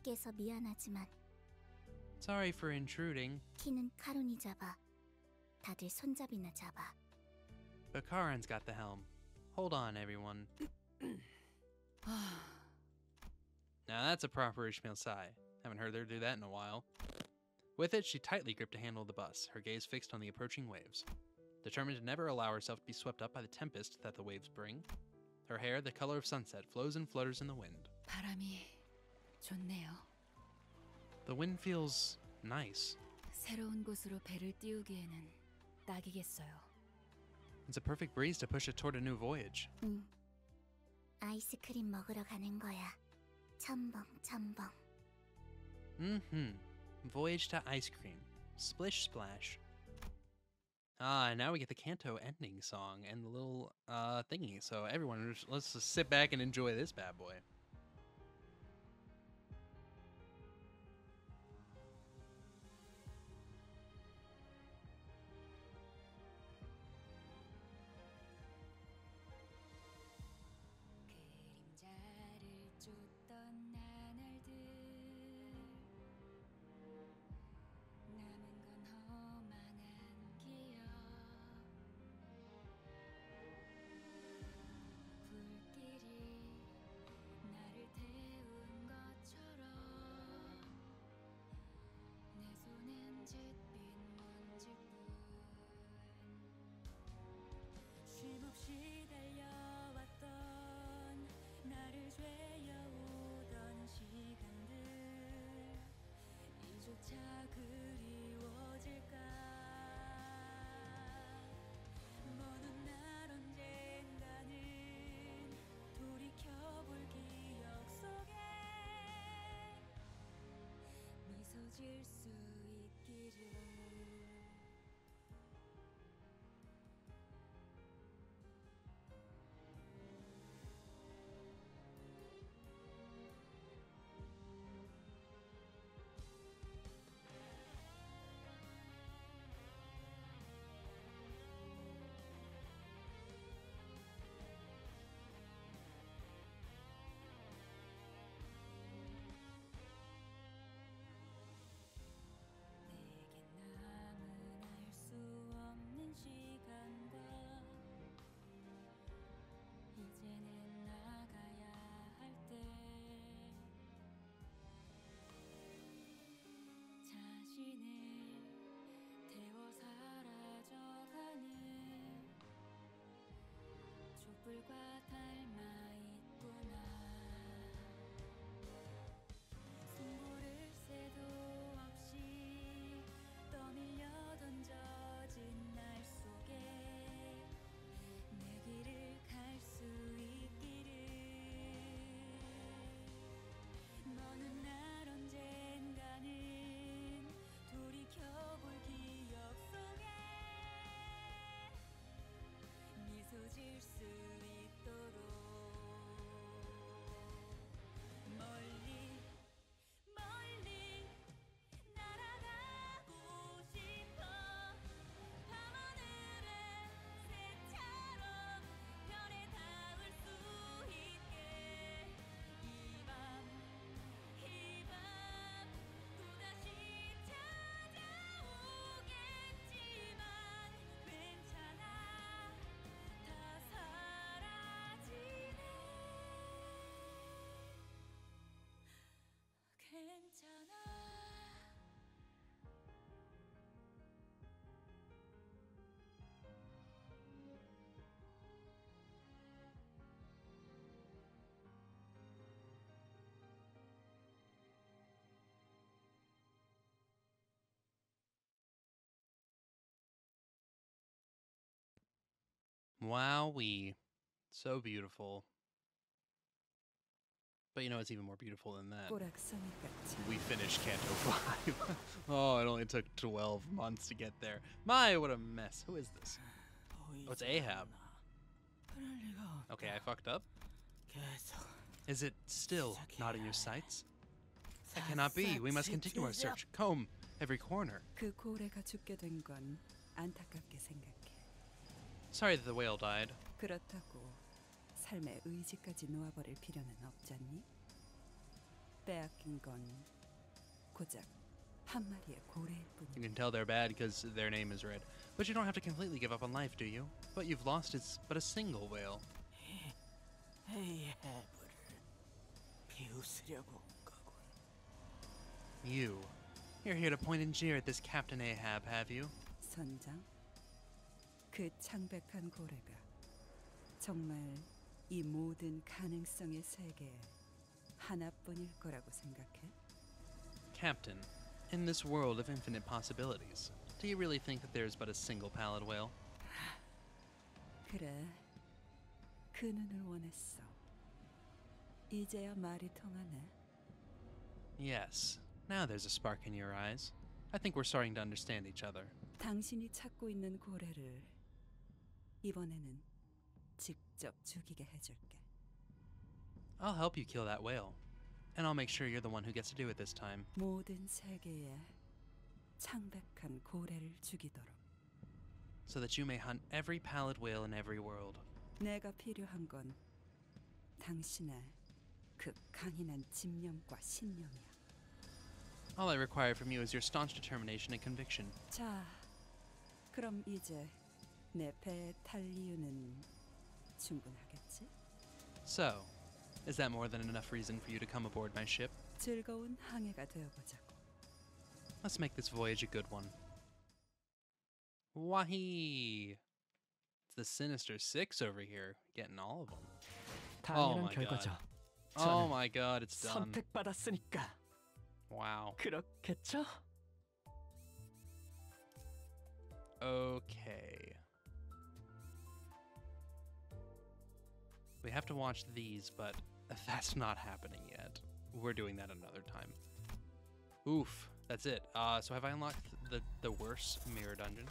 Speaker 2: 깨서 미안하지만
Speaker 1: Sorry for intruding.
Speaker 2: 키는 카론이 잡아. 다들 손잡이나 잡아.
Speaker 1: But Karen's got the helm. Hold on, everyone. Now that's a proper Ishmael sigh. Haven't heard her do that in a while. With it, she tightly gripped the handle of the bus, her gaze fixed on the approaching waves. Determined to never allow herself to be swept up by the tempest that the waves bring, her hair, the color of sunset, flows and flutters in the wind.
Speaker 7: 바람이 좋네요.
Speaker 1: The wind feels nice.
Speaker 7: 새로운 곳으로 배를 띄우기에는 딱이겠어요.
Speaker 1: It's a perfect breeze to push it toward a new voyage.
Speaker 2: 응. 아이스크림 먹으러 가는 거야. 첨벙 첨벙.
Speaker 1: Voyage to ice cream. Splish splash. Ah, and now we get the Canto ending song and the little thingy. So everyone, let's just sit back and enjoy this bad boy. Wowee. So beautiful. But you know what's even more beautiful than that? We finished Canto V. Oh, it only took 12 months to get there. My, what a mess. Who is this? Oh, it's Ahab. Okay, I fucked up. Is it still not in your sights? That cannot be. We must continue our search. Comb every corner.
Speaker 7: 그 고래가 죽게 된 건 안타깝게 생각해.
Speaker 1: Sorry that the whale died.
Speaker 7: 그렇다고 삶의 의지까지 놓아버릴 필요는 없잖니? 빼앗긴 건 고작 한 마리의 고래일 뿐이야.
Speaker 1: You can tell they're bad because their name is red. But you don't have to completely give up on life, do you? What you've lost is but a single whale.
Speaker 3: 에이해부를 비웃으려고 온 거군.
Speaker 1: You're here to point and jeer at this Captain Ahab, have you?
Speaker 7: 선장, 그 창백한 고래가 정말 이 모든 가능성의 세계에 하나뿐일 거라고 생각해?
Speaker 1: Captain, in this world of infinite possibilities, do you really think that there's but a single pallid whale?
Speaker 7: 그래, 그 눈을 원했어. 이제야 말이 통하네.
Speaker 1: Yes. Now there's a spark in your eyes. I think we're starting to understand each other.
Speaker 7: 당신이 찾고 있는 고래를 이번에는 직접 죽이게 해줄게.
Speaker 1: I'll help you kill that whale. And I'll make sure you're the one who gets to do it this time.
Speaker 7: 모든 세계에 창백한 고래를 죽이도록.
Speaker 1: So that you may hunt every pallid whale in every world.
Speaker 7: 내가 필요한 건 당신의 그 강인한 집념과 신념이야.
Speaker 1: All I require from you is your staunch determination and conviction.
Speaker 7: 자, 그럼 이제 내 배에 탈 이유는 충분하겠지?
Speaker 1: So, is that more than enough reason for you to come aboard my ship?
Speaker 7: 즐거운 항해가 되어보자고.
Speaker 1: Let's make this voyage a good one. Wahi! It's the Sinister Six over here, getting all of them.
Speaker 4: 당연한
Speaker 1: my
Speaker 4: 결과죠.
Speaker 1: God. Oh my god, it's done.
Speaker 4: 선택받았으니까
Speaker 1: Wow.
Speaker 4: 그렇겠죠?
Speaker 1: Okay. We have to watch these, but that's not happening yet. We're doing that another time. Oof, that's it. So have I unlocked the worst mirror dungeon?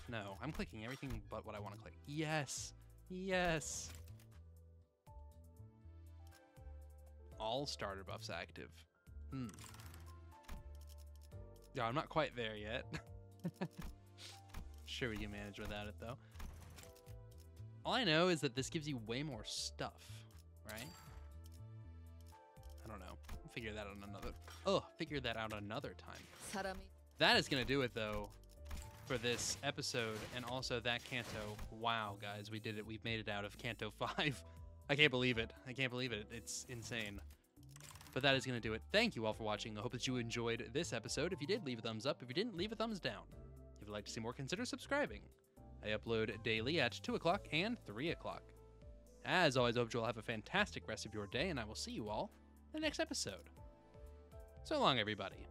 Speaker 1: No, I'm clicking everything but what I want to click. Yes! Yes! All starter buffs active. Yeah, I'm not quite there yet. Sure we can manage without it though. All I know is that this gives you way more stuff, right? I don't know. Figure that out another time. That is gonna do it though for this episode and also that Canto. Wow, guys, we did it. We've made it out of Canto 5. I can't believe it. I can't believe it. It's insane. But that is going to do it. Thank you all for watching. I hope that you enjoyed this episode. If you did, leave a thumbs up. If you didn't, leave a thumbs down. If you'd like to see more, consider subscribing. I upload daily at 2 o'clock and 3 o'clock. As always, I hope you all have a fantastic rest of your day, and I will see you all in the next episode. So long, everybody.